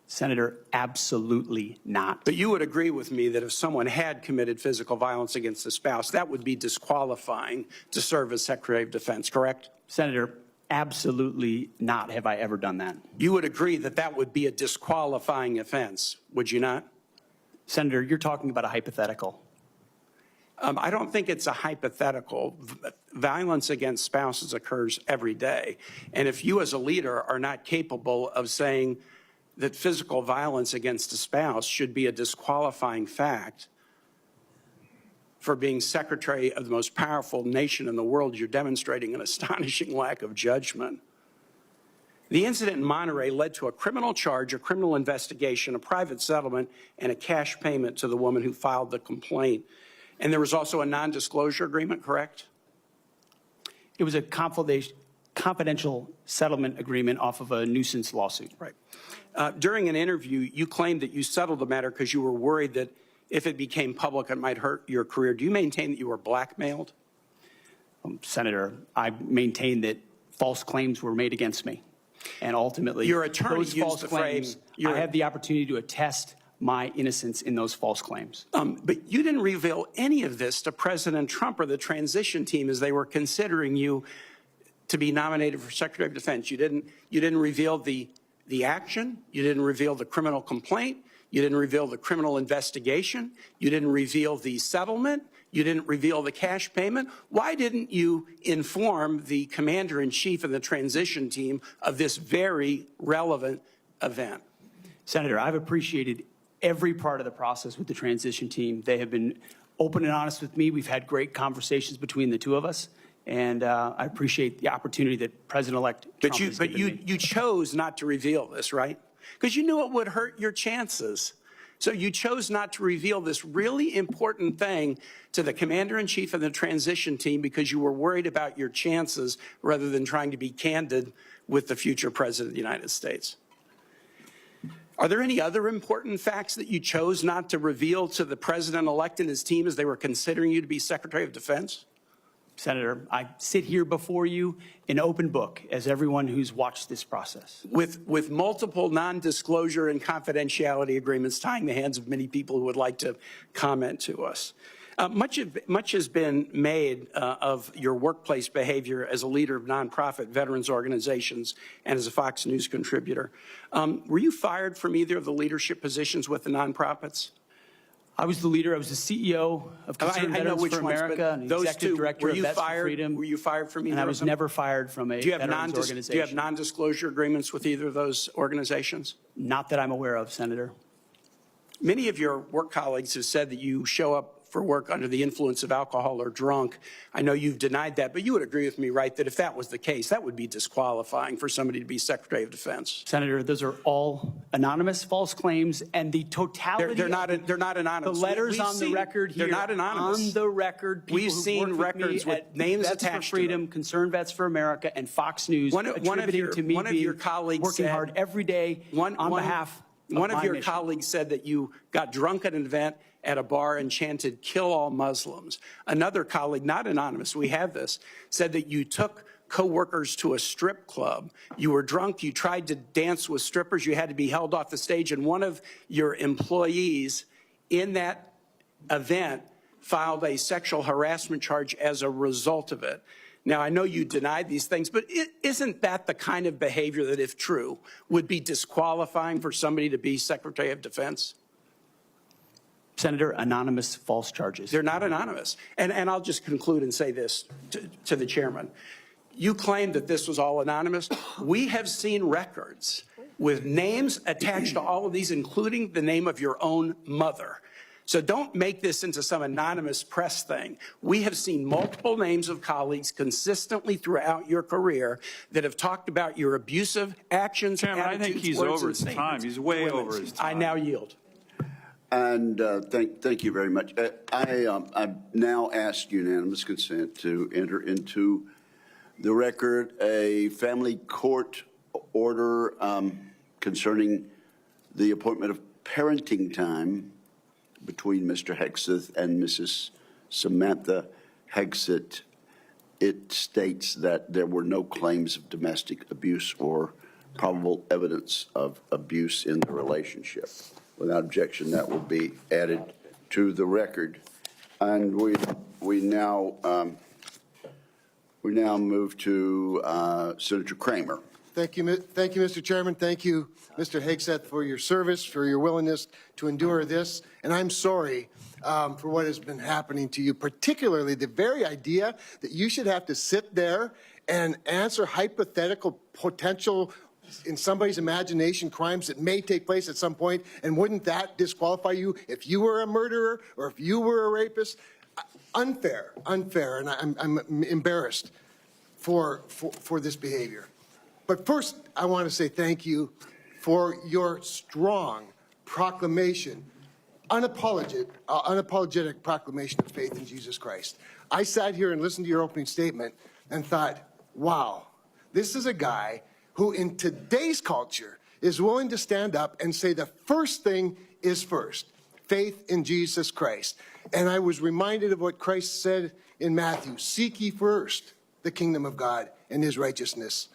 Senator, absolutely not. But you would agree with me that if someone had committed physical violence against a spouse, that would be disqualifying to serve as Secretary of Defense, correct? Senator, absolutely not have I ever done that. You would agree that that would be a disqualifying offense, would you not? Senator, you're talking about a hypothetical. I don't think it's a hypothetical. Violence against spouses occurs every day. And if you as a leader are not capable of saying that physical violence against a spouse should be a disqualifying fact for being secretary of the most powerful nation in the world, you're demonstrating an astonishing lack of judgment. The incident in Monterey led to a criminal charge, a criminal investigation, a private settlement, and a cash payment to the woman who filed the complaint. And there was also a non-disclosure agreement, correct? It was a confidential settlement agreement off of a nuisance lawsuit. Right. During an interview, you claimed that you settled the matter because you were worried that if it became public, it might hurt your career. Do you maintain that you were blackmailed? Senator, I maintain that false claims were made against me. And ultimately, Your attorney those used false the claims, phrase, I have the opportunity to attest my innocence in those false claims. But you didn't reveal any of this to President Trump or the transition team as they were considering you to be nominated for Secretary of Defense. You didn't reveal the action. You didn't reveal the criminal complaint. You didn't reveal the criminal investigation. You didn't reveal the settlement. You didn't reveal the cash payment. Why didn't you inform the commander-in-chief and the transition team of this very relevant event? Senator, I've appreciated every part of the process with the transition team. They have been open and honest with me. We've had great conversations between the two of us. And I appreciate the opportunity that President-elect Trump has given me. You chose not to reveal this, right? Because you knew it would hurt your chances. So you chose not to reveal this really important thing to the commander-in-chief and the transition team because you were worried about your chances rather than trying to be candid with the future president of the United States. Are there any other important facts that you chose not to reveal to the president-elect and his team as they were considering you to be Secretary of Defense? Senator, I sit here before you an open book, as everyone who's watched this process. With multiple non-disclosure and confidentiality agreements tying the hands of many people who would like to comment to us. Much has been made of your workplace behavior as a leader of nonprofit veterans organizations and as a Fox News contributor. Were you fired from either of the leadership positions with the nonprofits? I was the leader. I was the CEO of Concerned Veterans for America and the executive director of Vets for Freedom. Were you fired from either of them? And I was never fired from a veterans organization. Do you have non-disclosure agreements with either of those organizations? Not that I'm aware of, Senator. Many of your work colleagues have said that you show up for work under the influence of alcohol or drunk. I know you've denied that, but you would agree with me, right, that if that was the case, that would be disqualifying for somebody to be Secretary of Defense. Senator, those are all anonymous false claims, and the totality. They're not anonymous. The letters We've on the seen- record here. They're not anonymous. On the record, people We've who've seen worked with records me with at names Vets attached for to Freedom, them. Concerned Vets for America, and Fox News One of attributing your- to me one of being your colleagues working said- hard every day on behalf of One of my your mission. colleagues said that you got drunk at an event at a bar and chanted, "Kill all Muslims." Another colleague, not anonymous, we have this, said that you took coworkers to a strip club. You were drunk, you tried to dance with strippers, you had to be held off the stage, and one of your employees in that event filed a sexual harassment charge as a result of it. Now, I know you denied these things, but isn't that the kind of behavior that, if true, would be disqualifying for somebody to be Secretary of Defense? Senator, anonymous false charges. They're not anonymous. And I'll just conclude and say this to the chairman. You claim that this was all anonymous. We have seen records with names attached to all of these, including the name of your own mother. So don't make this into some anonymous press thing. We have seen multiple names of colleagues consistently throughout your career that have talked about your abusive actions, Chairman, I attitudes, think he's words, over and his time. statements He's to way women. over his time. I now yield. And thank you very much. I now ask unanimous consent to enter into the record a family court order concerning the appointment of parenting time between Mr. Hegseth and Mrs. Samantha Hegseth. It states that there were no claims of domestic abuse or probable evidence of abuse in the relationship. Without objection, that will be added to the record. And we now move to Senator Kramer. Thank you, Mr. Chairman. Thank you, Mr. Hegseth, for your service, for your willingness to endure this. And I'm sorry for what has been happening to you, particularly the very idea that you should have to sit there and answer hypothetical potential in somebody's imagination crimes that may take place at some point, and wouldn't that disqualify you if you were a murderer or if you were a rapist? Unfair, and I'm embarrassed for this behavior. But first, I want to say thank you for your strong proclamation, unapologetic proclamation of faith in Jesus Christ. I sat here and listened to your opening statement and thought, wow, this is a guy who in today's culture is willing to stand up and say the first thing is first, faith in Jesus Christ. And I was reminded of what Christ said in Matthew, seek ye first the kingdom of God and his righteousness,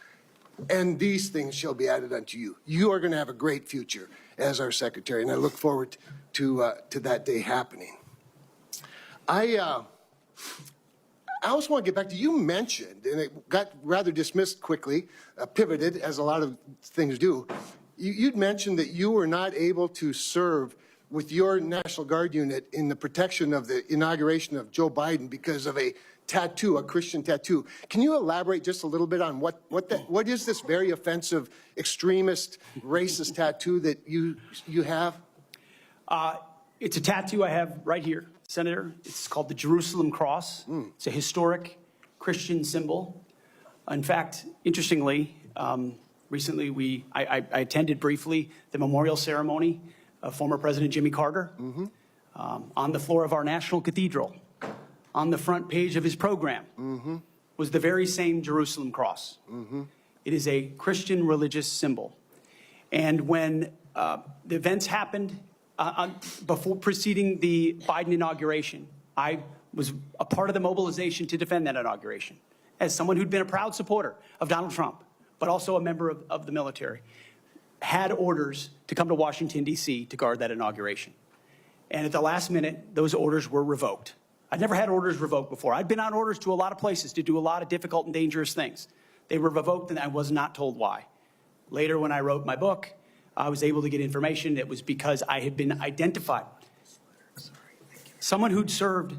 and these things shall be added unto you. You are going to have a great future as our secretary, and I look forward to that day happening. I also want to get back to, you mentioned, and it got rather dismissed quickly, pivoted, as a lot of things do. You'd mentioned that you were not able to serve with your National Guard unit in the protection of the inauguration of Joe Biden because of a tattoo, a Christian tattoo. Can you elaborate just a little bit on what is this very offensive, extremist, racist tattoo that you have? It's a tattoo I have right here, Senator. It's called the Jerusalem Cross. It's a historic Christian symbol. In fact, interestingly, recently I attended briefly the memorial ceremony of former President Jimmy Carter on the floor of our National Cathedral. On the front page of his program was the very same Jerusalem Cross. It is a Christian religious symbol. And when the events happened before preceding the Biden inauguration, I was a part of the mobilization to defend that inauguration as someone who'd been a proud supporter of Donald Trump, but also a member of the military, had orders to come to Washington, D.C. to guard that inauguration. And at the last minute, those orders were revoked. I'd never had orders revoked before. I'd been on orders to a lot of places to do a lot of difficult and dangerous things. They were revoked, and I was not told why. Later, when I wrote my book, I was able to get information. It was because I had been identified. Someone who'd served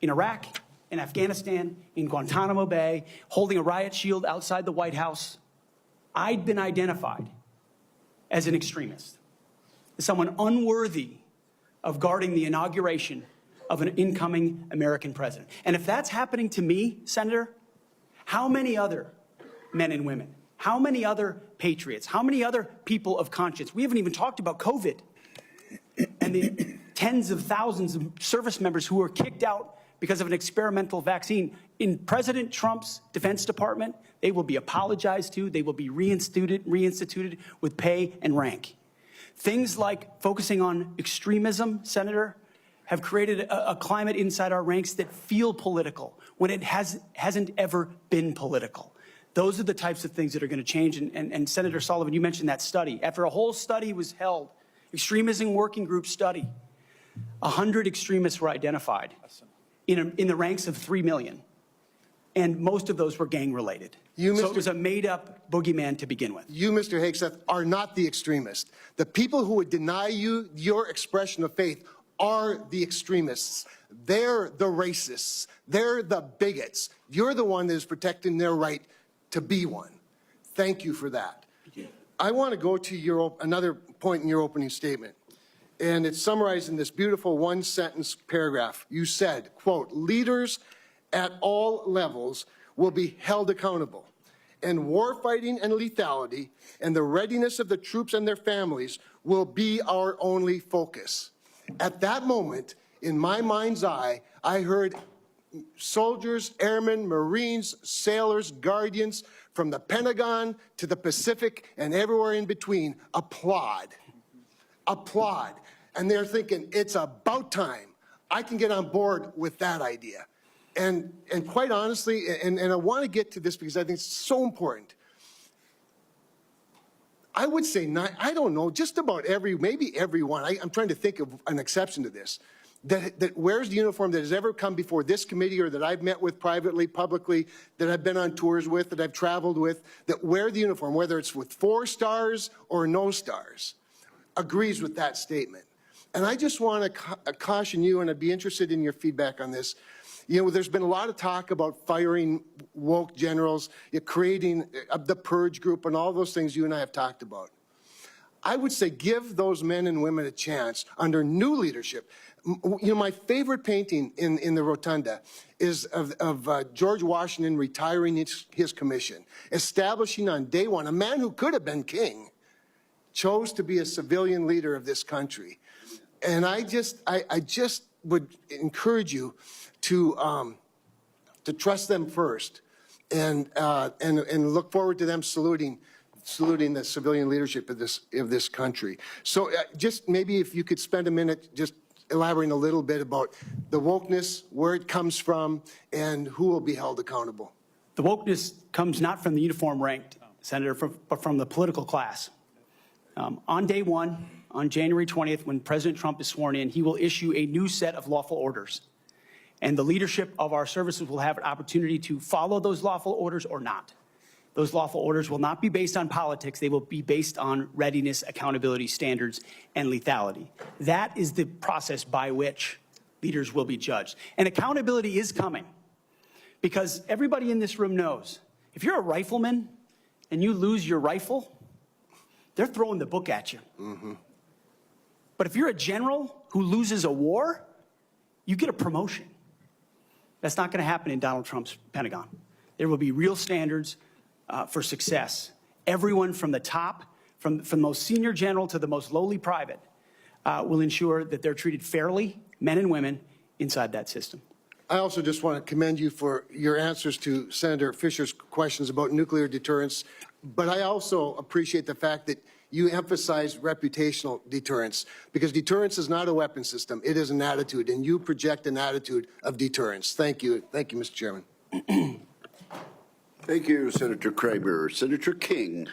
in Iraq, in Afghanistan, in Guantanamo Bay, holding a riot shield outside the White House. I'd been identified as an extremist, as someone unworthy of guarding the inauguration of an incoming American president. And if that's happening to me, Senator, how many other men and women, how many other patriots, how many other people of conscience? We haven't even talked about COVID and the tens of thousands of service members who were kicked out because of an experimental vaccine. In President Trump's Defense Department, they will be apologized to, they will be reinstituted with pay and rank. Things like focusing on extremism, Senator, have created a climate inside our ranks that feel political when it hasn't ever been political. Those are the types of things that are going to change. And Senator Sullivan, you mentioned that study. After a whole study was held, extremism working group study, 100 extremists were identified in the ranks of 3 million. And most of those were gang-related. So it was a made-up boogeyman to begin with. You, Mr. Hegseth, are not the extremist. The people who would deny you your expression of faith are the extremists. They're the racists. They're the bigots. You're the one that is protecting their right to be one. Thank you for that. I want to go to another point in your opening statement, and it's summarized in this beautiful one-sentence paragraph. You said, quote, leaders at all levels will be held accountable, and warfighting and lethality and the readiness of the troops and their families will be our only focus. At that moment, in my mind's eye, I heard soldiers, airmen, Marines, sailors, guardians from the Pentagon to the Pacific and everywhere in between applaud. Applaud. And they're thinking, it's about time. I can get on board with that idea. And quite honestly, and I want to get to this because I think it's so important. I would say, I don't know, just about maybe everyone, I'm trying to think of an exception to this, that wears the uniform that has ever come before this committee or that I've met with privately, publicly, that I've been on tours with, that I've traveled with, that wear the uniform, whether it's with 4 stars or no stars, agrees with that statement. And I just want to caution you, and I'd be interested in your feedback on this. You know, there's been a lot of talk about firing woke generals, creating the purge group, and all those things you and I have talked about. I would say give those men and women a chance under new leadership. You know, my favorite painting in the rotunda is of George Washington retiring his commission, establishing on day one, a man who could have been king, chose to be a civilian leader of this country. And I just would encourage you to trust them first, and look forward to them saluting the civilian leadership of this country. So just maybe if you could spend a minute just elaborating a little bit about the wokeness, where it comes from, and who will be held accountable. The wokeness comes not from the uniform ranked, Senator, but from the political class. On day one, on January 20th, when President Trump is sworn in, he will issue a new set of lawful orders. And the leadership of our services will have an opportunity to follow those lawful orders or not. Those lawful orders will not be based on politics. They will be based on readiness, accountability, standards, and lethality. That is the process by which leaders will be judged. And accountability is coming, because everybody in this room knows if you're a rifleman and you lose your rifle, they're throwing the book at you. Mm-hmm. But if you're a general who loses a war, you get a promotion. That's not going to happen in Donald Trump's Pentagon. There will be real standards for success. Everyone from the top, from the most senior general to the most lowly private, will ensure that they're treated fairly, men and women, inside that system. I also just want to commend you for your answers to Senator Fisher's questions about nuclear deterrence, but I also appreciate the fact that you emphasize reputational deterrence, because deterrence is not a weapon system. It is an attitude, and you project an attitude of deterrence. Thank you. Thank you, Mr. Chairman. Thank you, Senator Kramer. Senator King.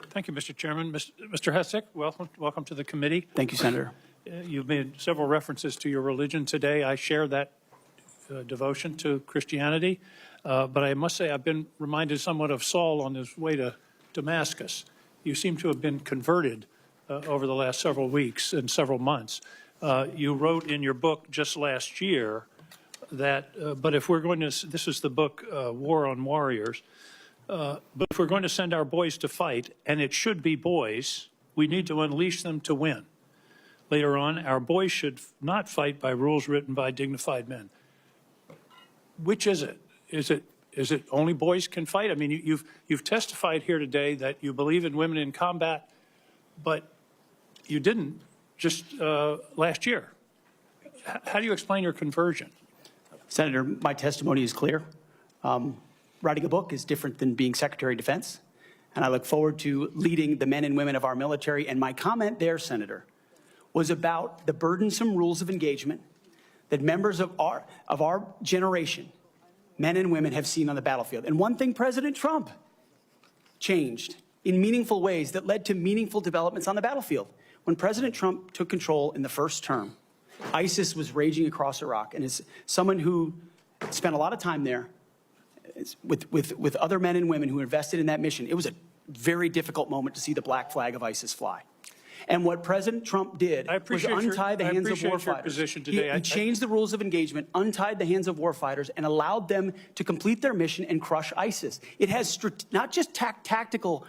Thank you, Mr. Chairman. Mr. Hegseth, welcome to the committee. Thank you, Senator. You've made several references to your religion today. I share that devotion to Christianity, but I must say I've been reminded somewhat of Saul on his way to Damascus. You seem to have been converted over the last several weeks and several months. You wrote in your book just last year that, but if we're going to, this is the book, War on Warriors, but if we're going to send our boys to fight, and it should be boys, we need to unleash them to win. later on, our boys should not fight by rules written by dignified men. Which is it? Is it only boys can fight? I mean, you've testified here today that you believe in women in combat, but you didn't just last year. How do you explain your conversion? Senator, my testimony is clear. Writing a book is different than being Secretary of Defense, and I look forward to leading the men and women of our military. And my comment there, Senator, was about the burdensome rules of engagement that members of our generation, men and women, have seen on the battlefield. And one thing President Trump changed in meaningful ways that led to meaningful developments on the battlefield. When President Trump took control in the first term, ISIS was raging across Iraq. And as someone who spent a lot of time there with other men and women who invested in that mission, it was a very difficult moment to see the black flag of ISIS fly. And what President Trump did was untie the hands of warfighters. He changed the rules of engagement, untied the hands of warfighters, and allowed them to complete their mission and crush ISIS. It has not just tactical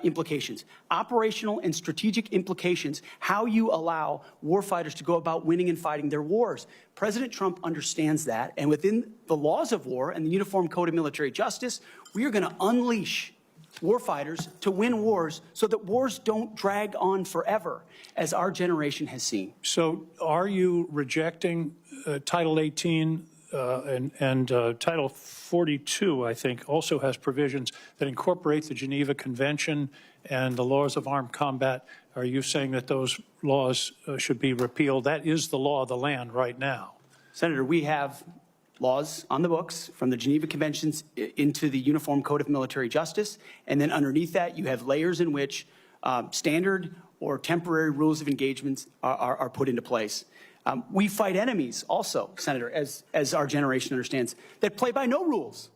implications, operational and strategic implications, how you allow warfighters to go about winning and fighting their wars. President Trump understands that, and within the laws of war and the Uniform Code of Military Justice, we are going to unleash warfighters to win wars so that wars don't drag on forever, as our generation has seen. So are you rejecting Title 18 and Title 42, I think, also has provisions that incorporate the Geneva Convention and the laws of armed combat? Are you saying that those laws should be repealed? That is the law of the land right now. Senator, we have laws on the books from the Geneva Conventions into the Uniform Code of Military Justice, and then underneath that you have layers in which standard or temporary rules of engagement are put into place. We fight enemies also, Senator, as our generation understands, that play by no rules.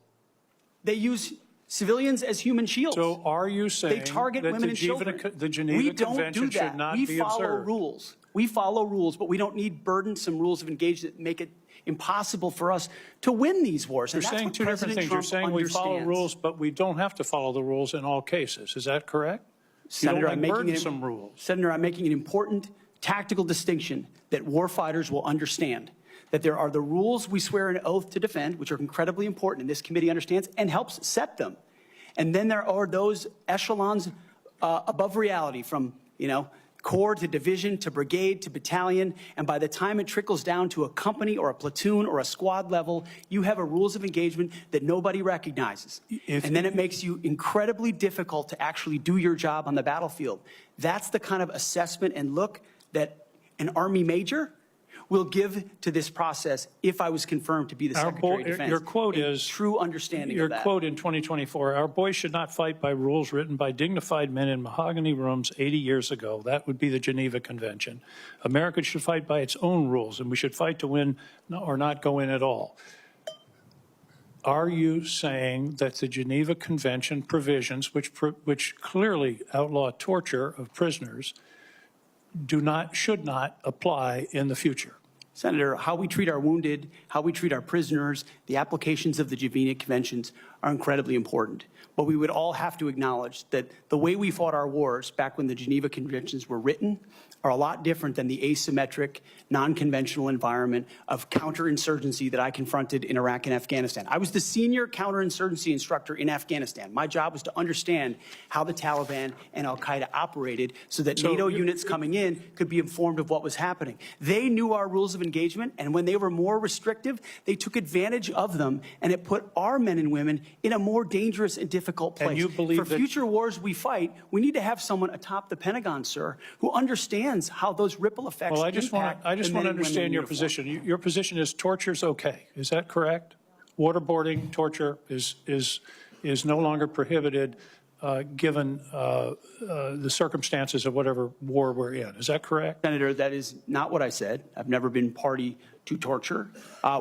They use civilians as human shields. So are you saying they target that women and children? The Geneva Convention should not be observed? We follow rules. We follow rules, but we don't need burdensome rules of engagement that make it impossible for us to win these wars. You're saying two different things. You're saying we follow rules, but we don't have to follow the rules in all cases. Is that correct? Senator, I'm making an important tactical distinction that warfighters will understand. That there are the rules we swear an oath to defend, which are incredibly important, and this committee understands and helps set them. And then there are those echelons above reality, from, corps to division to brigade to battalion, and by the time it trickles down to a company or a platoon or a squad level, you have a rules of engagement that nobody recognizes. And then it makes you incredibly difficult to actually do your job on the battlefield. That's the kind of assessment and look that an Army major will give to this process if I was confirmed to be the Secretary of Defense. Your quote is true understanding of that. Your quote in 2024, our boys should not fight by rules written by dignified men in mahogany rooms 80 years ago. That would be the Geneva Convention. America should fight by its own rules, and we should fight to win or not go in at all. Are you saying that the Geneva Convention provisions, which clearly outlaw torture of prisoners, should not apply in the future? Senator, how we treat our wounded, how we treat our prisoners, the applications of the Geneva Conventions are incredibly important. But we would all have to acknowledge that the way we fought our wars back when the Geneva Conventions were written are a lot different than the asymmetric, non-conventional environment of counterinsurgency that I confronted in Iraq and Afghanistan. I was the senior counterinsurgency instructor in Afghanistan. My job was to understand how the Taliban and al-Qaeda operated so that NATO units coming in could be informed of what was happening. They knew our rules of engagement, and when they were more restrictive, they took advantage of them, and it put our men and women in a more dangerous and difficult place. And you believe For future wars we fight, we need to have someone atop the Pentagon, sir, who understands how those ripple effects Well, I just want to understand your position. Your position is torture's okay. Is that correct? Waterboarding, torture is no longer prohibited given the circumstances of whatever war we're in. Is that correct? Senator, that is not what I said. I've never been party to torture.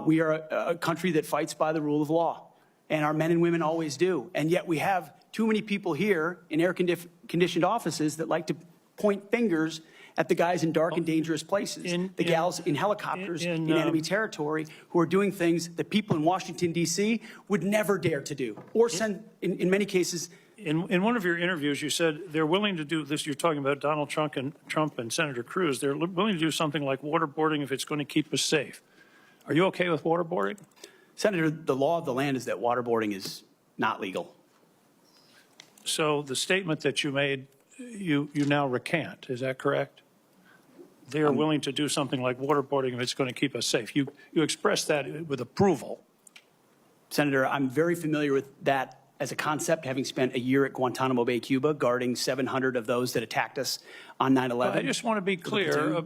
We are a country that fights by the rule of law, and our men and women always do. And yet we have too many people here in air-conditioned offices that like to point fingers at the guys in dark and dangerous places, the gals in helicopters in enemy territory who are doing things that people in Washington, D.C. would never dare to do, or send, in many cases, In one of your interviews, you said they're willing to do this. You're talking about Donald Trump and Senator Cruz. They're willing to do something like waterboarding if it's going to keep us safe. Are you okay with waterboarding? Senator, the law of the land is that waterboarding is not legal. So the statement that you made, you now recant. Is that correct? They are willing to do something like waterboarding if it's going to keep us safe. You expressed that with approval. Senator, I'm very familiar with that as a concept, having spent a year at Guantanamo Bay, Cuba, guarding 700 of those that attacked us on 9/11. I just want to be clear.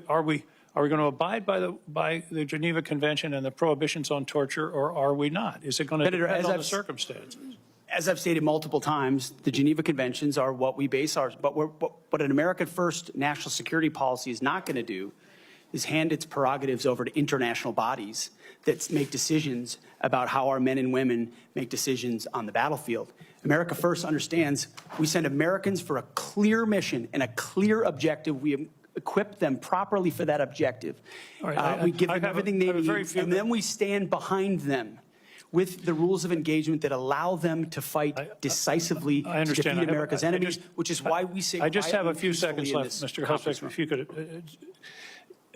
Are we going to abide by the Geneva Convention and the prohibitions on torture, or are we not? Is it going to depend on the circumstances? As I've stated multiple times, the Geneva Conventions are what we base ours. But what an American first national security policy is not going to do is hand its prerogatives over to international bodies that make decisions about how our men and women make decisions on the battlefield. America First understands we send Americans for a clear mission and a clear objective. We equip them properly for that objective. Right, we give them everything they need, and then we stand behind them with the rules of engagement that allow them to fight decisively to defeat America's enemies, which is why we say I just have a few seconds left, Mr. Hegseth, if you could.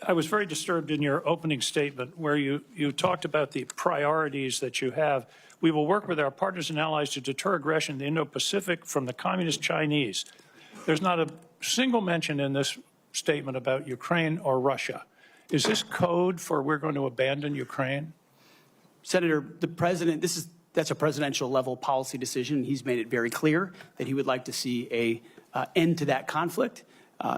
I was very disturbed in your opening statement where you talked about the priorities that you have. We will work with our partners and allies to deter aggression in the Indo-Pacific from the Communist Chinese. There's not a single mention in this statement about Ukraine or Russia. Is this code for we're going to abandon Ukraine? Senator, the president, that's a presidential level policy decision. He's made it very clear that he would like to see a end to that conflict.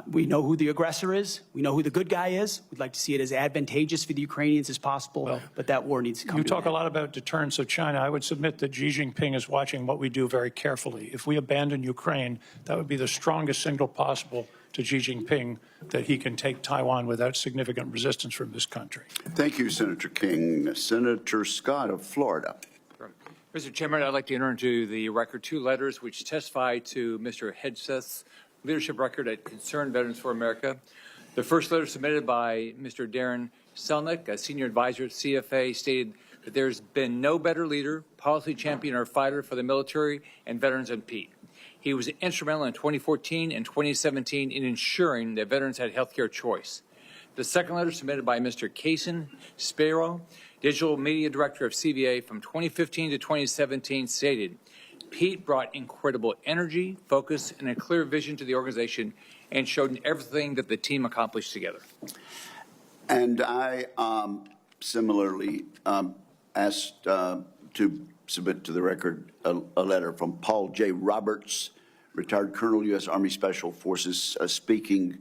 We know who the aggressor is. We know who the good guy is. We'd like to see it as advantageous for the Ukrainians as possible, but that war needs to come to an end. You talk a lot about deterrence of China. I would submit that Xi Jinping is watching what we do very carefully. If we abandon Ukraine, that would be the strongest signal possible to Xi Jinping that he can take Taiwan without significant resistance from this country. Thank you, Senator King. Senator Scott of Florida. Mr. Chairman, I'd like to enter into the record 2 letters which testify to Mr. Hegseth's leadership record at Concerned Veterans for America. The first letter submitted by Mr. Darren Selnick, a senior advisor at CFA, stated that there's been no better leader, policy champion, or fighter for the military and veterans than Pete. He was instrumental in 2014 and 2017 in ensuring that veterans had health care choice. The second letter submitted by Mr. Kason Spero, digital media director of CVA from 2015 to 2017, stated, Pete brought incredible energy, focus, and a clear vision to the organization and showed everything that the team accomplished together. And I similarly asked to submit to the record a letter from Paul J. Roberts, retired Colonel, U.S. Army Special Forces, speaking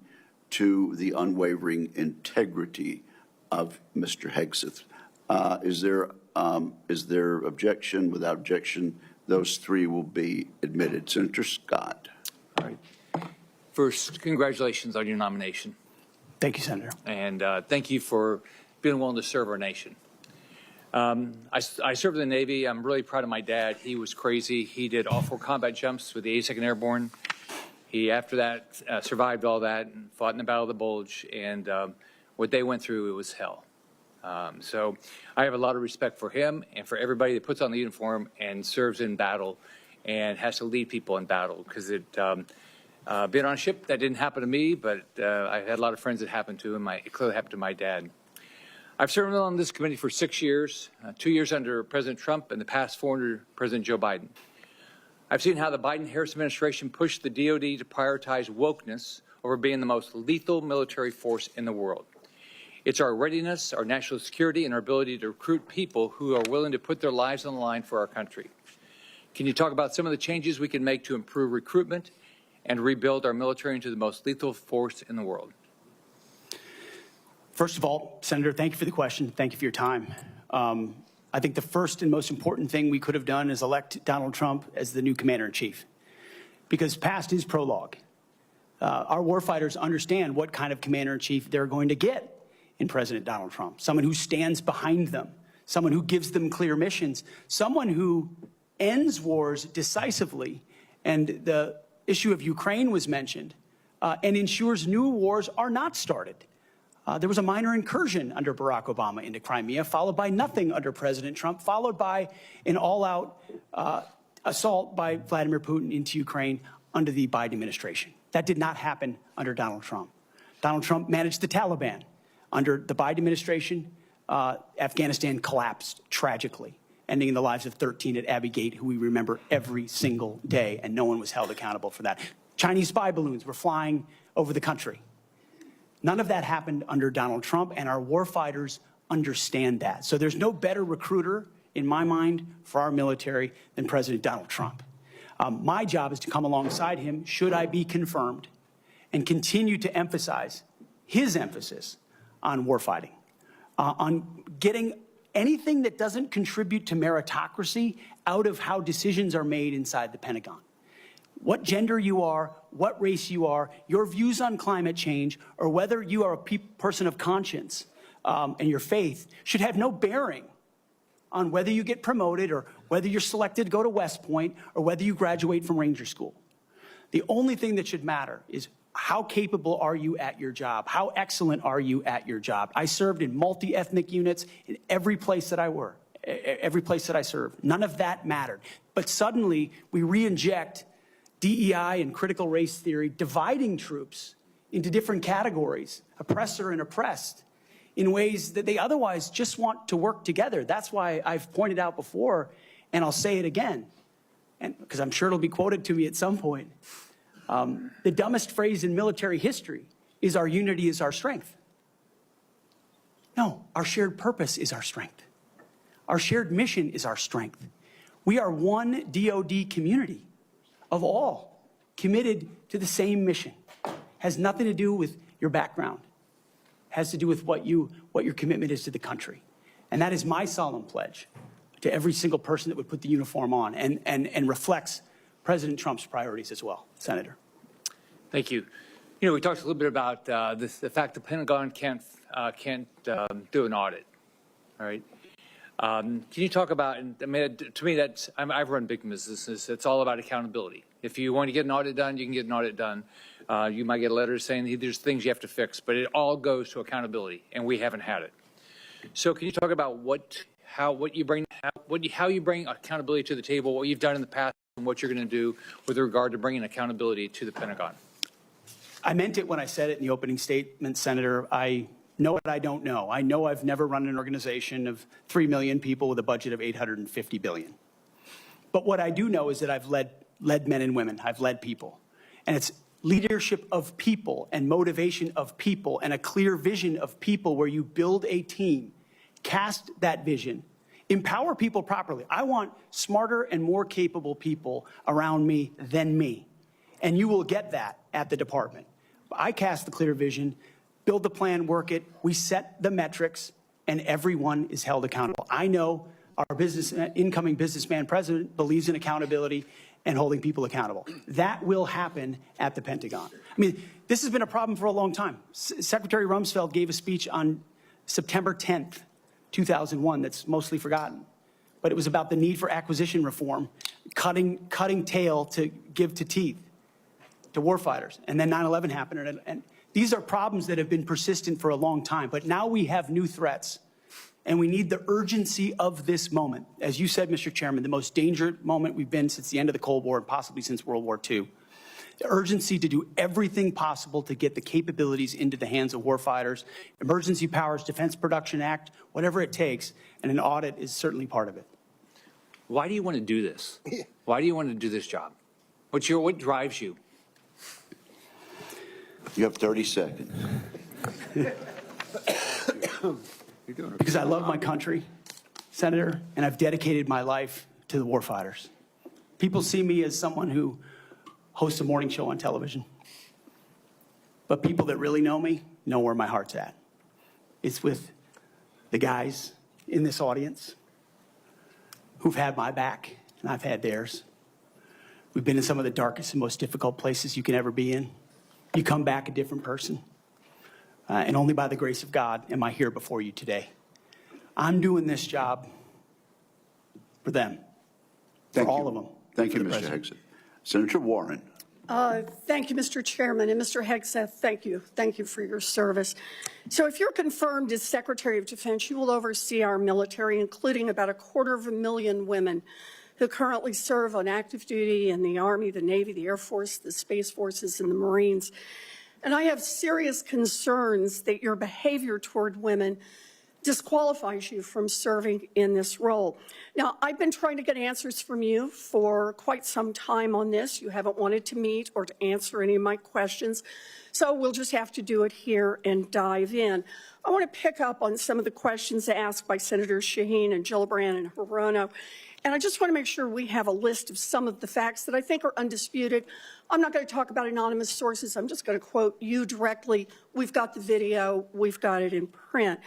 to the unwavering integrity of Mr. Hegseth. Is there objection? Without objection, those 3 will be admitted. Senator Scott. All right. First, congratulations on your nomination. Thank you, Senator. And thank you for being willing to serve our nation. I served in the Navy. I'm really proud of my dad. He was crazy. He did all 4 combat jumps with the 82nd Airborne. He, after that, survived all that and fought in the Battle of the Bulge. And what they went through, it was hell. So I have a lot of respect for him and for everybody that puts on the uniform and serves in battle and has to lead people in battle, because being on a ship, that didn't happen to me, but I had a lot of friends that happened to him. It clearly happened to my dad. I've served on this committee for 6 years, 2 years under President Trump and the past 4 under President Joe Biden. I've seen how the Biden-Harris administration pushed the DOD to prioritize wokeness over being the most lethal military force in the world. It's our readiness, our national security, and our ability to recruit people who are willing to put their lives on the line for our country. Can you talk about some of the changes we can make to improve recruitment and rebuild our military into the most lethal force in the world? First of all, Senator, thank you for the question. Thank you for your time. I think the first and most important thing we could have done is elect Donald Trump as the new commander-in-chief, because past his prologue, our warfighters understand what kind of commander-in-chief they're going to get in President Donald Trump, someone who stands behind them, someone who gives them clear missions, someone who ends wars decisively, and the issue of Ukraine was mentioned, and ensures new wars are not started. There was a minor incursion under Barack Obama into Crimea, followed by nothing under President Trump, followed by an all-out assault by Vladimir Putin into Ukraine under the Biden administration. That did not happen under Donald Trump. Donald Trump managed the Taliban. Under the Biden administration, Afghanistan collapsed tragically, ending in the lives of 13 at Abbey Gate, who we remember every single day, and no one was held accountable for that. Chinese spy balloons were flying over the country. None of that happened under Donald Trump, and our warfighters understand that. So there's no better recruiter, in my mind, for our military than President Donald Trump. My job is to come alongside him, should I be confirmed, and continue to emphasize his emphasis on warfighting, on getting anything that doesn't contribute to meritocracy out of how decisions are made inside the Pentagon. What gender you are, what race you are, your views on climate change, or whether you are a person of conscience and your faith should have no bearing on whether you get promoted or whether you're selected to go to West Point or whether you graduate from Ranger School. The only thing that should matter is how capable are you at your job? How excellent are you at your job? I served in multi-ethnic units in every place that I worked, every place that I served. None of that mattered. But suddenly we re-inject DEI and critical race theory, dividing troops into different categories, oppressor and oppressed, in ways that they otherwise just want to work together. That's why I've pointed out before, and I'll say it again, and because I'm sure it'll be quoted to me at some point. The dumbest phrase in military history is our unity is our strength. No, our shared purpose is our strength. Our shared mission is our strength. We are one DoD community of all committed to the same mission. Has nothing to do with your background. Has to do with what your commitment is to the country. And that is my solemn pledge to every single person that would put the uniform on and reflects President Trump's priorities as well. Senator. Thank you. You know, we talked a little bit about the fact the Pentagon can't do an audit. All right. Can you talk about, I mean, to me, I've run big businesses. It's all about accountability. If you want to get an audit done, you can get an audit done. You might get a letter saying there's things you have to fix, but it all goes to accountability, and we haven't had it. So can you talk about how you bring accountability to the table, what you've done in the past, and what you're going to do with regard to bringing accountability to the Pentagon? I meant it when I said it in the opening statement, Senator. I know what I don't know. I know I've never run an organization of 3 million people with a budget of $850 billion. But what I do know is that I've led men and women. I've led people. And it's leadership of people and motivation of people and a clear vision of people where you build a team, cast that vision, empower people properly. I want smarter and more capable people around me than me. And you will get that at the department. I cast the clear vision, build the plan, work it, we set the metrics, and everyone is held accountable. I know our incoming businessman president believes in accountability and holding people accountable. That will happen at the Pentagon. I mean, this has been a problem for a long time. Secretary Rumsfeld gave a speech on September 10th, 2001 that's mostly forgotten. But it was about the need for acquisition reform, cutting tail to give to teeth to warfighters. And then 9/11 happened. And these are problems that have been persistent for a long time. But now we have new threats. And we need the urgency of this moment. As you said, Mr. Chairman, the most dangerous moment we've been since the end of the Cold War and possibly since World War II. The urgency to do everything possible to get the capabilities into the hands of warfighters, Emergency Powers Defense Production Act, whatever it takes, and an audit is certainly part of it. Why do you want to do this? Why do you want to do this job? What drives you? You have 30 seconds. Because I love my country, Senator, and I've dedicated my life to the warfighters. People see me as someone who hosts a morning show on television. But people that really know me know where my heart's at. It's with the guys in this audience who've had my back, and I've had theirs. We've been in some of the darkest and most difficult places you can ever be in. You come back a different person. And only by the grace of God am I here before you today. I'm doing this job for them, for all of them. Thank you, Mr. Hegseth. Senator Warren. Thank you, Mr. Chairman. And Mr. Hegseth, thank you. Thank you for your service. So if you're confirmed as Secretary of Defense, you will oversee our military, including about 250,000 women who currently serve on active duty in the Army, the Navy, the Air Force, the Space Forces, and the Marines. And I have serious concerns that your behavior toward women disqualifies you from serving in this role. Now, I've been trying to get answers from you for quite some time on this. You haven't wanted to meet or to answer any of my questions, so we'll just have to do it here and dive in. I want to pick up on some of the questions asked by Senators Shaheen and Gillibrand and Hirono, and I just want to make sure we have a list of some of the facts that I think are undisputed. I'm not going to talk about anonymous sources. I'm just going to quote you directly. We've got the video. We've got it in print.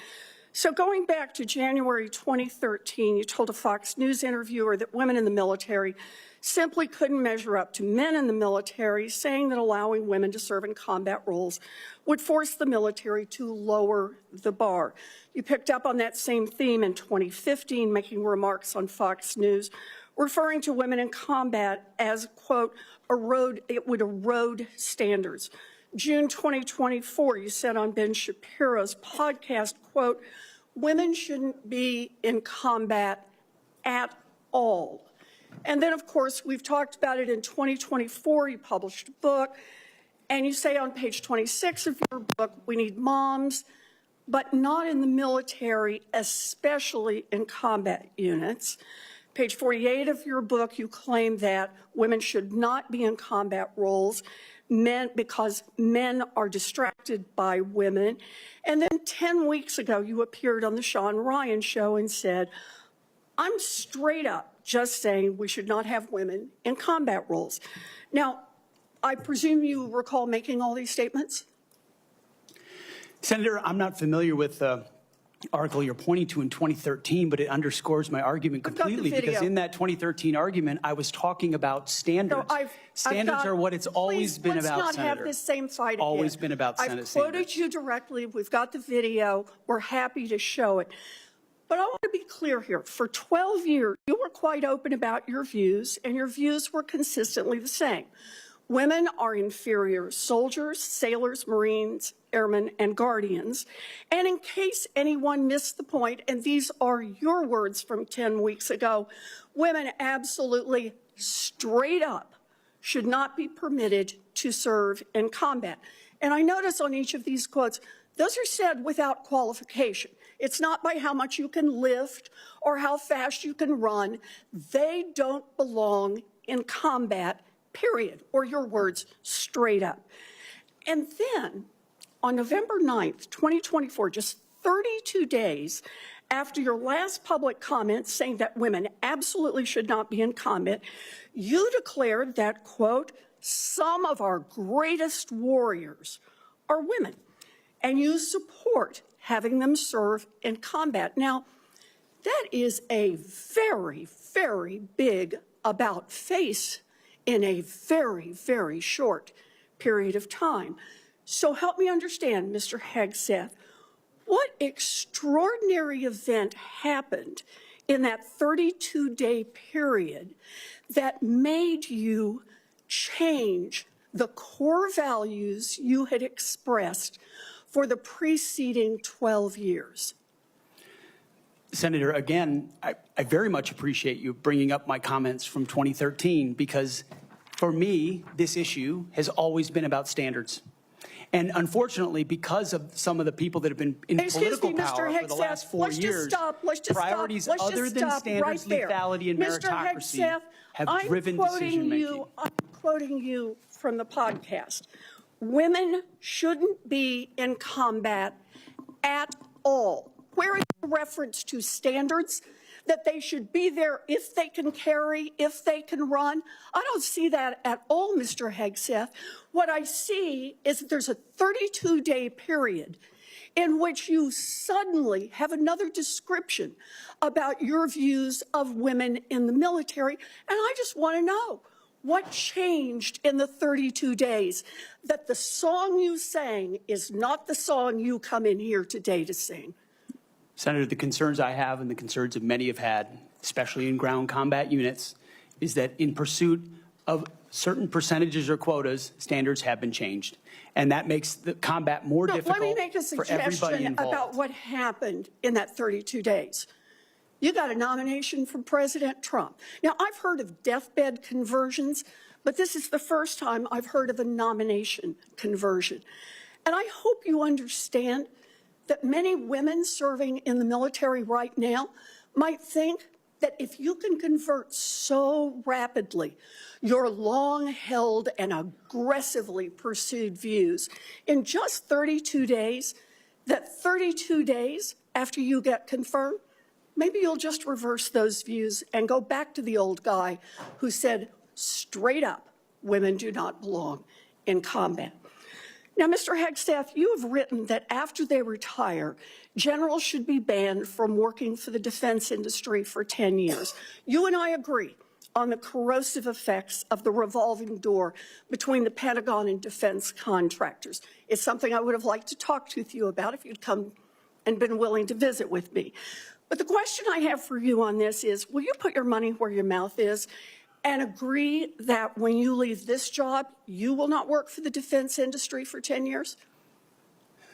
So going back to January 2013, you told a Fox News interviewer that women in the military simply couldn't measure up to men in the military, saying that allowing women to serve in combat roles would force the military to lower the bar. You picked up on that same theme in 2015, making remarks on Fox News, referring to women in combat as, quote, it would erode standards. June 2024, you said on Ben Shapiro's podcast, quote, women shouldn't be in combat at all. And then, of course, we've talked about it in 2024. You published a book, and you say on page 26 of your book, we need moms, but not in the military, especially in combat units. Page 48 of your book, you claim that women should not be in combat roles, because men are distracted by women. And then 10 weeks ago, you appeared on the Sean Ryan show and said, I'm straight up just saying we should not have women in combat roles. Now, I presume you recall making all these statements? Senator, I'm not familiar with the article you're pointing to in 2013, but it underscores my argument completely, because in that 2013 argument, I was talking about standards. No, standards are what it's always been about, let's not Senator. have this same fight again. Always been about Senate I've quoted standards. you directly. We've got the video. We're happy to show it. But I want to be clear here. For 12 years, you were quite open about your views, and your views were consistently the same. Women are inferior soldiers, sailors, Marines, airmen, and guardians. And in case anyone missed the point, and these are your words from 10 weeks ago, women absolutely straight up should not be permitted to serve in combat. And I notice on each of these quotes, those are said without qualification. It's not by how much you can lift or how fast you can run. They don't belong in combat, period, or your words, straight up. And then on November 9th, 2024, just 32 days after your last public comment saying that women absolutely should not be in combat, you declared that, quote, some of our greatest warriors are women, and you support having them serve in combat. Now, that is a very, very big about face in a very, very short period of time. So help me understand, Mr. Hegseth, what extraordinary event happened in that 32-day period that made you change the core values you had expressed for the preceding 12 years? Senator, again, I very much appreciate you bringing up my comments from 2013, because for me, this issue has always been about standards. And unfortunately, because of some of the people that have been in political power for the last 4 years, priorities other than standards, lethality, and meritocracy have driven decision-making. I'm quoting you from the podcast. Women shouldn't be in combat at all. Where is the reference to standards, that they should be there if they can carry, if they can run? I don't see that at all, Mr. Hegseth. What I see is that there's a 32-day period in which you suddenly have another description about your views of women in the military. And I just want to know, what changed in the 32 days that the song you sang is not the song you come in here today to sing? Senator, the concerns I have, and the concerns that many have had, especially in ground combat units, is that in pursuit of certain percentages or quotas, standards have been changed. And that makes the combat more difficult for everybody involved. Let me make a suggestion about what happened in that 32 days. You got a nomination from President Trump. Now, I've heard of deathbed conversions, but this is the first time I've heard of a nomination conversion. And I hope you understand that many women serving in the military right now might think that if you can convert so rapidly your long-held and aggressively pursued views in just 32 days, that 32 days after you get confirmed, maybe you'll just reverse those views and go back to the old guy who said straight up, women do not belong in combat. Now, Mr. Hegseth, you have written that after they retire, generals should be banned from working for the defense industry for 10 years. You and I agree on the corrosive effects of the revolving door between the Pentagon and defense contractors. It's something I would have liked to talk with you about if you'd come and been willing to visit with me. But the question I have for you on this is, will you put your money where your mouth is and agree that when you leave this job, you will not work for the defense industry for 10 years?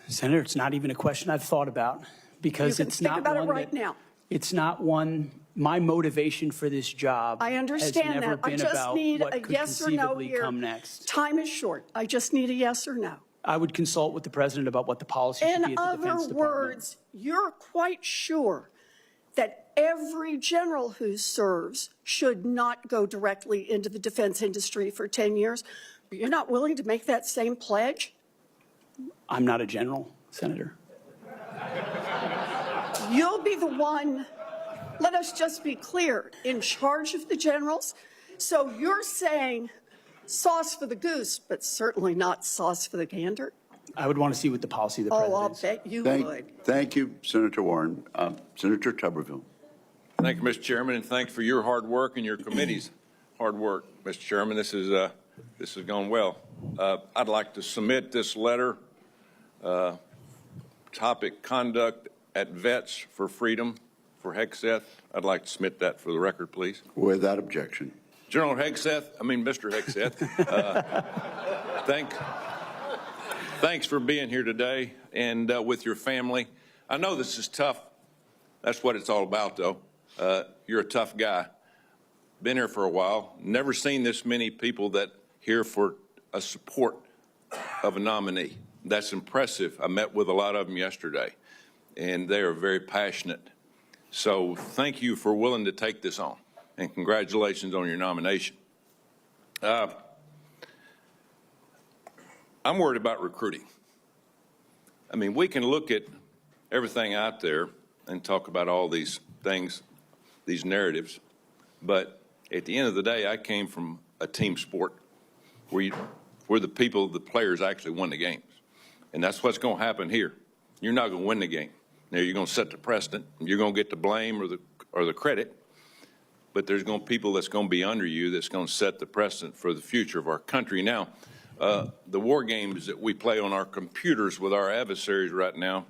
Senator, it's not even a question I've thought about because You can it's think not about one it right that, now. It's not one, my motivation for this job I understand has never that. I been just about need what a could yes or no conceivably here. come next. Time is short. I just need a yes or no. I would consult with the president about what the policy should be In at the Defense other Department. words, you're quite sure that every general who serves should not go directly into the defense industry for 10 years, but you're not willing to make that same pledge? I'm not a general, Senator. You'll be the one, let us just be clear, in charge of the generals. So you're saying sauce for the goose, but certainly not sauce for the gander? I would want to see what the policy of the president Oh, I'll is. bet you would. Thank you, Senator Warren. Senator Tuberville. Thank you, Mr. Chairman, and thanks for your hard work and your committee's hard work, Mr. Chairman. This has gone well. I'd like to submit this letter, topic conduct at Vets for Freedom for Hegseth. I'd like to submit that for the record, please. Without objection. General Hegseth, Mr. Hegseth, thanks for being here today and with your family. I know this is tough. That's what it's all about, though. You're a tough guy. Been here for a while. Never seen this many people that here for a support of a nominee. That's impressive. I met with a lot of them yesterday, and they are very passionate. So thank you for willing to take this on, and congratulations on your nomination. I'm worried about recruiting. I mean, we can look at everything out there and talk about all these things, these narratives, but at the end of the day, I came from a team sport where the players actually won the games. And that's what's going to happen here. You're not going to win the game. Now, you're going to set the precedent. You're going to get the blame or the credit, but there's going to be people that's going to be under you that's going to set the precedent for the future of our country. Now, the war games that we play on our computers with our adversaries right now,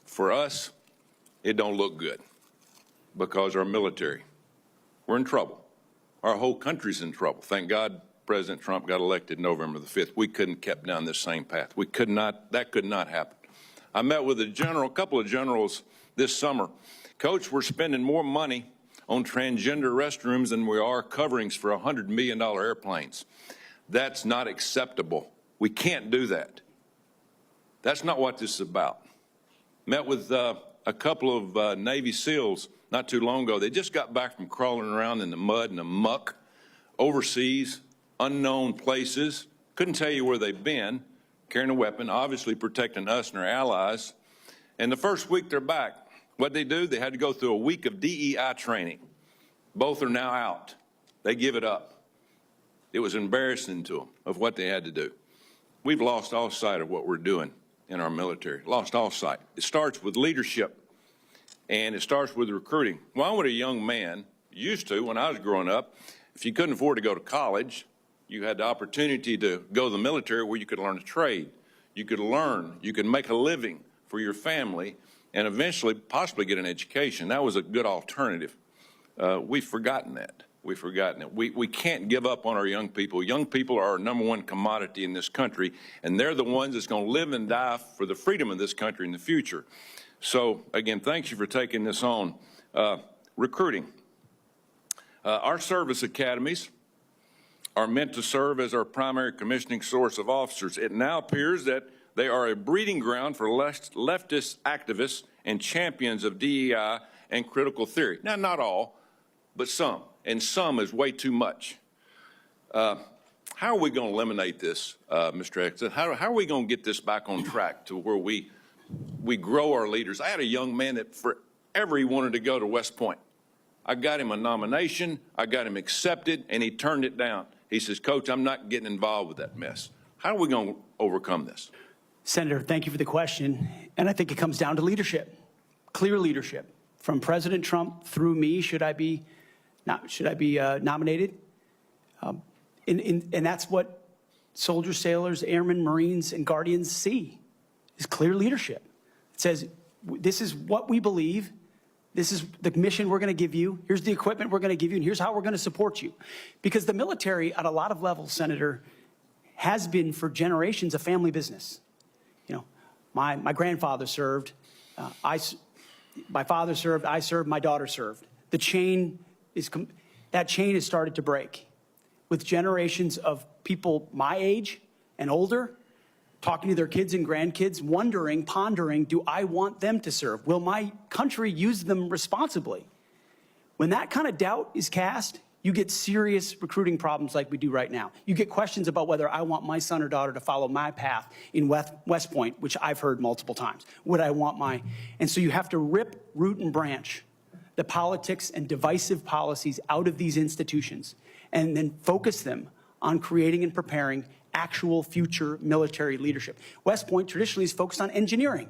for us, it don't look good because our military, we're in trouble. Our whole country's in trouble. Thank God President Trump got elected November the 5th. We couldn't kept down this same path. We could not, that could not happen. I met with a couple of generals this summer. Coach, we're spending more money on transgender restrooms than we are coverings for $100 million airplanes. That's not acceptable. We can't do that. That's not what this is about. Met with a couple of Navy SEALs not too long ago. They just got back from crawling around in the mud and the muck overseas, unknown places. Couldn't tell you where they've been, carrying a weapon, obviously protecting us and our allies. And the first week they're back, what'd they do? They had to go through a week of DEI training. Both are now out. They give it up. It was embarrassing to them of what they had to do. We've lost all sight of what we're doing in our military, lost all sight. It starts with leadership, and it starts with recruiting. When I was a young man, used to, when I was growing up, if you couldn't afford to go to college, you had the opportunity to go to the military where you could learn a trade. You could learn, you could make a living for your family, and eventually possibly get an education. That was a good alternative. We've forgotten that. We've forgotten it. We can't give up on our young people. Young people are our #1 commodity in this country, and they're the ones that's going to live and die for the freedom of this country in the future. So, again, thank you for taking this on. recruiting. Our service academies are meant to serve as our primary commissioning source of officers. It now appears that they are a breeding ground for leftist activists and champions of DEI and critical theory. Now, not all, but some, and some is way too much. How are we going to eliminate this, Mr. Hegseth? How are we going to get this back on track to where we grow our leaders? I had a young man that forever he wanted to go to West Point. I got him a nomination, I got him accepted, and he turned it down. He says, Coach, I'm not getting involved with that mess. How are we going to overcome this? Senator, thank you for the question. And I think it comes down to leadership, clear leadership. From President Trump through me, should I be nominated? And that's what soldiers, sailors, airmen, Marines, and Guardians see, is clear leadership. It says, this is what we believe. This is the mission we're going to give you. Here's the equipment we're going to give you, and here's how we're going to support you. Because the military, at a lot of levels, Senator, has been for generations a family business. You know, my grandfather served, my father served, I served, my daughter served. That chain has started to break with generations of people my age and older talking to their kids and grandkids, wondering, pondering, do I want them to serve? Will my country use them responsibly? When that kind of doubt is cast, you get serious recruiting problems like we do right now. You get questions about whether I want my son or daughter to follow my path in West Point, which I've heard multiple times. Would I want my... And so you have to rip, root, and branch the politics and divisive policies out of these institutions and then focus them on creating and preparing actual future military leadership. West Point traditionally is focused on engineering,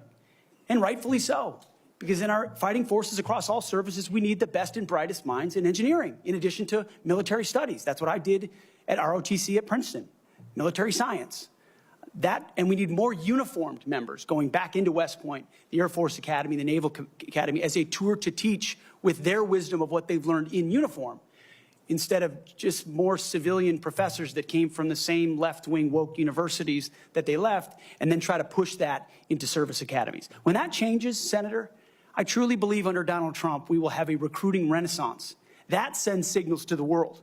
and rightfully so, because in our fighting forces across all services, we need the best and brightest minds in engineering, in addition to military studies. That's what I did at ROTC at Princeton, military science. And we need more uniformed members going back into West Point, the Air Force Academy, the Naval Academy, as a tour to teach with their wisdom of what they've learned in uniform, instead of just more civilian professors that came from the same left-wing woke universities that they left, and then try to push that into service academies. When that changes, Senator, I truly believe under Donald Trump, we will have a recruiting renaissance. That sends signals to the world,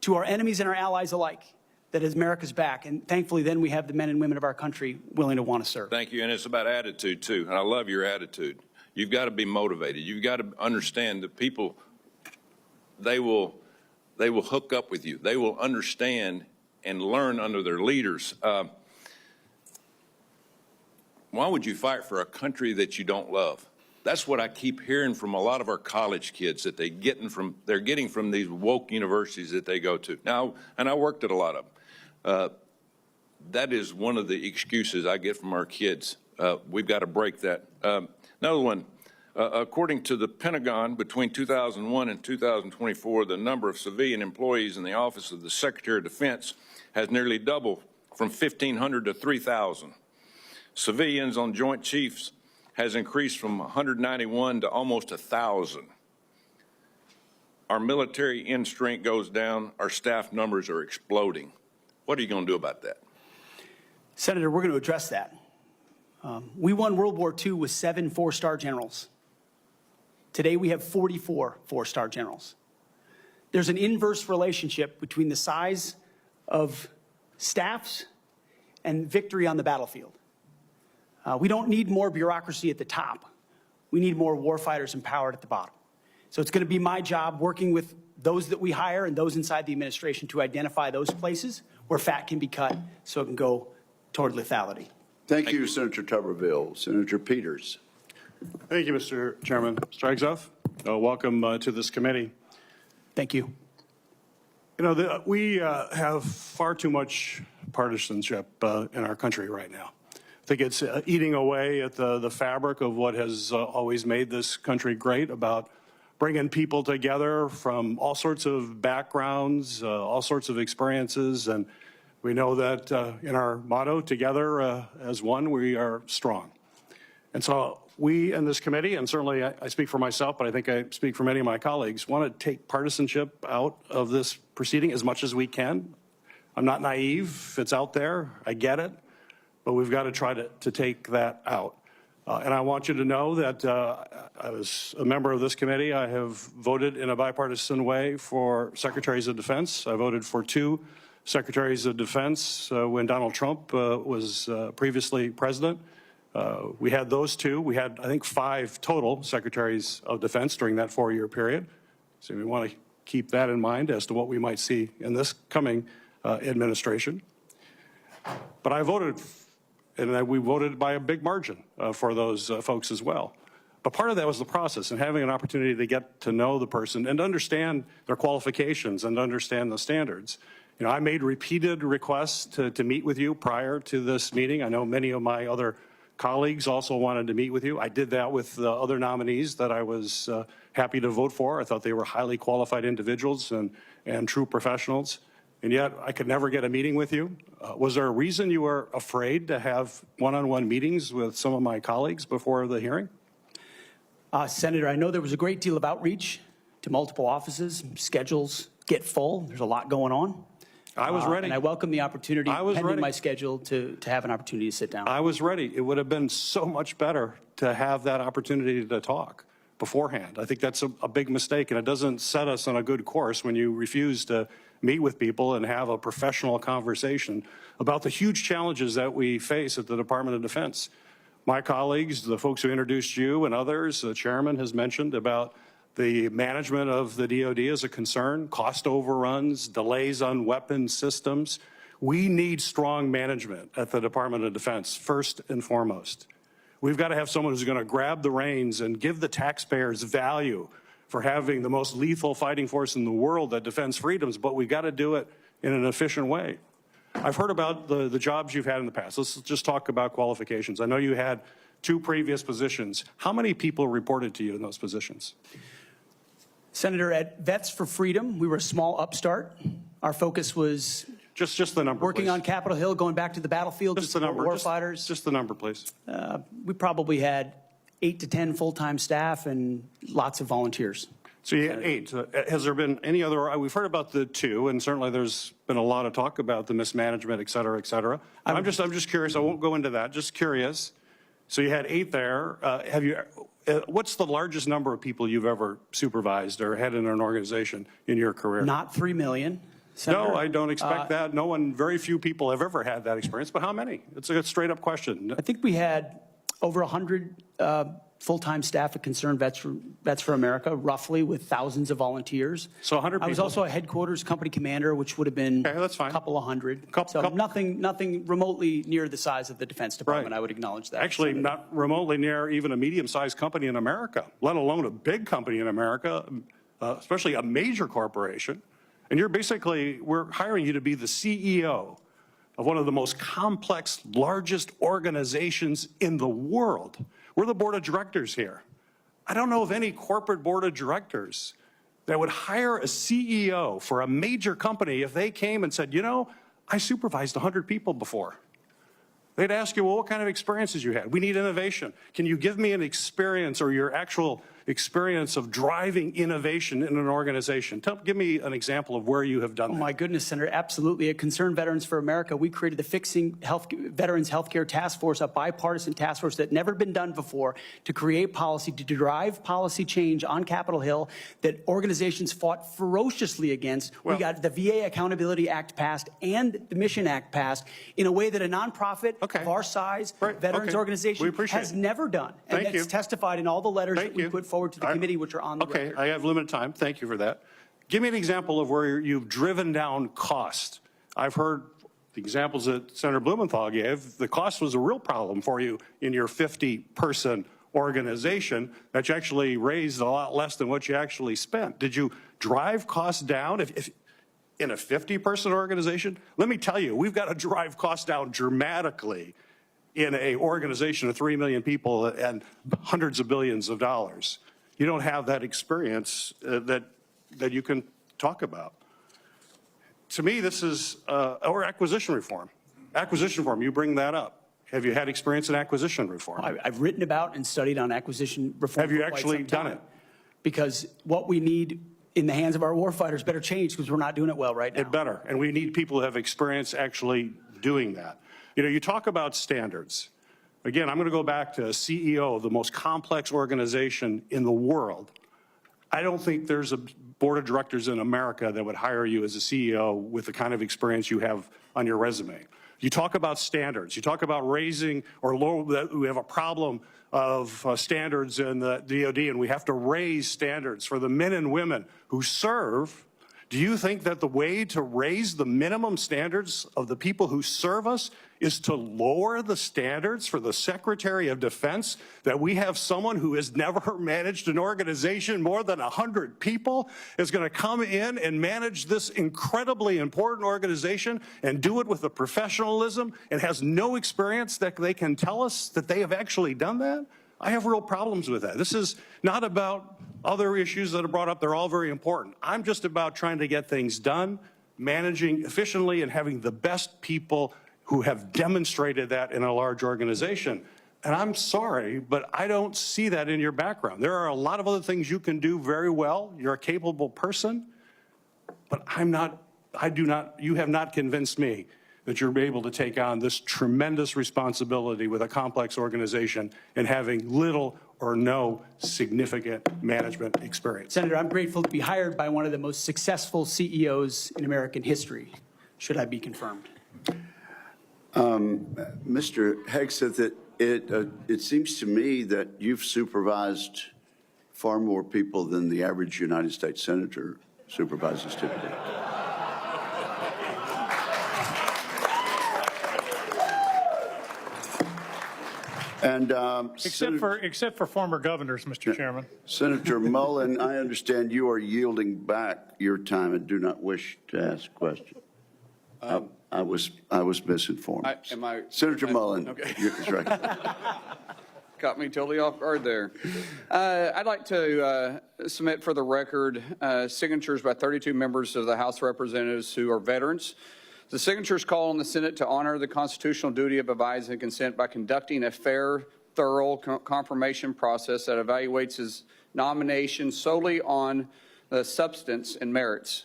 to our enemies and our allies alike, that America's back. And thankfully, then we have the men and women of our country willing to want to serve. Thank you. And it's about attitude, too. And I love your attitude. You've got to be motivated. You've got to understand that people, they will hook up with you. They will understand and learn under their leaders. Why would you fight for a country that you don't love? That's what I keep hearing from a lot of our college kids that they're getting from these woke universities that they go to. Now, and I worked at a lot of them. That is one of the excuses I get from our kids. We've got to break that. Another one. According to the Pentagon, between 2001 and 2024, the number of civilian employees in the Office of the Secretary of Defense has nearly doubled from 1,500 to 3,000. Civilians on Joint Chiefs has increased from 191 to almost 1,000. Our military end strength goes down. Our staff numbers are exploding. What are you going to do about that? Senator, we're going to address that. We won World War II with 7 four-star generals. Today, we have 44 four-star generals. There's an inverse relationship between the size of staffs and victory on the battlefield. We don't need more bureaucracy at the top. We need more warfighters empowered at the bottom. So it's going to be my job working with those that we hire and those inside the administration to identify those places where fat can be cut so it can go toward lethality. Thank you, Senator Tuberville. Senator Peters. Thank you, Mr. Chairman. Mr. Hegseth, welcome to this committee. Thank you. You know, we have far too much partisanship in our country right now. I think it's eating away at the fabric of what has always made this country great, about bringing people together from all sorts of backgrounds, all sorts of experiences. And we know that in our motto, together as one, we are strong. And so we in this committee, and certainly I speak for myself, but I think I speak for many of my colleagues, want to take partisanship out of this proceeding as much as we can. I'm not naive. It's out there. I get it. But we've got to try to take that out. And I want you to know that as a member of this committee, I have voted in a bipartisan way for secretaries of defense. I voted for 2 secretaries of defense when Donald Trump was previously president. We had those 2. We had, I think, 5 total secretaries of defense during that 4-year period. So we want to keep that in mind as to what we might see in this coming administration. But I voted, and we voted by a big margin for those folks as well. But part of that was the process and having an opportunity to get to know the person and understand their qualifications and understand the standards. You know, I made repeated requests to meet with you prior to this meeting. I know many of my other colleagues also wanted to meet with you. I did that with the other nominees that I was happy to vote for. I thought they were highly qualified individuals and true professionals. And yet I could never get a meeting with you. Was there a reason you were afraid to have one-on-one meetings with some of my colleagues before the hearing? Senator, I know there was a great deal of outreach to multiple offices. Schedules get full. There's a lot going on. I was ready. And I welcome the opportunity, pending ready. my schedule, to have an opportunity to sit down. I was ready. It would have been so much better to have that opportunity to talk beforehand. I think that's a big mistake, and it doesn't set us on a good course when you refuse to meet with people and have a professional conversation about the huge challenges that we face at the Department of Defense. My colleagues, the folks who introduced you and others, the chairman has mentioned about the management of the DoD is a concern, cost overruns, delays on weapon systems. We need strong management at the Department of Defense, first and foremost. We've got to have someone who's going to grab the reins and give the taxpayers value for having the most lethal fighting force in the world that defends freedoms, but we've got to do it in an efficient way. I've heard about the jobs you've had in the past. Let's just talk about qualifications. I know you had 2 previous positions. How many people reported to you in those positions? Senator, at Vets for Freedom, we were a small upstart. Our focus was just the number, working please. on Capitol Hill, going back to the battlefield, Just the number. warfighters. Just the number, please. We probably had 8 to 10 full-time staff and lots of volunteers. So you had 8. Has there been any other? We've heard about the 2, and certainly there's been a lot of talk about the mismanagement, et cetera, et cetera. I'm just curious. I won't go into that. Just curious. So you had 8 there. What's the largest number of people you've ever supervised or had in an organization in your career? Not 3 million. Senator. No, I don't expect that. No one, very few people have ever had that experience. But how many? It's a straight up question. I think we had over 100 full-time staff at Concerned Vets for America, roughly, with thousands of volunteers. So 100 people. I was also a headquarters company commander, which would have been Okay, that's fine. a couple of hundred. So nothing remotely near the size of the Defense Department, Right. I would acknowledge that. Actually, Senator. not remotely near even a medium-sized company in America, let alone a big company in America, especially a major corporation. And we're hiring you to be the CEO of one of the most complex, largest organizations in the world. We're the board of directors here. I don't know of any corporate board of directors that would hire a CEO for a major company if they came and said, you know, I supervised 100 people before. They'd ask you, well, what kind of experiences you had? We need innovation. Can you give me an experience or your actual experience of driving innovation in an organization? Give me an example of where you have done that. Oh, my goodness, Senator, absolutely. At Concerned Veterans for America, we created the Fixing Veterans Healthcare Task Force, a bipartisan task force that had never been done before, to create policy, to drive policy change on Capitol Hill that organizations fought ferociously against. We got the VA Accountability Act passed and the Mission Act passed in a way that a nonprofit of our size, veterans organization, has never done. And that's testified in all the letters that we put forward to the committee, which are on the record. I have limited time. Thank you for that. Give me an example of where you've driven down cost. I've heard the examples that Senator Blumenthal gave. The cost was a real problem for you in your 50-person organization that you actually raised a lot less than what you actually spent. Did you drive costs down? If in a 50-person organization, let me tell you, we've got to drive costs down dramatically in an organization of 3 million people and hundreds of billions of dollars. You don't have that experience that you can talk about. To me, this is or acquisition reform. Acquisition reform, you bring that up. Have you had experience in acquisition reform? I've written about and studied on acquisition reform. Have you for quite actually some done time. it? Because what we need in the hands of our warfighters better change, because we're not doing it well right now. It better, and we need people who have experience actually doing that. You know, you talk about standards. Again, I'm going to go back to CEO of the most complex organization in the world. I don't think there's a board of directors in America that would hire you as a CEO with the kind of experience you have on your resume. You talk about standards. You talk about raising or low, that we have a problem of standards in the DOD, and we have to raise standards for the men and women who serve. Do you think that the way to raise the minimum standards of the people who serve us is to lower the standards for the Secretary of Defense? That we have someone who has never managed an organization more than 100 people is going to come in and manage this incredibly important organization and do it with a professionalism and has no experience that they can tell us that they have actually done that? I have real problems with that. This is not about other issues that are brought up. They're all very important. I'm just about trying to get things done, managing efficiently, and having the best people who have demonstrated that in a large organization. And I'm sorry, but I don't see that in your background. There are a lot of other things you can do very well. You're a capable person, but you have not convinced me that you're able to take on this tremendous responsibility with a complex organization and having little or no significant management experience. Senator, I'm grateful to be hired by one of the most successful CEOs in American history, should I be confirmed. Mr. Hegseth, it seems to me that you've supervised far more people than the average United States senator supervises typically. And except for former governors, Mr. Chairman. Senator Mullen, I understand you are yielding back your time and do not wish to ask questions. I was misinformed. Senator Mullen, okay. You're right. Caught me totally off guard there. I'd like to submit for the record signatures by 32 members of the House of Representatives who are veterans. The signatures call on the Senate to honor the constitutional duty of advise and consent by conducting a fair, thorough confirmation process that evaluates his nomination solely on the substance and merits.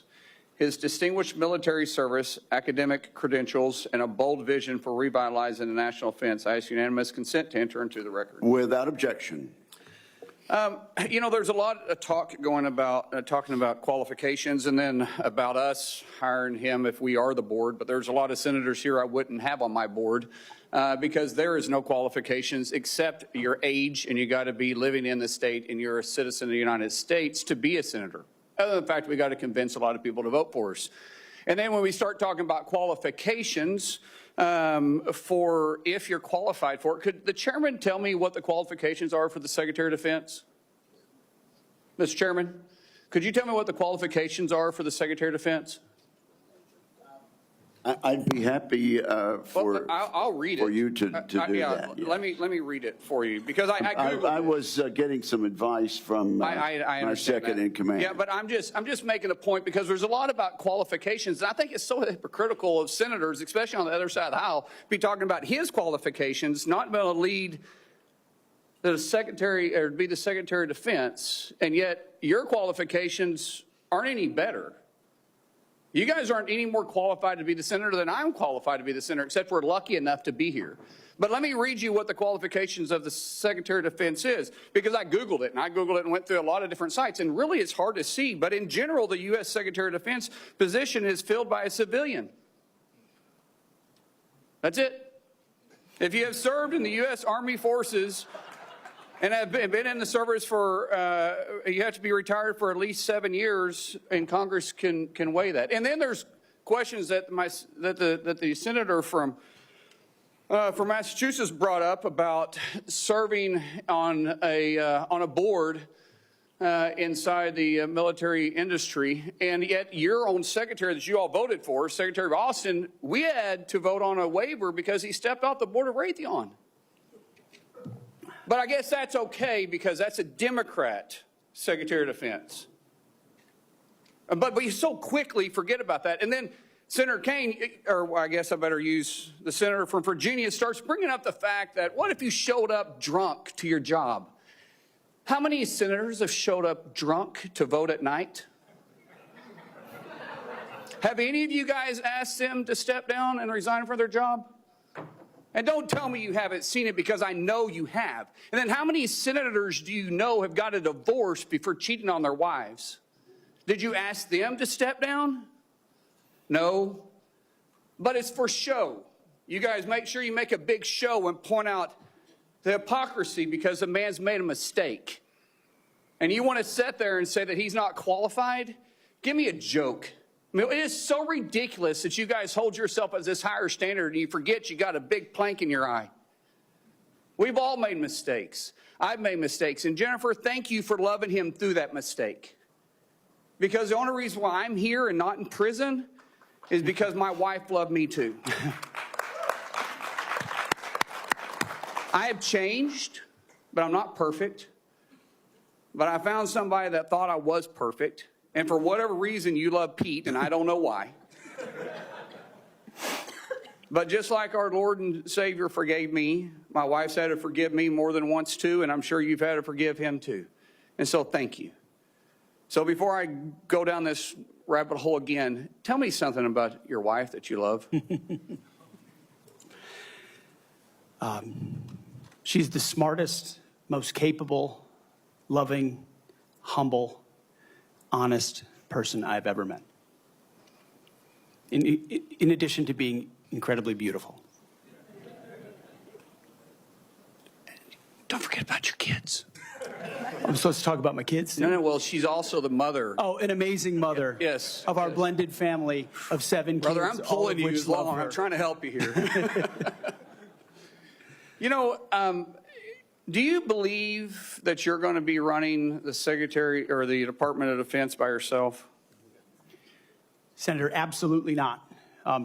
His distinguished military service, academic credentials, and a bold vision for revitalizing the national defense. I ask unanimous consent to enter into the record. Without objection. You know, there's a lot of talk going about talking about qualifications and then about us hiring him if we are the board. But there's a lot of senators here I wouldn't have on my board because there is no qualifications except your age, and you got to be living in the state and you're a citizen of the United States to be a senator. Other than the fact we got to convince a lot of people to vote for us. And then when we start talking about qualifications for if you're qualified for it, could the chairman tell me what the qualifications are for the Secretary of Defense? Mr. Chairman, could you tell me what the qualifications are for the Secretary of Defense? I'd be happy I'll read for it. you to do that. Yeah. Let me read it for you because I Googled I was getting some advice from my second in command. Yeah, but I'm just making a point because there's a lot about qualifications, and I think it's so hypocritical of senators, especially on the other side of the aisle, be talking about his qualifications, not going to lead the secretary or be the Secretary of Defense, and yet your qualifications aren't any better. You guys aren't any more qualified to be the senator than I'm qualified to be the senator, except we're lucky enough to be here. But let me read you what the qualifications of the Secretary of Defense is, because I Googled it, and went through a lot of different sites, and really it's hard to see. But in general, the U.S. Secretary of Defense position is filled by a civilian. That's it. If you have served in the U.S. Army Forces and have been in the service for, you have to be retired for at least 7 years, and Congress can weigh that. And then there's questions that the senator from Massachusetts brought up about serving on a board inside the military industry, and yet your own secretary that you all voted for, Secretary of Austin, we had to vote on a waiver because he stepped off the board of Raytheon. But I guess that's okay because that's a Democrat Secretary of Defense. But you so quickly forget about that. And then Senator Kaine, or I guess I better use the senator from Virginia, starts bringing up the fact that what if you showed up drunk to your job? How many senators have showed up drunk to vote at night? Have any of you guys asked them to step down and resign from their job? And don't tell me you haven't seen it, because I know you have. And then how many senators do you know have got a divorce before cheating on their wives? Did you ask them to step down? No. But it's for show. You guys make sure you make a big show and point out the hypocrisy because the man's made a mistake. And you want to sit there and say that he's not qualified? Give me a joke. I mean, it is so ridiculous that you guys hold yourself as this higher standard and you forget you got a big plank in your eye. We've all made mistakes. I've made mistakes. And Jennifer, thank you for loving him through that mistake. Because the only reason why I'm here and not in prison is because my wife loved me too. I have changed, but I'm not perfect. But I found somebody that thought I was perfect. And for whatever reason, you love Pete, and I don't know why. But just like our Lord and Savior forgave me, my wife's had to forgive me more than once too, and I'm sure you've had to forgive him too. And so thank you. So before I go down this rabbit hole again, tell me something about your wife that you love. She's the smartest, most capable, loving, humble, honest person I've ever met. In addition to being incredibly beautiful. Don't forget about your kids. I'm supposed to talk about my kids? No, well, she's also the mother. Oh, an amazing mother. Yes. Of our blended family of 7 kids. Brother, I'm pulling you which along. love her. I'm trying to help you here. You know, do you believe that you're going to be running the Secretary or the Department of Defense by yourself? Senator, absolutely not.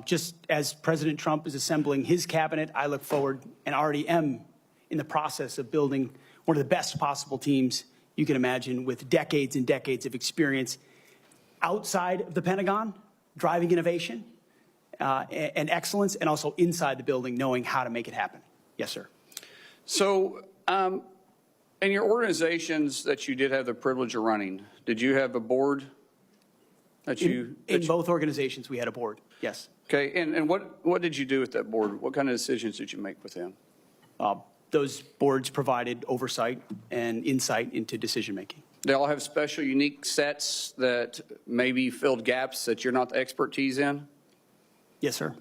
Just as President Trump is assembling his cabinet, I look forward and already am in the process of building one of the best possible teams you can imagine, with decades and decades of experience outside of the Pentagon, driving innovation and excellence, and also inside the building, knowing how to make it happen. Yes, sir. So, in your organizations that you did have the privilege of running, did you have a board that you... In both organizations, we had a board, yes. Okay, and what did you do with that board? What kind of decisions did you make with them? Those boards provided oversight and insight into decision-making. They all have special, unique sets that maybe filled gaps that you're not the expertise in? Yes, sir.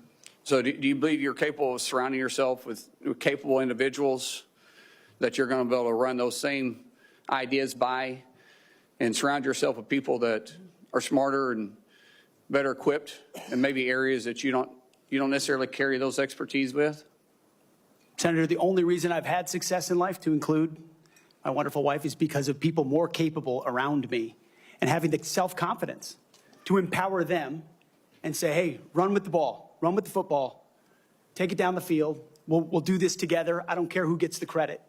So do you believe you're capable of surrounding yourself with capable individuals that you're going to be able to run those same ideas by, and surround yourself with people that are smarter and better equipped in maybe areas that you don't necessarily carry those expertise with? Senator, the only reason I've had success in life, to include my wonderful wife, is because of people more capable around me and having the self-confidence to empower them and say, hey, run with the ball, run with the football, take it down the field. We'll do this together. I don't care who gets the credit.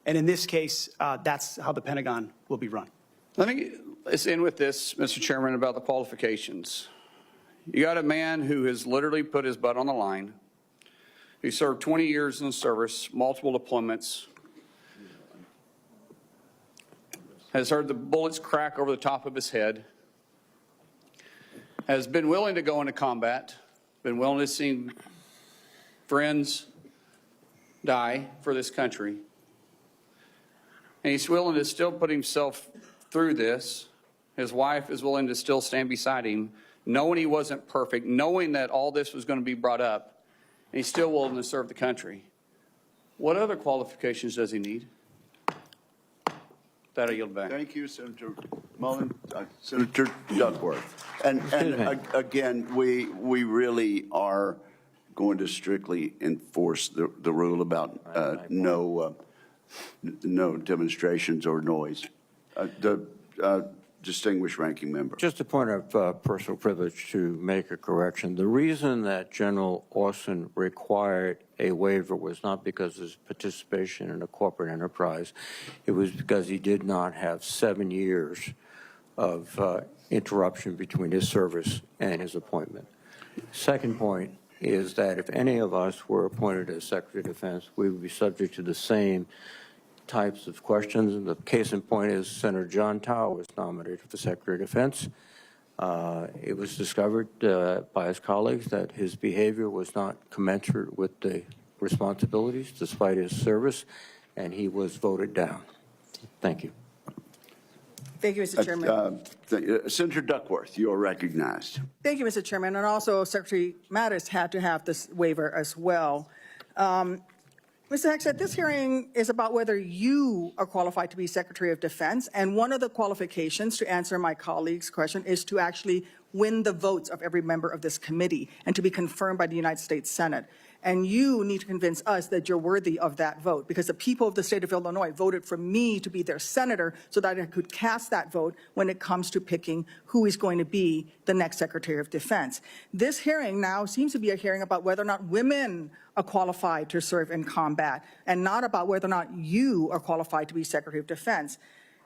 And in this case, that's how the Pentagon will be run. Let's end with this, Mr. Chairman, about the qualifications. You got a man who has literally put his butt on the line, who served 20 years in the service, multiple deployments, has heard the bullets crack over the top of his head, has been willing to go into combat, been willing to see friends die for this country, and he's willing to still put himself through this. His wife is willing to still stand beside him, knowing he wasn't perfect, knowing that all this was going to be brought up, and he's still willing to serve the country. What other qualifications does he need? That I yield back. Thank you, Senator Mullen. Senator Duckworth. And again, we really are going to strictly enforce the rule about no demonstrations or noise. The distinguished ranking member. Just a point of personal privilege to make a correction. The reason that General Austin required a waiver was not because of his participation in a corporate enterprise. It was because he did not have 7 years of interruption between his service and his appointment. Second point is that if any of us were appointed as Secretary of Defense, we would be subject to the same types of questions. And the case in point is Senator John Tower was nominated for Secretary of Defense. It was discovered by his colleagues that his behavior was not commensurate with the responsibilities despite his service, and he was voted down. Thank you. Thank you, Mr. Chairman. Senator Duckworth, you are recognized. Thank you, Mr. Chairman. And also, Secretary Mattis had to have this waiver as well. Mr. Hegseth, this hearing is about whether you are qualified to be Secretary of Defense, and one of the qualifications, to answer my colleague's question, is to actually win the votes of every member of this committee and to be confirmed by the United States Senate. And you need to convince us that you're worthy of that vote, because the people of the state of Illinois voted for me to be their senator so that I could cast that vote when it comes to picking who is going to be the next Secretary of Defense. This hearing now seems to be a hearing about whether or not women are qualified to serve in combat, and not about whether or not you are qualified to be Secretary of Defense.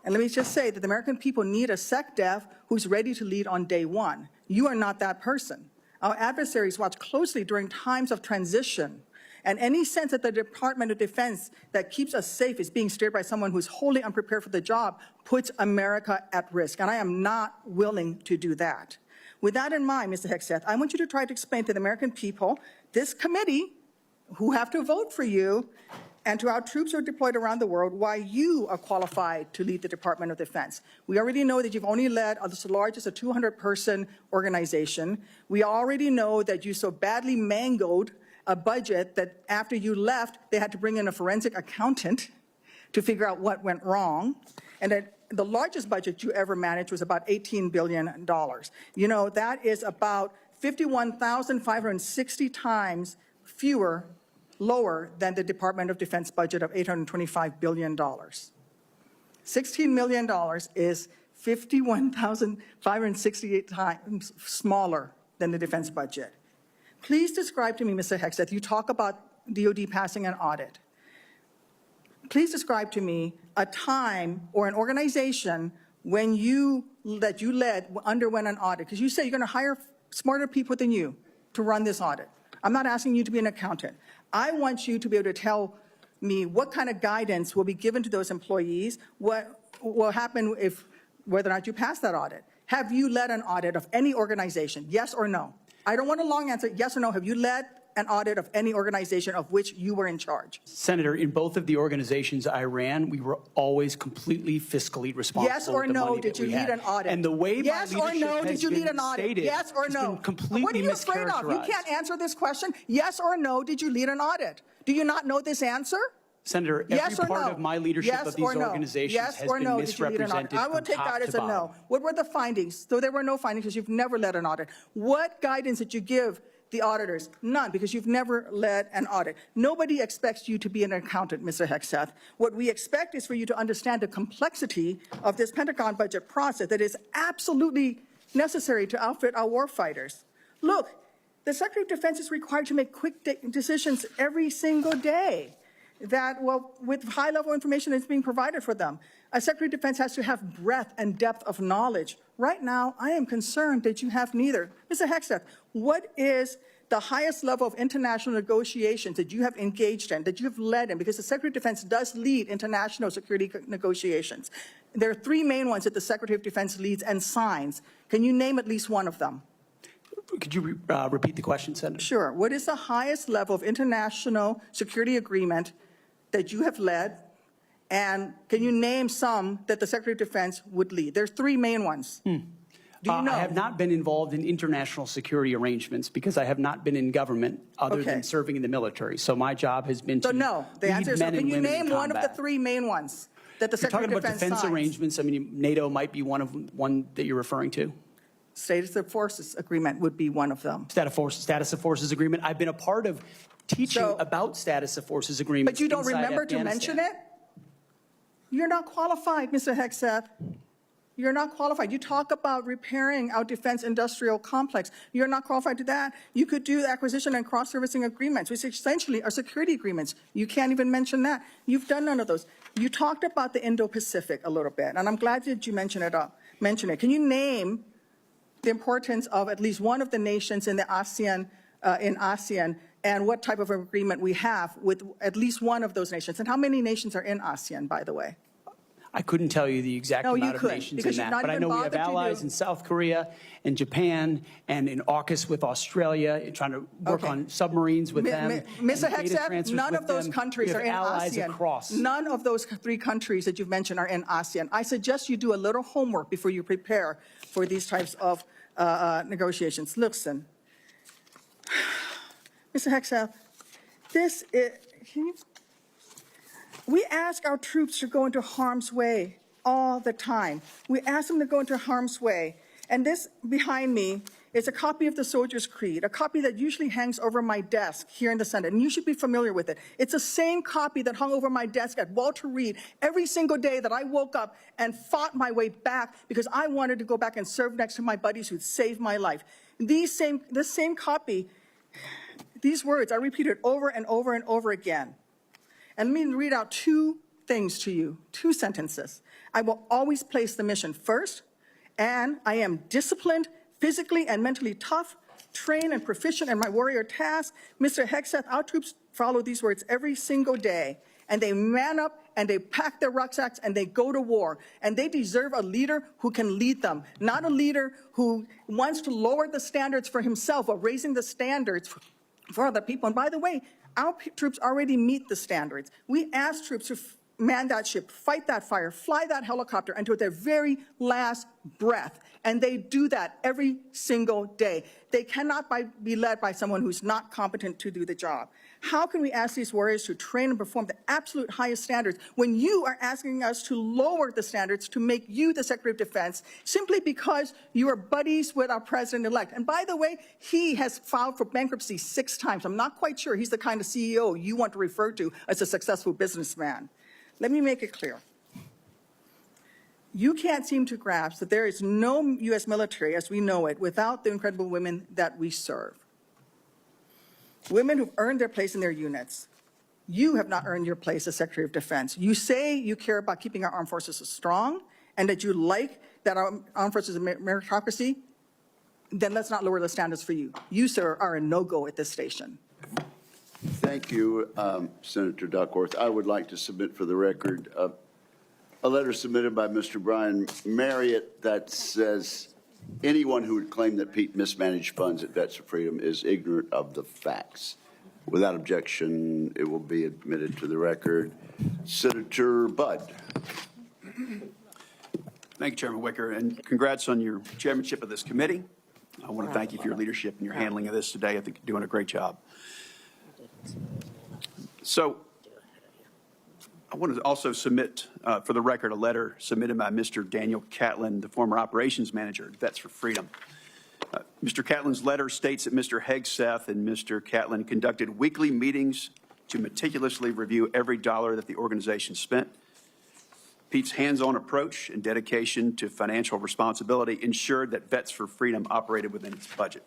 And let me just say that the American people need a SecDef who's ready to lead on day one. You are not that person. Our adversaries watch closely during times of transition, and any sense that the Department of Defense that keeps us safe is being steered by someone who's wholly unprepared for the job puts America at risk, and I am not willing to do that. With that in mind, Mr. Hegseth, I want you to try to explain to the American people, this committee, who have to vote for you, and to our troops who are deployed around the world, why you are qualified to lead the Department of Defense. We already know that you've only led the largest, a 200-person organization. We already know that you so badly mangled a budget that after you left, they had to bring in a forensic accountant to figure out what went wrong, and that the largest budget you ever managed was about $18 billion. You know, that is about 51,560 times lower than the Department of Defense budget of $825 billion. $16 million is 51,568 times smaller than the defense budget. Please describe to me, Mr. Hegseth, you talk about DOD passing an audit. Please describe to me a time or an organization when that you led underwent an audit, because you say you're going to hire smarter people than you to run this audit. I'm not asking you to be an accountant. I want you to be able to tell me what kind of guidance will be given to those employees, what will happen whether or not you pass that audit. Have you led an audit of any organization, yes or no? I don't want a long answer, yes or no. Have you led an audit of any organization of which you were in charge? Senator, in both of the organizations I ran, we were always completely fiscally responsible. Yes or no, did you lead an audit? And the way yes my leadership or no, did you lead an audit? Stated, yes or no? been completely what are you afraid of? You can't answer this question. Yes or no, did you lead an audit? Do you not know this answer? Senator, every part of my leadership of these organizations has been misrepresented. I will take that as a no. What were the findings? So there were no findings because you've never led an audit. What guidance did you give the auditors? None, because you've never led an audit. Nobody expects you to be an accountant, Mr. Hegseth. What we expect is for you to understand the complexity of this Pentagon budget process that is absolutely necessary to outfit our warfighters. Look, the Secretary of Defense is required to make quick decisions every single day that, well, with high-level information that's being provided for them. A Secretary of Defense has to have breadth and depth of knowledge. Right now, I am concerned that you have neither. Mr. Hegseth, what is the highest level of international negotiations that you have engaged in, that you have led in? Because the Secretary of Defense does lead international security negotiations. There are three main ones that the Secretary of Defense leads and signs. Can you name at least one of them? Could you repeat the question, Senator? Sure. What is the highest level of international security agreement that you have led, and can you name some that the Secretary of Defense would lead? There's three main ones. Do you know? I have not been involved in international security arrangements because I have not been in government other than serving in the military. So my job has been to no. The answer is no. Can you name one of the three main ones that the Secretary of Defense signs? You're talking about defense arrangements. I mean, NATO might be one that you're referring to. Status of Forces Agreement would be one of them. Status of Forces Agreement. I've been a part of teaching about Status of Forces Agreements. But you don't remember to mention it? You're not qualified, Mr. Hegseth. You're not qualified. You talk about repairing our defense industrial complex. You're not qualified to that. You could do acquisition and cross-servicing agreements, which essentially are security agreements. You can't even mention that. You've done none of those. You talked about the Indo-Pacific a little bit, and I'm glad that you mentioned it. Can you name the importance of at least one of the nations in the ASEAN, and what type of agreement we have with at least one of those nations? And how many nations are in ASEAN, by the way? I couldn't tell you the exact No, you amount of could, nations in because you're that, not but I even know we have bothered to allies do- in South Korea and Japan and in AUKUS with Australia, trying to work Okay. on submarines with them. Mr. and data Hegseth, transfers none with of those them. countries We are have in allies ASEAN. across. None of those 3 countries that you've mentioned are in ASEAN. I suggest you do a little homework before you prepare for these types of negotiations. Listen, Mr. Hegseth, this is, we ask our troops to go into harm's way all the time. We ask them to go into harm's way. And this behind me is a copy of the Soldier's Creed, a copy that usually hangs over my desk here in the Senate, and you should be familiar with it. It's the same copy that hung over my desk at Walter Reed every single day that I woke up and fought my way back because I wanted to go back and serve next to my buddies who'd saved my life. This same copy, these words are repeated over and over and over again. And let me read out 2 things to you, 2 sentences. I will always place the mission first, and I am disciplined, physically and mentally tough, trained and proficient in my warrior task. Mr. Hegseth, our troops follow these words every single day, and they man up and they pack their rucksacks and they go to war. And they deserve a leader who can lead them, not a leader who wants to lower the standards for himself or raising the standards for other people. And by the way, our troops already meet the standards. We ask troops to man that ship, fight that fire, fly that helicopter until their very last breath. And they do that every single day. They cannot be led by someone who's not competent to do the job. How can we ask these warriors to train and perform the absolute highest standards when you are asking us to lower the standards to make you the Secretary of Defense simply because you are buddies with our President-elect? And by the way, he has filed for bankruptcy 6 times. I'm not quite sure he's the kind of CEO you want to refer to as a successful businessman. Let me make it clear. You can't seem to grasp that there is no U.S. military as we know it without the incredible women that we serve. Women who've earned their place in their units. You have not earned your place as Secretary of Defense. You say you care about keeping our armed forces strong and that you like that our armed forces are meritocracy, then let's not lower the standards for you. You, sir, are a no-go at this station. Thank you, Senator Duckworth. I would like to submit for the record a letter submitted by Mr. Brian Marriott that says anyone who would claim that Pete mismanaged funds at Vets for Freedom is ignorant of the facts. Without objection, it will be admitted to the record. Senator Budd. Thank you, Chairman Wicker, and congrats on your chairmanship of this committee. I want to thank you for your leadership and your handling of this today. I think you're doing a great job. So I want to also submit for the record a letter submitted by Mr. Daniel Catlin, the former operations manager at Vets for Freedom. Mr. Catlin's letter states that Mr. Hegseth and Mr. Catlin conducted weekly meetings to meticulously review every dollar that the organization spent. Pete's hands-on approach and dedication to financial responsibility ensured that Vets for Freedom operated within its budget.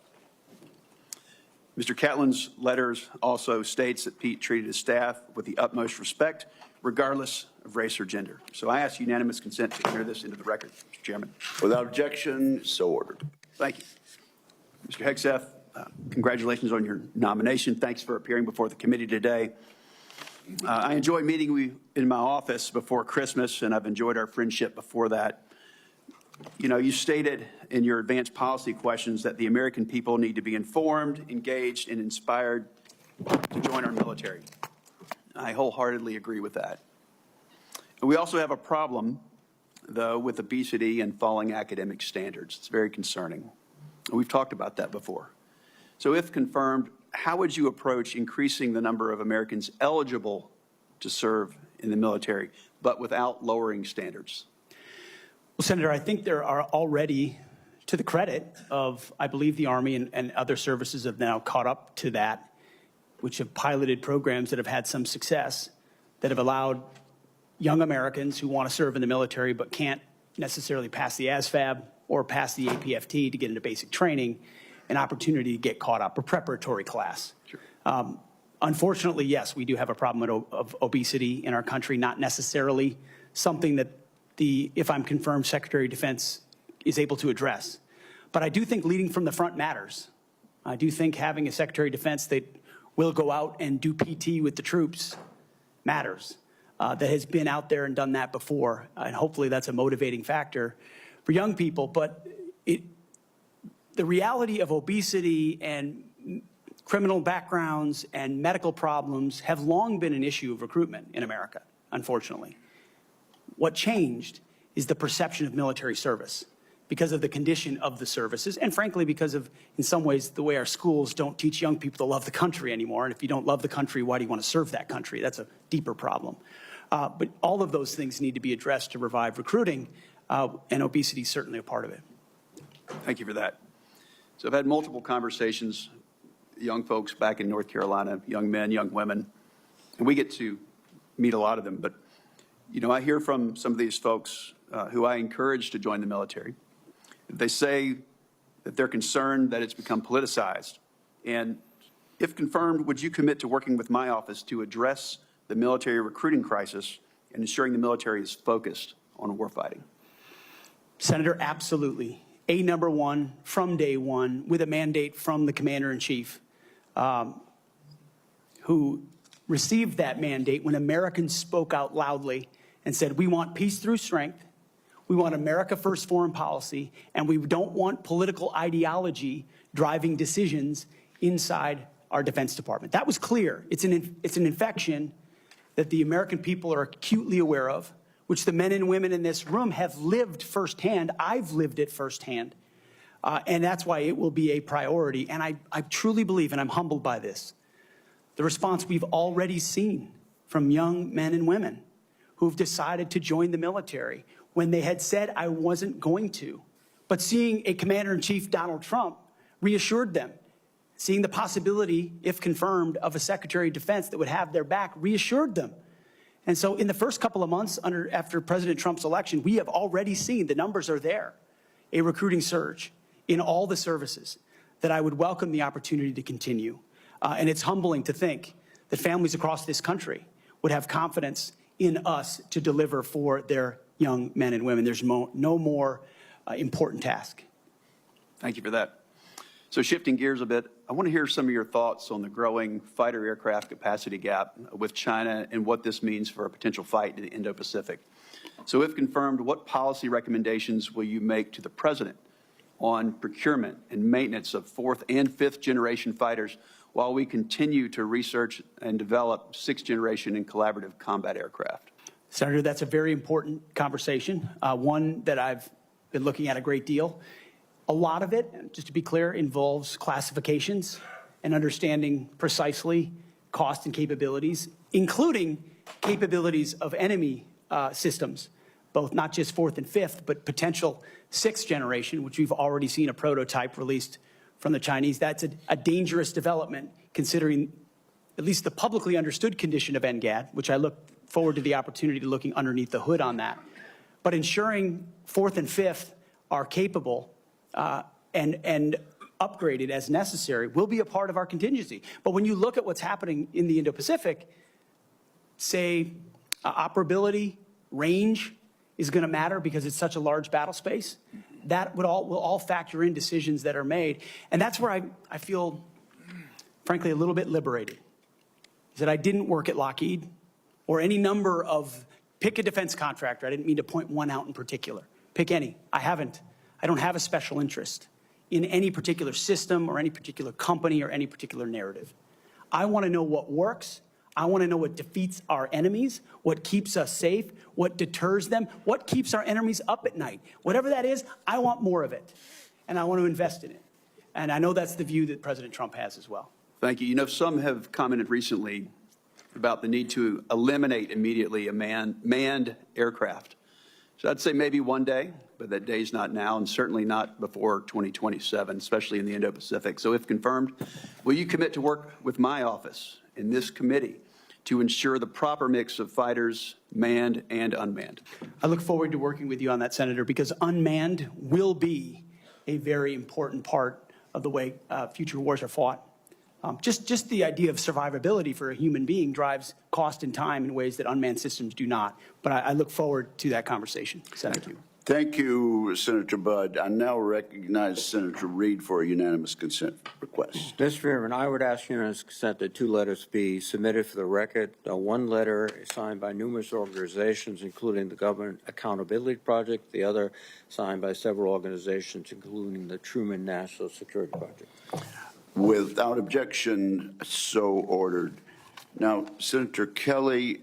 Mr. Catlin's letters also states that Pete treated his staff with the utmost respect, regardless of race or gender. So I ask unanimous consent to enter this into the record, Mr. Chairman. Without objection, so ordered. Thank you. Mr. Hegseth, congratulations on your nomination. Thanks for appearing before the committee today. I enjoy meeting you in my office before Christmas, and I've enjoyed our friendship before that. You know, you stated in your advanced policy questions that the American people need to be informed, engaged, and inspired to join our military. I wholeheartedly agree with that. And we also have a problem, though, with obesity and falling academic standards. It's very concerning. We've talked about that before. So if confirmed, how would you approach increasing the number of Americans eligible to serve in the military, but without lowering standards? Well, Senator, I think there are already, to the credit of, I believe, the Army and other services have now caught up to that, which have piloted programs that have had some success, that have allowed young Americans who want to serve in the military but can't necessarily pass the ASVAB or pass the APFT to get into basic training, an opportunity to get caught up, a preparatory class. Sure. Unfortunately, yes, we do have a problem of obesity in our country, not necessarily something that the, if I'm confirmed, Secretary of Defense is able to address. But I do think leading from the front matters. I do think having a Secretary of Defense that will go out and do PT with the troops matters. that has been out there and done that before. And hopefully that's a motivating factor for young people. But the reality of obesity and criminal backgrounds and medical problems have long been an issue of recruitment in America, unfortunately. What changed is the perception of military service because of the condition of the services, and frankly, because of, in some ways, the way our schools don't teach young people to love the country anymore. And if you don't love the country, why do you want to serve that country? That's a deeper problem. But all of those things need to be addressed to revive recruiting, and obesity is certainly a part of it. Thank you for that. So I've had multiple conversations, young folks back in North Carolina, young men, young women, and we get to meet a lot of them. But, you know, I hear from some of these folks who I encourage to join the military. They say that they're concerned that it's become politicized. And if confirmed, would you commit to working with my office to address the military recruiting crisis and ensuring the military is focused on warfighting? Senator, absolutely. Number one, from day one, with a mandate from the Commander-in-Chief, who received that mandate when Americans spoke out loudly and said, we want peace through strength, we want America first foreign policy, and we don't want political ideology driving decisions inside our Defense Department. That was clear. It's an infection that the American people are acutely aware of, which the men and women in this room have lived firsthand. I've lived it firsthand. And that's why it will be a priority. And I truly believe, and I'm humbled by this, the response we've already seen from young men and women who've decided to join the military when they had said I wasn't going to. But seeing a Commander-in-Chief, Donald Trump, reassured them. Seeing the possibility, if confirmed, of a Secretary of Defense that would have their back reassured them. And so in the first couple of months after President Trump's election, we have already seen, the numbers are there, a recruiting surge in all the services that I would welcome the opportunity to continue. And it's humbling to think that families across this country would have confidence in us to deliver for their young men and women. There's no more important task. Thank you for that. So shifting gears a bit, I want to hear some of your thoughts on the growing fighter aircraft capacity gap with China and what this means for a potential fight in the Indo-Pacific. So if confirmed, what policy recommendations will you make to the President on procurement and maintenance of 4th and 5th generation fighters while we continue to research and develop 6th generation and collaborative combat aircraft? Senator, that's a very important conversation, one that I've been looking at a great deal. A lot of it, just to be clear, involves classifications and understanding precisely cost and capabilities, including capabilities of enemy systems, both not just 4th and 5th, but potential 6th generation, which we've already seen a prototype released from the Chinese. That's a dangerous development, considering at least the publicly understood condition of NGAD, which I look forward to the opportunity to looking underneath the hood on that. But ensuring 4th and 5th are capable and upgraded as necessary will be a part of our contingency. But when you look at what's happening in the Indo-Pacific, say operability, range is going to matter because it's such a large battle space. That will all factor in decisions that are made. And that's where I feel, frankly, a little bit liberated, is that I didn't work at Lockheed or any number of, pick a defense contractor. I didn't mean to point one out in particular. Pick any. I haven't. I don't have a special interest in any particular system or any particular company or any particular narrative. I want to know what works. I want to know what defeats our enemies, what keeps us safe, what deters them, what keeps our enemies up at night. Whatever that is, I want more of it, and I want to invest in it. And I know that's the view that President Trump has as well. Thank you. You know, some have commented recently about the need to eliminate immediately a manned aircraft. So I'd say maybe one day, but that day's not now, and certainly not before 2027, especially in the Indo-Pacific. So if confirmed, will you commit to work with my office in this committee to ensure the proper mix of fighters, manned and unmanned? I look forward to working with you on that, Senator, because unmanned will be a very important part of the way future wars are fought. Just the idea of survivability for a human being drives cost and time in ways that unmanned systems do not. But I look forward to that conversation. Senator. Thank you, Senator Budd. I now recognize Senator Reed for a unanimous consent request. Mr. Chairman, I would ask unanimous consent that 2 letters be submitted for the record. One letter is signed by numerous organizations, including the Government Accountability Project, the other signed by several organizations, including the Truman National Security Project. Without objection, so ordered. Now, Senator Kelly,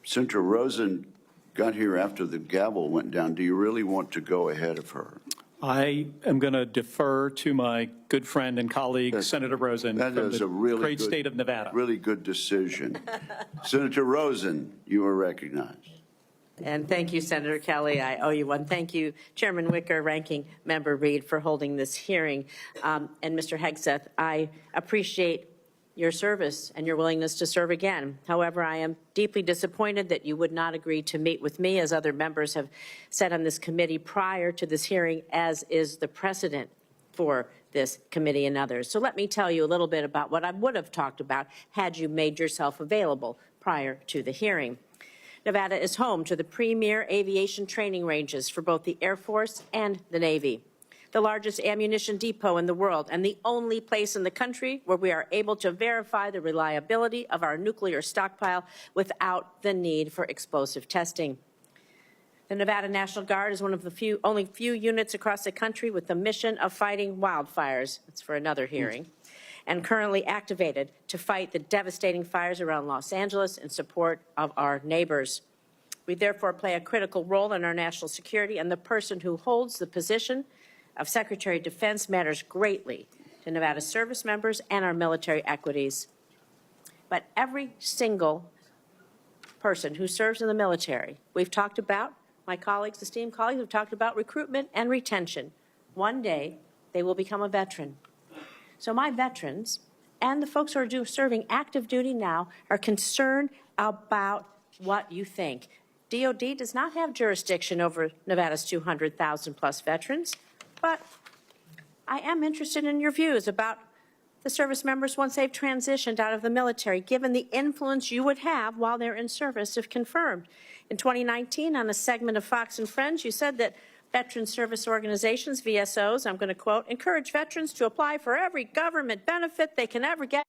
Senator Rosen got here after the gavel went down. Do you really want to go ahead of her? I am going to defer to my good friend and colleague, Senator Rosen, That from is the a really great good, state of Nevada. Really good decision. Senator Rosen, you are recognized. And thank you, Senator Kelly. I owe you one. Thank you, Chairman Wicker, Ranking Member Reed, for holding this hearing. And Mr. Hegseth, I appreciate your service and your willingness to serve again. However, I am deeply disappointed that you would not agree to meet with me, as other members have said on this committee prior to this hearing, as is the precedent for this committee and others. So let me tell you a little bit about what I would have talked about had you made yourself available prior to the hearing. Nevada is home to the premier aviation training ranges for both the Air Force and the Navy, the largest ammunition depot in the world, and the only place in the country where we are able to verify the reliability of our nuclear stockpile without the need for explosive testing. The Nevada National Guard is one of the only few units across the country with the mission of fighting wildfires. That's for another hearing. And currently activated to fight the devastating fires around Los Angeles in support of our neighbors. We therefore play a critical role in our national security, and the person who holds the position of Secretary of Defense matters greatly to Nevada service members and our military equities. But every single person who serves in the military, we've talked about, my colleagues, esteemed colleagues, have talked about recruitment and retention. One day, they will become a veteran. So my veterans and the folks who are serving active duty now are concerned about what you think. DOD does not have jurisdiction over Nevada's 200,000 plus veterans, but I am interested in your views about the service members once they've transitioned out of the military, given the influence you would have while they're in service if confirmed. In 2019, on a segment of Fox and Friends, you said that veteran service organizations, VSOs, I'm going to quote, encourage veterans to apply for every government benefit they can ever get.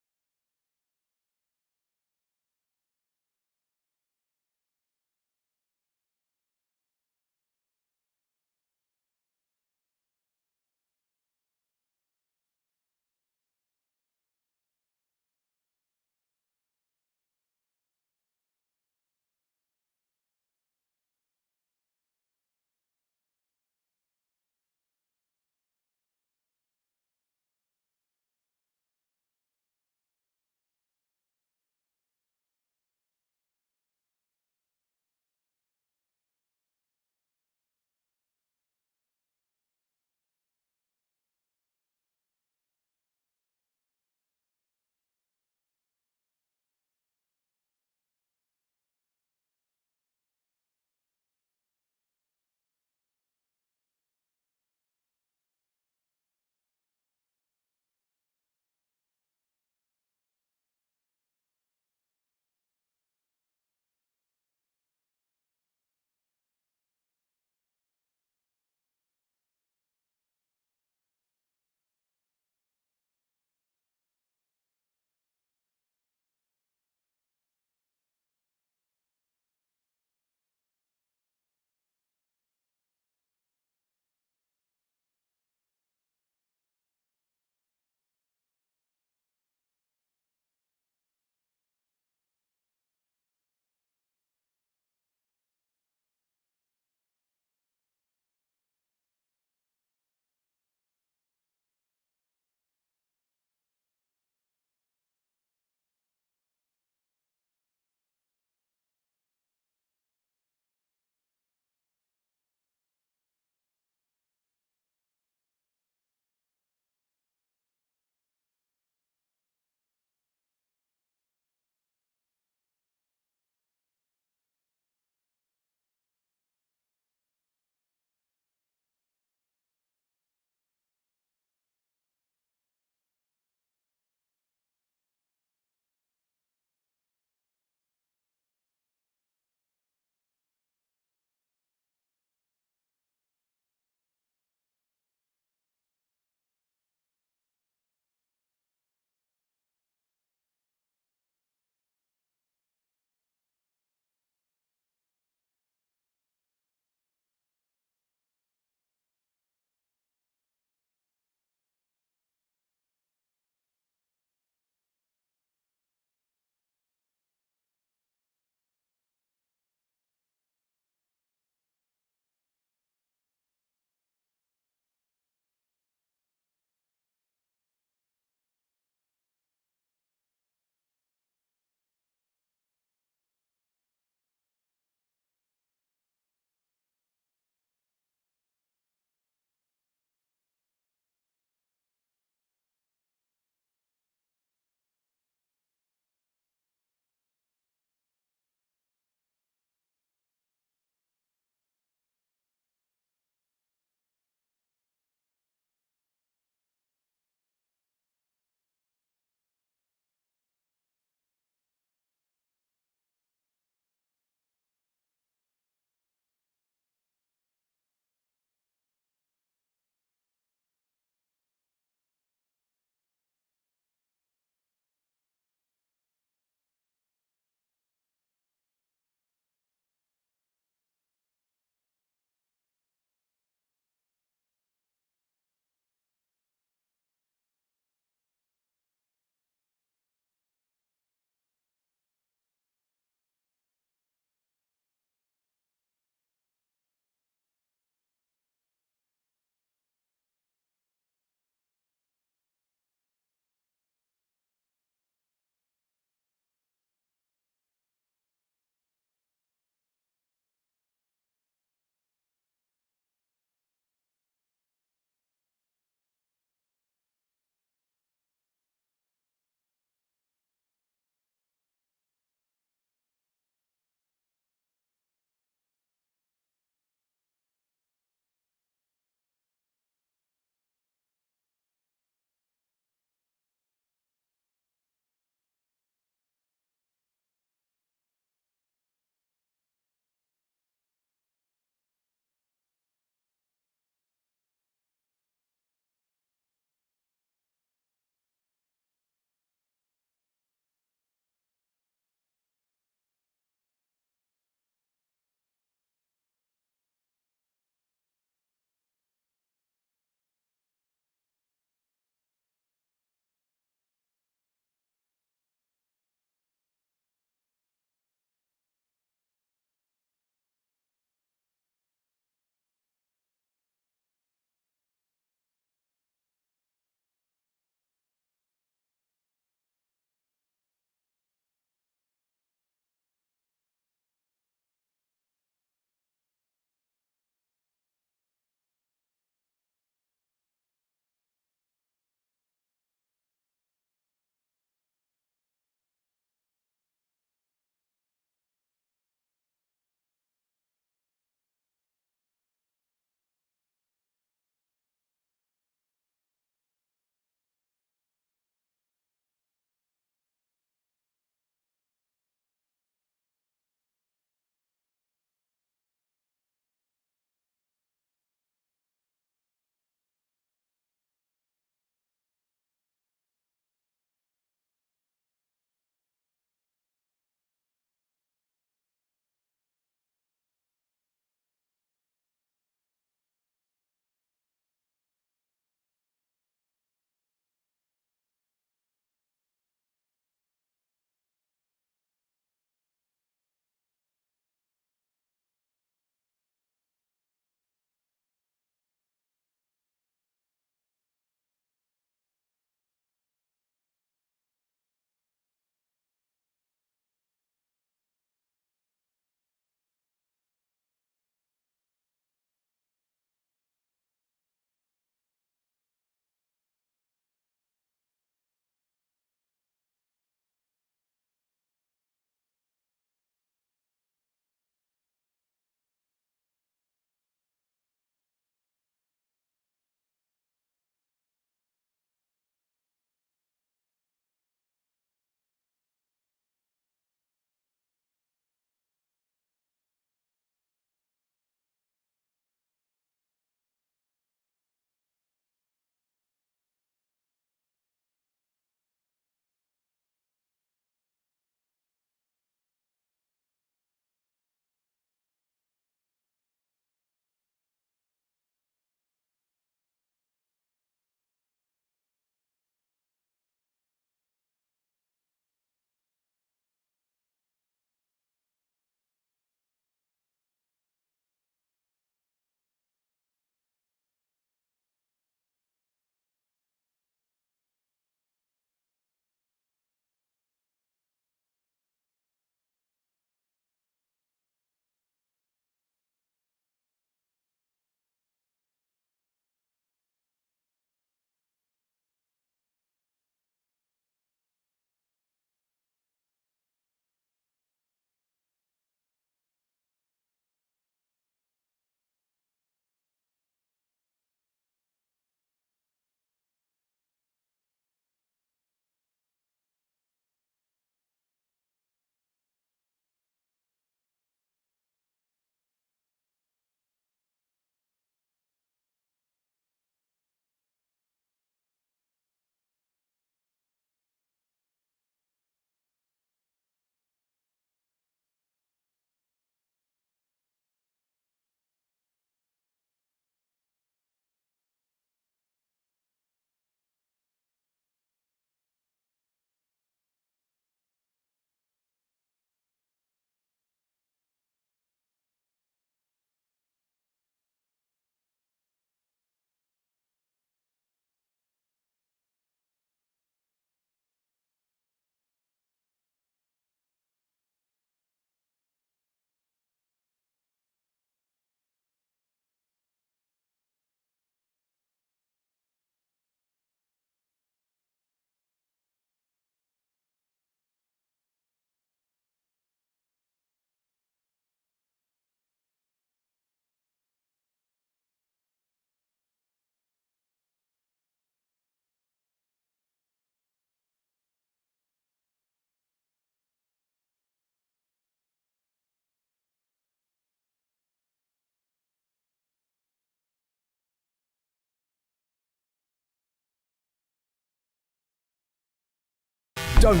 Don't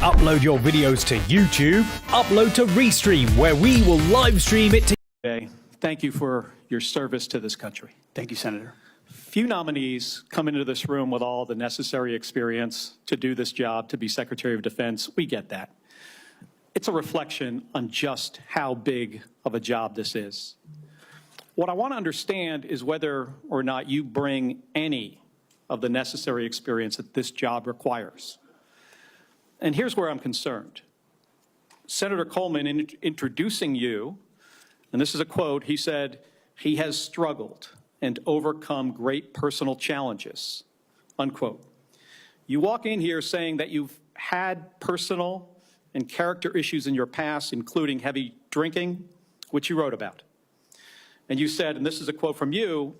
upload your videos to YouTube. Upload to Restream, where we will live stream it to Okay. Thank you for your service to this country. Thank you, Senator. Few nominees come into this room with all the necessary experience to do this job, to be Secretary of Defense. We get that. It's a reflection on just how big of a job this is. What I want to understand is whether or not you bring any of the necessary experience that this job requires. And here's where I'm concerned. Senator Coleman, in introducing you, and this is a quote, he said, "He has struggled and overcome great personal challenges," unquote. You walk in here saying that you've had personal and character issues in your past, including heavy drinking, which you wrote about. And you said, and this is a quote from you,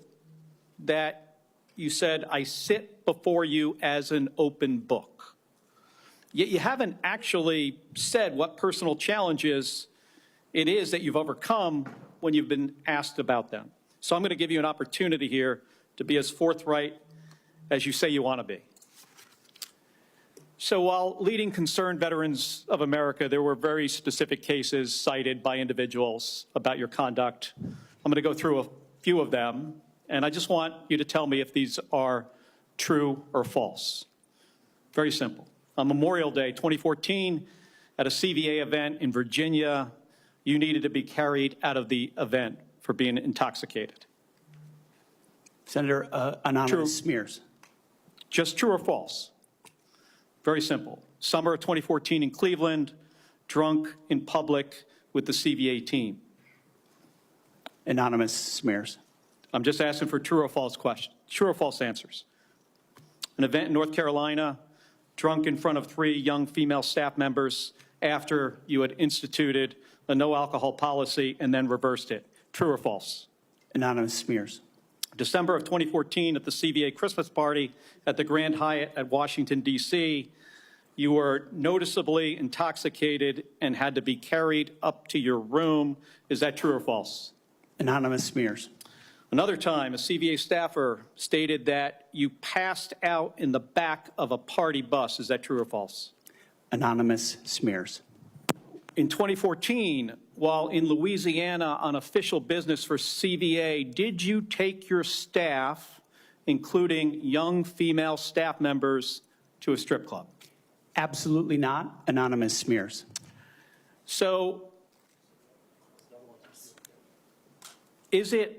that you said, "I sit before you as an open book." Yet you haven't actually said what personal challenges it is that you've overcome when you've been asked about them. So I'm going to give you an opportunity here to be as forthright as you say you want to be. So while leading Concerned Veterans of America, there were very specific cases cited by individuals about your conduct. I'm going to go through a few of them, and I just want you to tell me if these are true or false. Very simple. On Memorial Day 2014, at a CVA event in Virginia, you needed to be carried out of the event for being intoxicated. Senator, anonymous True. smears. Just true or false? Very simple. Summer of 2014 in Cleveland, drunk in public with the CVA team. Anonymous smears. I'm just asking for true or false questions, true or false answers. An event in North Carolina, drunk in front of 3 young female staff members after you had instituted a no alcohol policy and then reversed it. True or false? Anonymous smears. December of 2014 at the CVA Christmas party at the Grand Hyatt at Washington, D.C., you were noticeably intoxicated and had to be carried up to your room. Is that true or false? Anonymous smears. Another time, a CVA staffer stated that you passed out in the back of a party bus. Is that true or false? Anonymous smears. In 2014, while in Louisiana on official business for CVA, did you take your staff, including young female staff members, to a strip club? Absolutely not. Anonymous smears. So, is it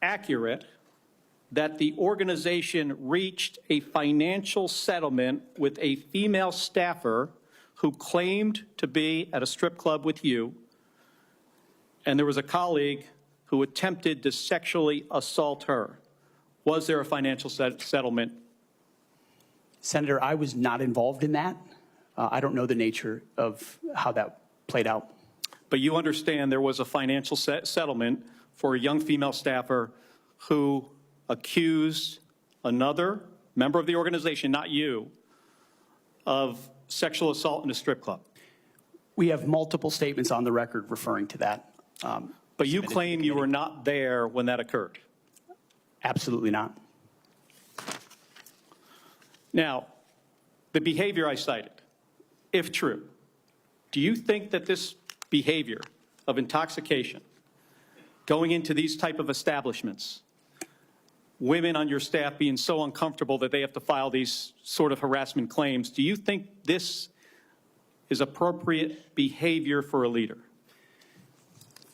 accurate that the organization reached a financial settlement with a female staffer who claimed to be at a strip club with you, and there was a colleague who attempted to sexually assault her? Was there a financial settlement? Senator, I was not involved in that. I don't know the nature of how that played out. But you understand there was a financial settlement for a young female staffer who accused another member of the organization, not you, of sexual assault in a strip club. We have multiple statements on the record referring to that. But you claim you were not there when that occurred. Absolutely not. Now, the behavior I cited, if true, do you think that this behavior of intoxication, going into these type of establishments, women on your staff being so uncomfortable that they have to file these sort of harassment claims, do you think this is appropriate behavior for a leader?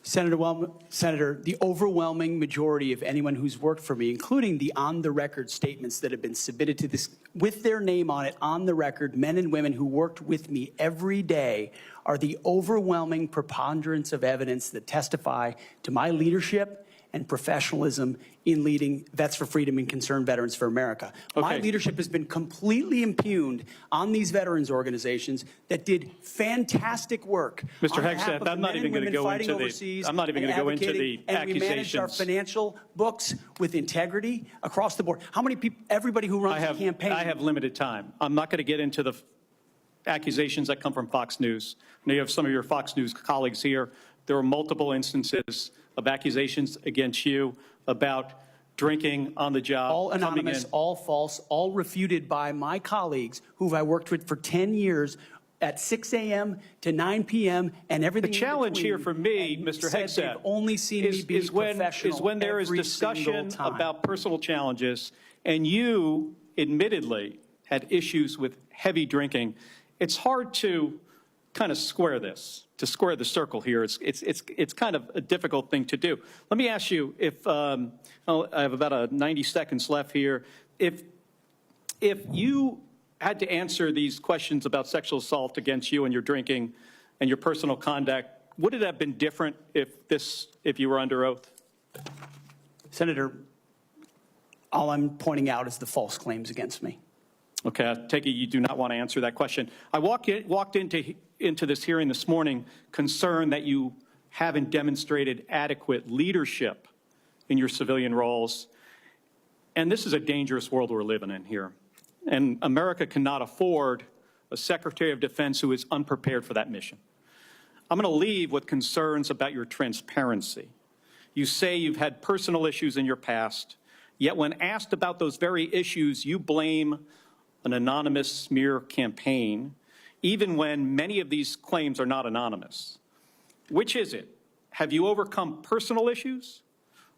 Senator, the overwhelming majority of anyone who's worked for me, including the on-the-record statements that have been submitted to this, with their name on it, on the record, men and women who worked with me every day, are the overwhelming preponderance of evidence that testify to my leadership and professionalism in leading Vets for Freedom and Concerned Veterans for America. Okay. My leadership has been completely impugned on these veterans organizations that did fantastic work. Mr. Hegseth, I'm not even going to go into the And we managed our accusations. financial books with integrity across the board. How many people, everybody who runs the campaign. I have limited time. I'm not going to get into the accusations that come from Fox News. Now, you have some of your Fox News colleagues here. There were multiple instances of accusations against you about drinking on the job. All coming anonymous, in. all false, all refuted by my colleagues who I worked with for 10 years at 6 a.m. to 9 p.m. and everything. The challenge here for me, and Mr. said Hegseth, they've only seen me be professional is when there is every discussion single time. about personal challenges, and you admittedly had issues with heavy drinking. It's hard to kind of square the circle here. It's kind of a difficult thing to do. Let me ask you, if I have about 90 seconds left here, if you had to answer these questions about sexual assault against you and your drinking and your personal conduct, would it have been different if you were under oath? Senator, all I'm pointing out is the false claims against me. Okay, I take it you do not want to answer that question. I walked into this hearing this morning concerned that you haven't demonstrated adequate leadership in your civilian roles. And this is a dangerous world we're living in here. And America cannot afford a Secretary of Defense who is unprepared for that mission. I'm going to leave with concerns about your transparency. You say you've had personal issues in your past, yet when asked about those very issues, you blame an anonymous smear campaign, even when many of these claims are not anonymous. Which is it? Have you overcome personal issues,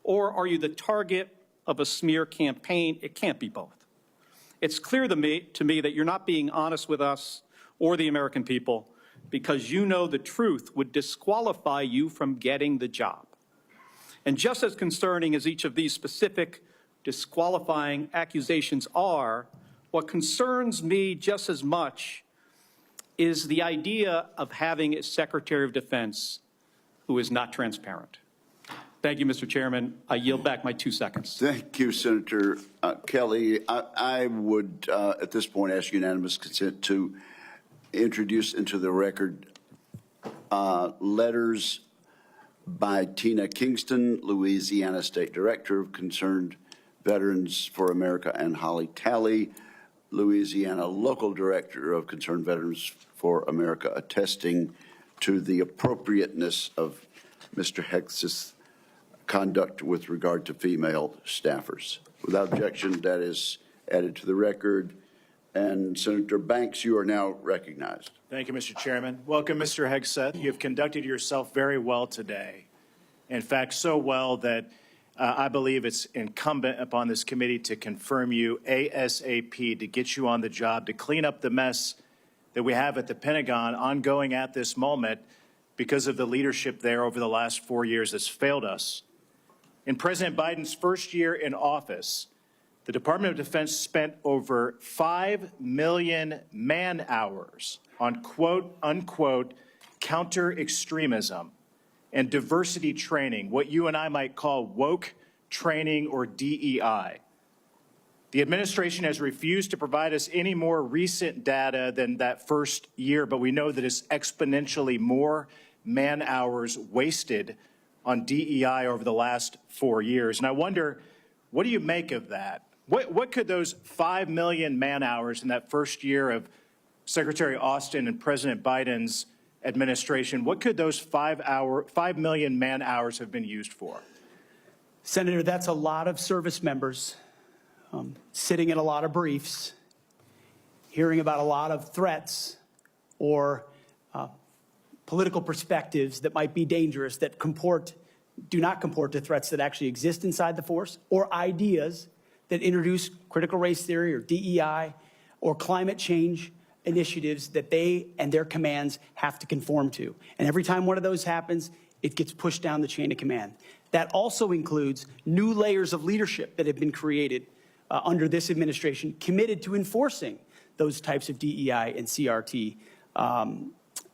or are you the target of a smear campaign? It can't be both. It's clear to me that you're not being honest with us or the American people because you know the truth would disqualify you from getting the job. And just as concerning as each of these specific disqualifying accusations are, what concerns me just as much is the idea of having a Secretary of Defense who is not transparent. Thank you, Mr. Chairman. I yield back my 2 seconds. Thank you, Senator Kelly. I would, at this point, ask unanimous consent to introduce into the record letters by Tina Kingston, Louisiana State Director of Concerned Veterans for America, and Holly Talley, Louisiana Local Director of Concerned Veterans for America, attesting to the appropriateness of Mr. Hegseth's conduct with regard to female staffers. Without objection, that is added to the record. And Senator Banks, you are now recognized. Thank you, Mr. Chairman. Welcome, Mr. Hegseth. You have conducted yourself very well today. In fact, so well that I believe it's incumbent upon this committee to confirm you ASAP to get you on the job to clean up the mess that we have at the Pentagon ongoing at this moment because of the leadership there over the last 4 years that's failed us. In President Biden's first year in office, the Department of Defense spent over 5 million man-hours on quote-unquote counter-extremism and diversity training, what you and I might call woke training or DEI. The administration has refused to provide us any more recent data than that first year, but we know that it's exponentially more man-hours wasted on DEI over the last 4 years. And I wonder, what do you make of that? What could those 5 million man-hours in that first year of Secretary Austin and President Biden's administration, what could those 5 million man-hours have been used for? Senator, that's a lot of service members sitting in a lot of briefs, hearing about a lot of threats or political perspectives that might be dangerous, that do not comport to threats that actually exist inside the force, or ideas that introduce critical race theory or DEI or climate change initiatives that they and their commands have to conform to. And every time one of those happens, it gets pushed down the chain of command. That also includes new layers of leadership that have been created under this administration, committed to enforcing those types of DEI and CRT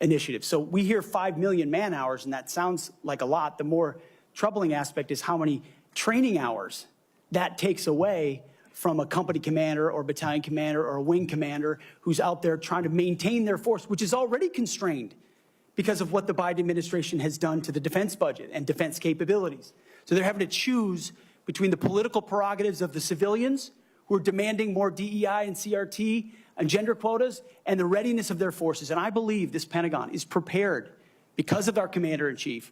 initiatives. So we hear 5 million man-hours, and that sounds like a lot. The more troubling aspect is how many training hours that takes away from a company commander or battalion commander or a wing commander who's out there trying to maintain their force, which is already constrained because of what the Biden administration has done to the defense budget and defense capabilities. So they're having to choose between the political prerogatives of the civilians who are demanding more DEI and CRT and gender quotas and the readiness of their forces. And I believe this Pentagon is prepared, because of our commander-in-chief,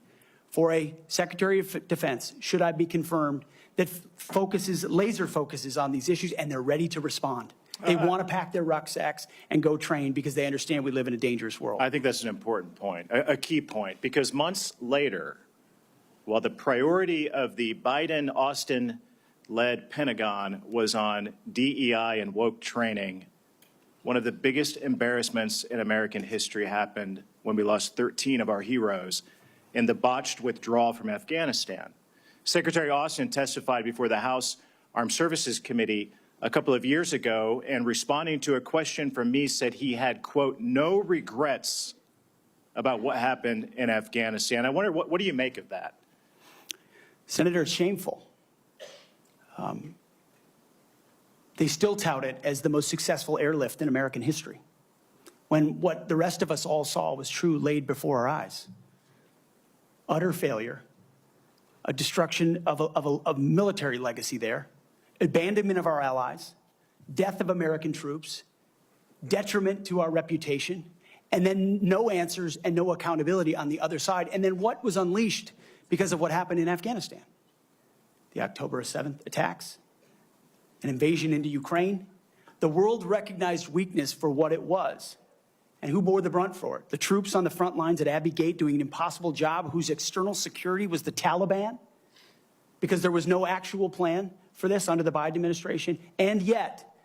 for a Secretary of Defense, should I be confirmed, that laser focuses on these issues, and they're ready to respond. They want to pack their rucksacks and go train because they understand we live in a dangerous world. I think that's an important point, a key point, because months later, while the priority of the Biden-Austin-led Pentagon was on DEI and woke training, one of the biggest embarrassments in American history happened when we lost 13 of our heroes in the botched withdrawal from Afghanistan. Secretary Austin testified before the House Armed Services Committee a couple of years ago, and responding to a question from me said he had, quote, no regrets about what happened in Afghanistan. I wonder, what do you make of that? Senator, it's shameful. They still tout it as the most successful airlift in American history, when what the rest of us all saw was true laid before our eyes. Utter failure, a destruction of a military legacy there, abandonment of our allies, death of American troops, detriment to our reputation, and then no answers and no accountability on the other side. And then what was unleashed because of what happened in Afghanistan? The October 7th attacks, an invasion into Ukraine. The world recognized weakness for what it was. And who bore the brunt for it? The troops on the front lines at Abbey Gate doing an impossible job, whose external security was the Taliban, because there was no actual plan for this under the Biden administration. And yet,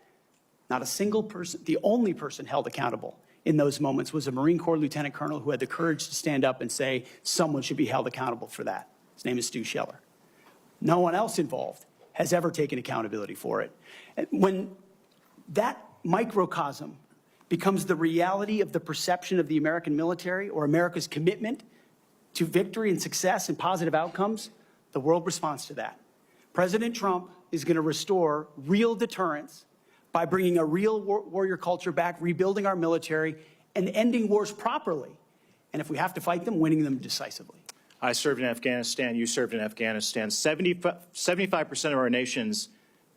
not a single person, the only person held accountable in those moments was a Marine Corps lieutenant colonel who had the courage to stand up and say someone should be held accountable for that. His name is Stu Scheller. No one else involved has ever taken accountability for it. When that microcosm becomes the reality of the perception of the American military or America's commitment to victory and success and positive outcomes, the world responds to that. President Trump is going to restore real deterrence by bringing a real warrior culture back, rebuilding our military, and ending wars properly. And if we have to fight them, winning them decisively. I served in Afghanistan. You served in Afghanistan. 75% of our nation's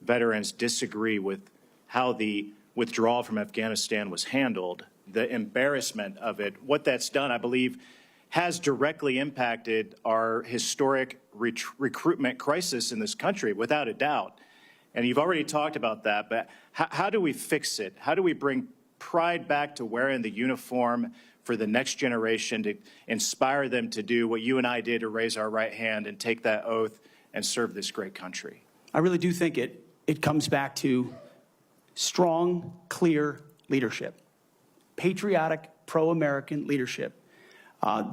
veterans disagree with how the withdrawal from Afghanistan was handled, the embarrassment of it. What that's done, I believe, has directly impacted our historic recruitment crisis in this country, without a doubt. And you've already talked about that, but how do we fix it? How do we bring pride back to wearing the uniform for the next generation, to inspire them to do what you and I did, to raise our right hand and take that oath and serve this great country? I really do think it comes back to strong, clear leadership, patriotic, pro-American leadership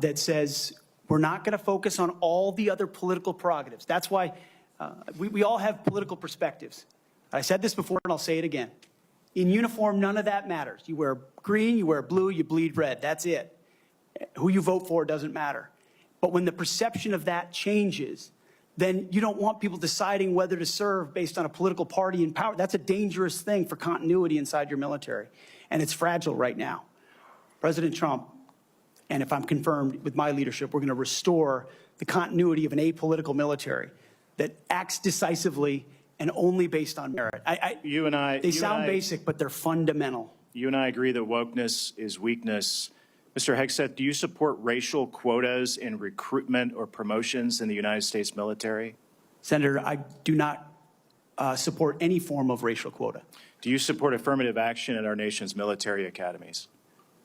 that says we're not going to focus on all the other political prerogatives. That's why we all have political perspectives. I said this before and I'll say it again. In uniform, none of that matters. You wear green, you wear blue, you bleed red. That's it. Who you vote for doesn't matter. But when the perception of that changes, then you don't want people deciding whether to serve based on a political party in power. That's a dangerous thing for continuity inside your military. And it's fragile right now. President Trump, and if I'm confirmed with my leadership, we're going to restore the continuity of an apolitical military that acts decisively and only based on merit. They sound basic, but they're fundamental. You and I agree that wokeness is weakness. Mr. Hegseth, do you support racial quotas in recruitment or promotions in the United States military? Senator, I do not support any form of racial quota. Do you support affirmative action at our nation's military academies?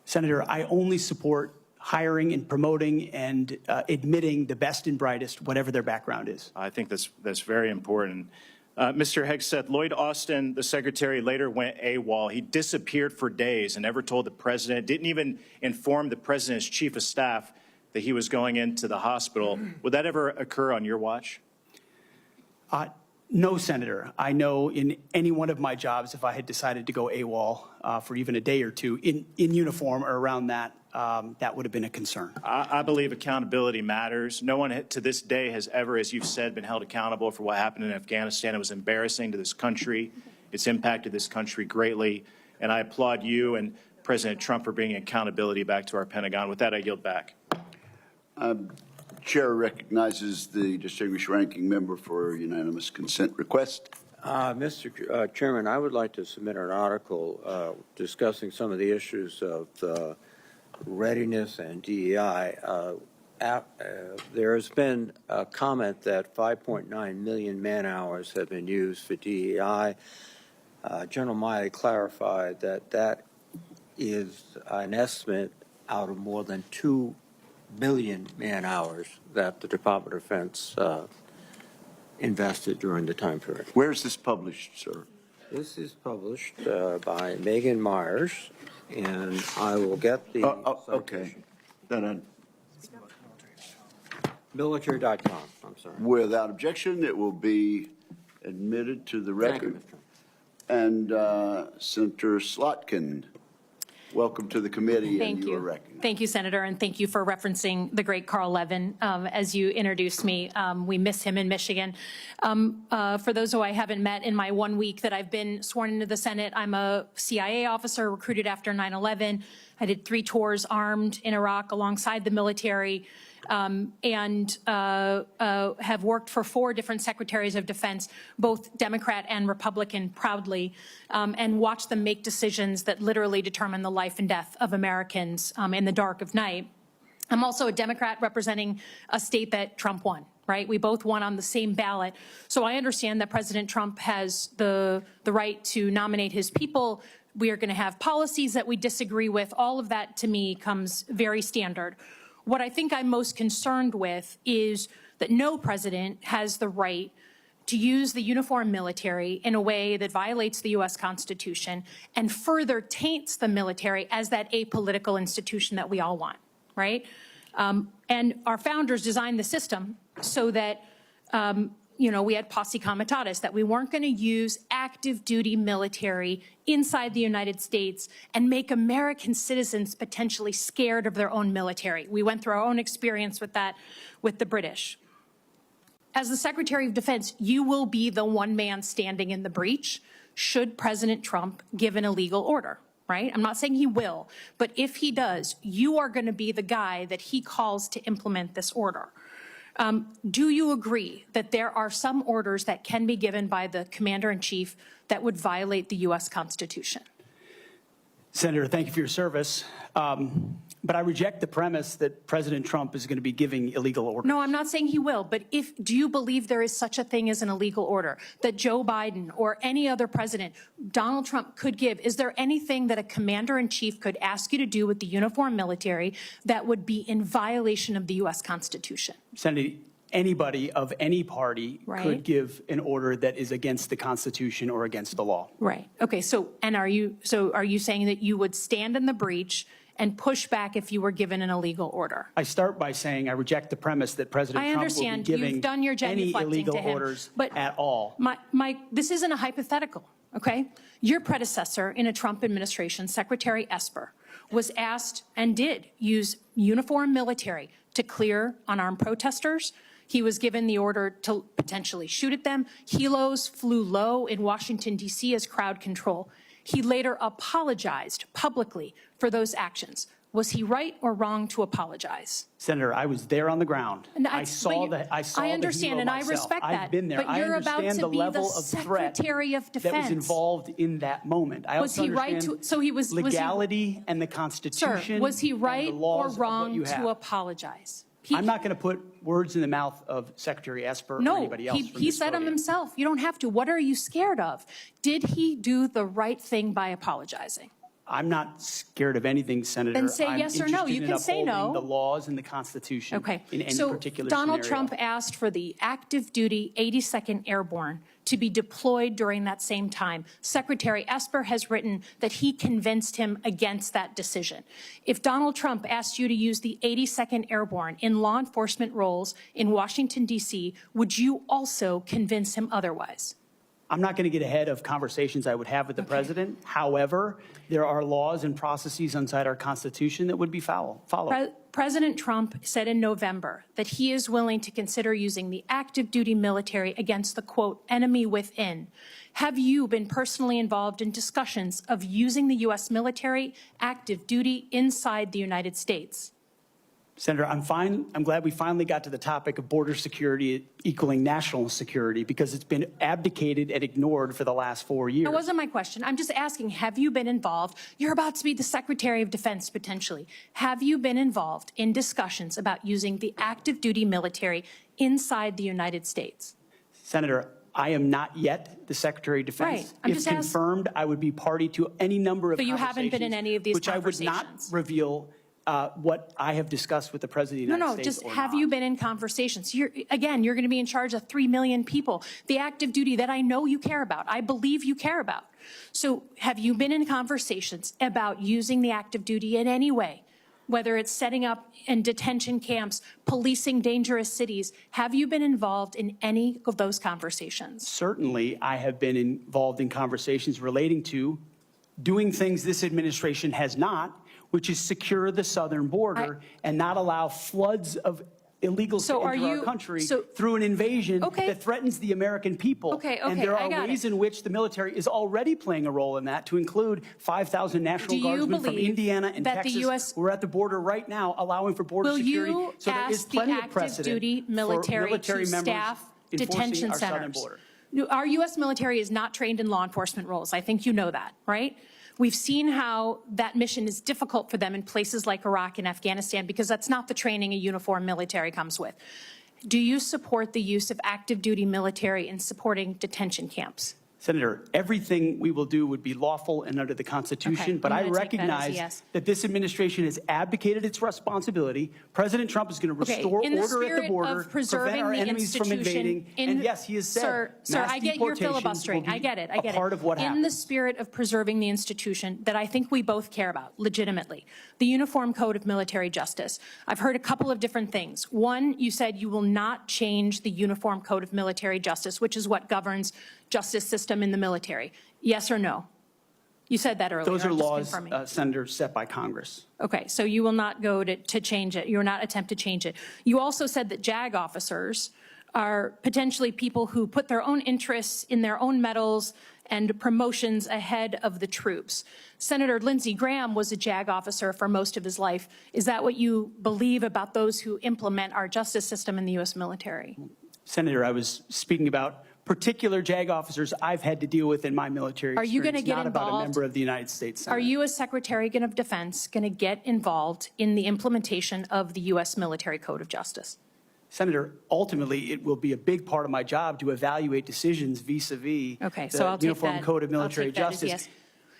Senator, I only support hiring and promoting and admitting the best and brightest, whatever their background is. I think that's very important. Mr. Hegseth, Lloyd Austin, the secretary, later went AWOL. He disappeared for days and never told the president, didn't even inform the president's chief of staff that he was going into the hospital. Would that ever occur on your watch? No, Senator. I know in any one of my jobs, if I had decided to go AWOL for even a day or two in uniform or around that, that would have been a concern. I believe accountability matters. No one to this day has ever, as you've said, been held accountable for what happened in Afghanistan. It was embarrassing to this country. It's impacted this country greatly. And I applaud you and President Trump for bringing accountability back to our Pentagon. With that, I yield back. Chair recognizes the distinguished ranking member for a unanimous consent request. Mr. Chairman, I would like to submit an article discussing some of the issues of readiness and DEI there has been a comment that 5.9 million man-hours have been used for DEI. General Milley clarified that that is an estimate out of more than 2 billion man-hours that the Department of Defense invested during the time period. Where is this published, sir? This is published by Megan Myers, and I will get the Okay. Then, military.com, I'm sorry. without objection, it will be admitted to the Thank you, record. Mr. And Senator Slotkin, welcome to the committee, Thank and you you. are recognized. Thank you, Senator, and thank you for referencing the great Carl Levin as you introduced me. We miss him in Michigan. For those who I haven't met in my 1 week that I've been sworn into the Senate, I'm a CIA officer recruited after 9/11. I did 3 tours armed in Iraq alongside the military. And have worked for 4 different secretaries of defense, both Democrat and Republican, proudly, and watched them make decisions that literally determine the life and death of Americans in the dark of night. I'm also a Democrat representing a state that Trump won, right? We both won on the same ballot. So I understand that President Trump has the right to nominate his people. We are going to have policies that we disagree with. All of that, to me, comes very standard. What I think I'm most concerned with is that no president has the right to use the uniformed military in a way that violates the U.S. Constitution and further taints the military as that apolitical institution that we all want, right? And our founders designed the system so that, we had posse comitatus, that we weren't going to use active duty military inside the United States and make American citizens potentially scared of their own military. We went through our own experience with that with the British. As the Secretary of Defense, you will be the one man standing in the breach should President Trump give an illegal order, right? I'm not saying he will, but if he does, you are going to be the guy that he calls to implement this order. Do you agree that there are some orders that can be given by the Commander-in-Chief that would violate the U.S. Constitution? Senator, thank you for your service. But I reject the premise that President Trump is going to be giving illegal orders. No, I'm not saying he will, but do you believe there is such a thing as an illegal order that Joe Biden or any other president, Donald Trump, could give? Is there anything that a commander-in-chief could ask you to do with the uniformed military that would be in violation of the U.S. Constitution? Senator, anybody of any party Right. could give an order that is against the Constitution or against the law. Right. Okay. So are you saying that you would stand in the breach and push back if you were given an illegal order? I start by saying I reject the premise that President Trump will be giving you've done your any genuflecting illegal to him, orders but at all. This isn't a hypothetical, okay? Your predecessor in a Trump administration, Secretary Esper, was asked and did use uniformed military to clear unarmed protesters. He was given the order to potentially shoot at them. Helos flew low in Washington, D.C. as crowd control. He later apologized publicly for those actions. Was he right or wrong to apologize? Senator, I was there on the ground. And I saw I understand, and I respect that. I've been there. But you're I about understand to the be level the of threat Secretary of Defense. that was involved in that moment. I Was also he right understand to? So he was legality and the Sir, Constitution. was he right and the laws or of what wrong you to have. apologize? I'm not going to put words in the mouth of Secretary Esper or No, anybody else. he said them himself. You don't have to. What are you scared of? Did he do the right thing by apologizing? I'm not scared of anything, Senator. Then say I'm yes or no. interested You in can say no. upholding the laws and the Constitution Okay. in any So particular Donald scenario. Trump asked for the active duty 82nd Airborne to be deployed during that same time. Secretary Esper has written that he convinced him against that decision. If Donald Trump asked you to use the 82nd Airborne in law enforcement roles in Washington, D.C., would you also convince him otherwise? I'm not going to get ahead of conversations I would have with the president. However, there are laws and processes inside our Constitution that would be followed. President Trump said in November that he is willing to consider using the active duty military against the, quote, enemy within. Have you been personally involved in discussions of using the U.S. military active duty inside the United States? Senator, I'm glad we finally got to the topic of border security equaling national security, because it's been abdicated and ignored for the last 4 years. That wasn't my question. I'm just asking, have you been involved? You're about to be the Secretary of Defense, potentially. Have you been involved in discussions about using the active duty military inside the United States? Senator, I am not yet the Secretary of Defense. Right. I'm If just confirmed, I would be party to any number of So you haven't been in any of these which conversations? I would not reveal what I have discussed with the President of the United States. Just have you been in conversations? You're going to be in charge of 3 million people, the active duty that I know you care about, I believe you care about. So have you been in conversations about using the active duty in any way, whether it's setting up in detention camps, policing dangerous cities? Have you been involved in any of those conversations? Certainly, I have been involved in conversations relating to doing things this administration has not, which is secure the southern border and not allow floods of illegals to enter our country through an invasion that threatens the American people. And there are ways in which the military is already playing a role in that, to include 5,000 National Guardsmen from Indiana and Texas who are at the border right now, allowing for border security. So there is plenty of precedent duty military for military to members staff enforcing detention our southern centers? border. Our U.S. military is not trained in law enforcement roles. I think you know that, right? We've seen how that mission is difficult for them in places like Iraq and Afghanistan, because that's not the training a uniformed military comes with. Do you support the use of active duty military in supporting detention camps? Senator, everything we will do would be lawful and under the Constitution, but I recognize that this administration has abdicated its responsibility. President Trump is going to restore order at the border, prevent our enemies from invading, and yes, he has said Sir, I get your filibustering. I get it. I get it. Part of what happens. In the spirit of preserving the institution that I think we both care about, legitimately, the Uniform Code of Military Justice. I've heard a couple of different things. One, you said you will not change the Uniform Code of Military Justice, which is what governs justice system in the military. Yes or no? You said that earlier. Those are I'm just laws, confirming. Senator, set by Congress. Okay, so you will not go to change it. You will not attempt to change it. You also said that JAG officers are potentially people who put their own interests in their own medals and promotions ahead of the troops. Senator Lindsey Graham was a JAG officer for most of his life. Is that what you believe about those who implement our justice system in the U.S. military? Senator, I was speaking about particular JAG officers I've had to deal with in my military Are you experience, going to get not involved? about a member of the United States Senate. Are you, as Secretary of Defense, going to get involved in the implementation of the U.S. Military Code of Justice? Senator, ultimately, it will be a big part of my job to evaluate decisions vis-a-vis the Uniform Code of Military Justice. Yes.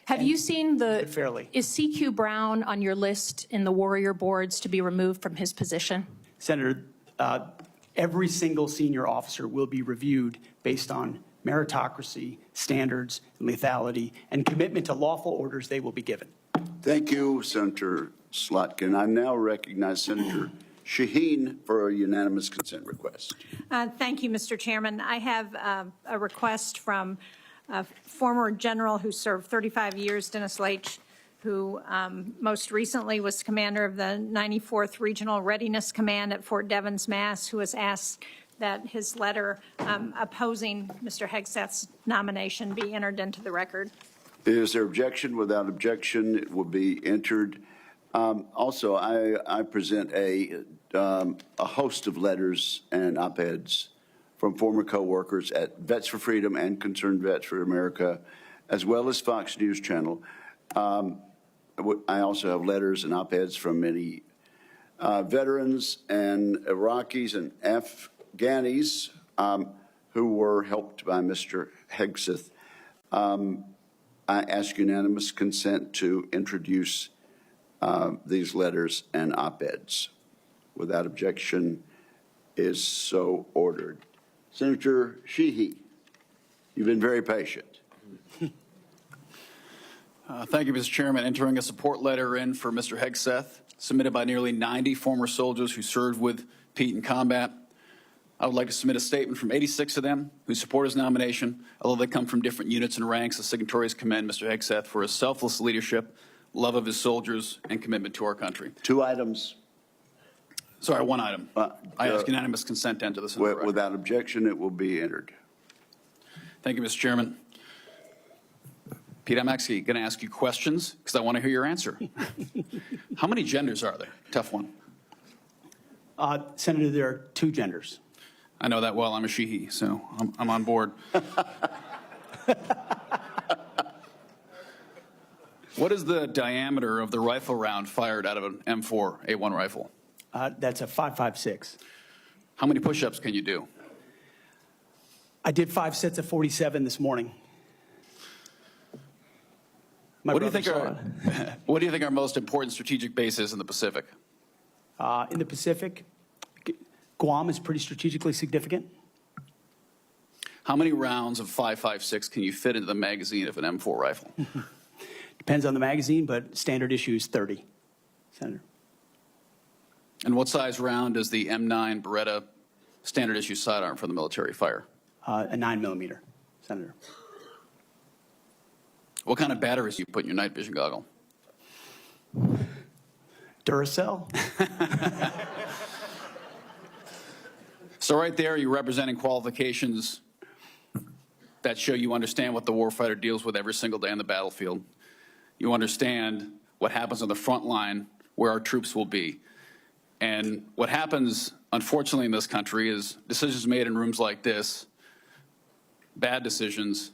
Have you seen fairly. Is CQ Brown on your list in the Warrior boards to be removed from his position? Senator, every single senior officer will be reviewed based on meritocracy, standards, and lethality, and commitment to lawful orders they will be given. Thank you, Senator Slotkin. I now recognize Senator Shaheen for a unanimous consent request. Thank you, Mr. Chairman. I have a request from a former general who served 35 years, Dennis Leitch, who most recently was commander of the 94th Regional Readiness Command at Fort Devens, Mass., who has asked that his letter opposing Mr. Hegseth's nomination be entered into the record. Is there objection? Without objection, it will be entered. Also, I present a host of letters and op-eds from former co-workers at Vets for Freedom and Concerned Vets for America, as well as Fox News Channel. I also have letters and op-eds from many veterans and Iraqis and Afghanis who were helped by Mr. Hegseth. I ask unanimous consent to introduce these letters and op-eds. Without objection, is so ordered. Senator Sheehy, you've been very patient. Thank you, Mr. Chairman. Entering a support letter in for Mr. Hegseth, submitted by nearly 90 former soldiers who served with Pete in combat. I would like to submit a statement from 86 of them who support his nomination, although they come from different units and ranks. The signatories commend Mr. Hegseth for his selfless leadership, love of his soldiers, and commitment to our country. 2 items. Sorry, 1 item. I ask unanimous consent to enter this into the record. Without objection, it will be entered. Thank you, Mr. Chairman. Pete, I'm actually going to ask you questions because I want to hear your answer. How many genders are there? Tough one. Senator, there are two genders. I know that well. I'm a she-he, so I'm on board. What is the diameter of the rifle round fired out of an M4A1 rifle? That's a 5.56. How many push-ups can you do? I did 5 sets of 47 this morning. What do you think are most important strategic bases in the Pacific? In the Pacific, Guam is pretty strategically significant. How many rounds of 5.56 can you fit into the magazine of an M4 rifle? Depends on the magazine, but standard issue is 30, Senator. And what size round does the M9 Beretta standard issue sidearm for the military fire? A 9mm, Senator. What kind of batteries do you put in your night vision goggle? Duracell. So right there, you're representing qualifications that show you understand what the warfighter deals with every single day on the battlefield. You understand what happens on the front line, where our troops will be. And what happens, unfortunately, in this country is decisions made in rooms like this, bad decisions,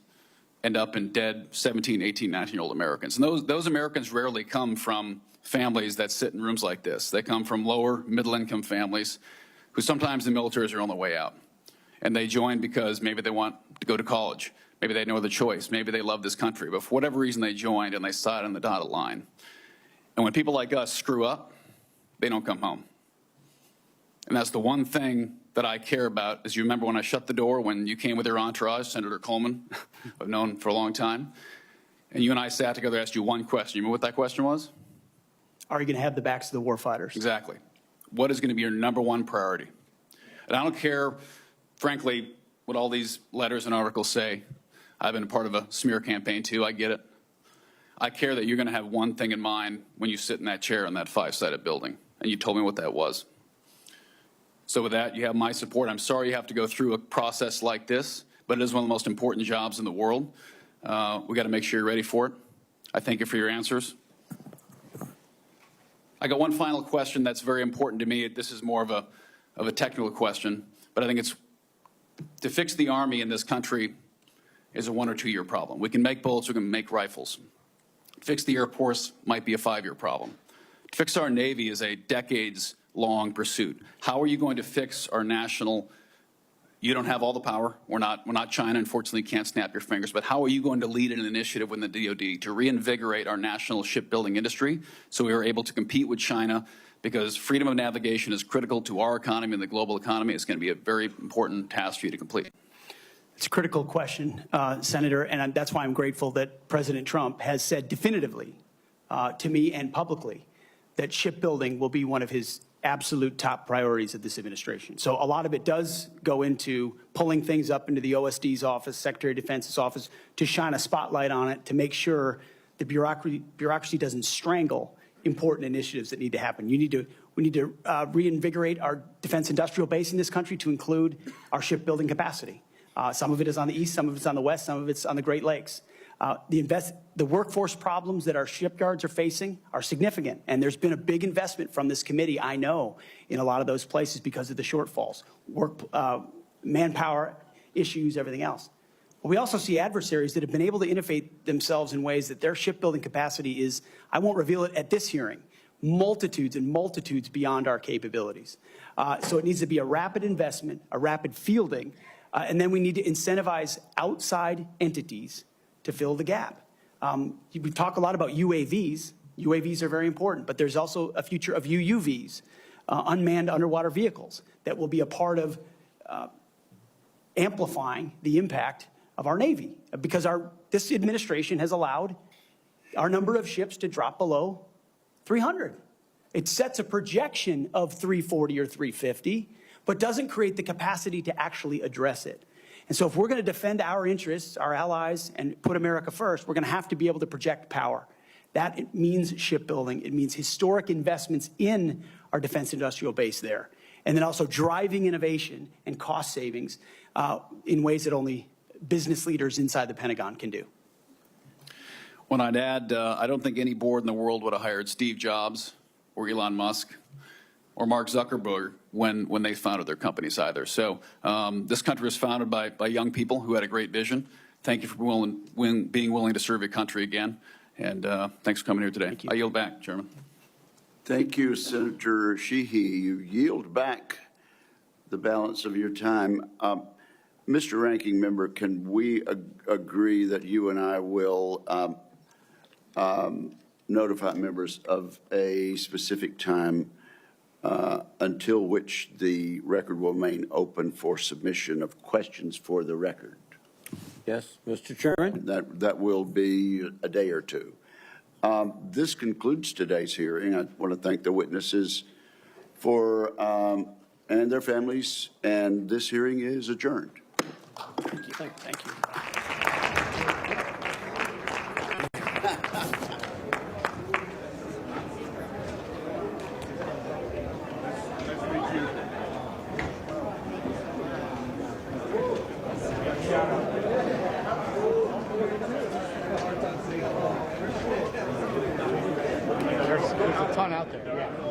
end up in dead 17, 18, 19-year-old Americans. And those Americans rarely come from families that sit in rooms like this. They come from lower, middle-income families who sometimes the militaries are on the way out. And they join because maybe they want to go to college. Maybe they had no other choice. Maybe they love this country. But for whatever reason, they joined and they sat on the dotted line. And when people like us screw up, they don't come home. And that's the one thing that I care about. As you remember when I shut the door, when you came with your entourage, Senator Coleman, I've known for a long time, and you and I sat together, asked you one question. You remember what that question was? Are you going to have the backs of the warfighters? Exactly. What is going to be your number one priority? And I don't care, frankly, what all these letters and articles say. I've been a part of a smear campaign too. I get it. I care that you're going to have one thing in mind when you sit in that chair in that 5-sided building. And you told me what that was. So with that, you have my support. I'm sorry you have to go through a process like this, but it is one of the most important jobs in the world. We got to make sure you're ready for it. I thank you for your answers. I got one final question that's very important to me. This is more of a technical question, but I think it's to fix the Army in this country is a 1 or 2 year problem. We can make bullets, we can make rifles. To fix the Air Force might be a 5-year problem. To fix our Navy is a decades-long pursuit. How are you going to fix our national? You don't have all the power. We're not China. Unfortunately, you can't snap your fingers. But how are you going to lead an initiative within the DoD to reinvigorate our national shipbuilding industry so we are able to compete with China? Because freedom of navigation is critical to our economy and the global economy. It's going to be a very important task for you to complete. It's a critical question, Senator, and that's why I'm grateful that President Trump has said definitively to me and publicly that shipbuilding will be one of his absolute top priorities of this administration. So a lot of it does go into pulling things up into the OSD's office, Secretary of Defense's office, to shine a spotlight on it, to make sure the bureaucracy doesn't strangle important initiatives that need to happen. We need to reinvigorate our defense industrial base in this country to include our shipbuilding capacity. Some of it is on the east, some of it's on the west, some of it's on the Great Lakes. The workforce problems that our shipyards are facing are significant, and there's been a big investment from this committee, I know, in a lot of those places because of the shortfalls, manpower issues, everything else. But we also see adversaries that have been able to innovate themselves in ways that their shipbuilding capacity is, I won't reveal it at this hearing, multitudes and multitudes beyond our capabilities. So it needs to be a rapid investment, a rapid fielding, and then we need to incentivize outside entities to fill the gap. We talk a lot about UAVs. UAVs are very important, but there's also a future of UUVs, unmanned underwater vehicles, that will be a part of amplifying the impact of our Navy, because this administration has allowed our number of ships to drop below 300. It sets a projection of 340 or 350, but doesn't create the capacity to actually address it. And so if we're going to defend our interests, our allies, and put America first, we're going to have to be able to project power. That means shipbuilding. It means historic investments in our defense industrial base there. And then also driving innovation and cost savings in ways that only business leaders inside the Pentagon can do. When I'd add, I don't think any board in the world would have hired Steve Jobs or Elon Musk or Mark Zuckerberg when they founded their companies either. So this country was founded by young people who had a great vision. Thank you for being willing to serve your country again. And thanks for coming here today. I yield back, Chairman. Thank you, Senator Sheehy. You yield back the balance of your time. Mr. Ranking Member, can we agree that you and I will notify members of a specific time until which the record will remain open for submission of questions for the record? Yes, Mr. Chairman. That will be a day or two. This concludes today's hearing. I want to thank the witnesses for and their families, and this hearing is adjourned. Thank you. Thank you. There's a ton out there, yeah.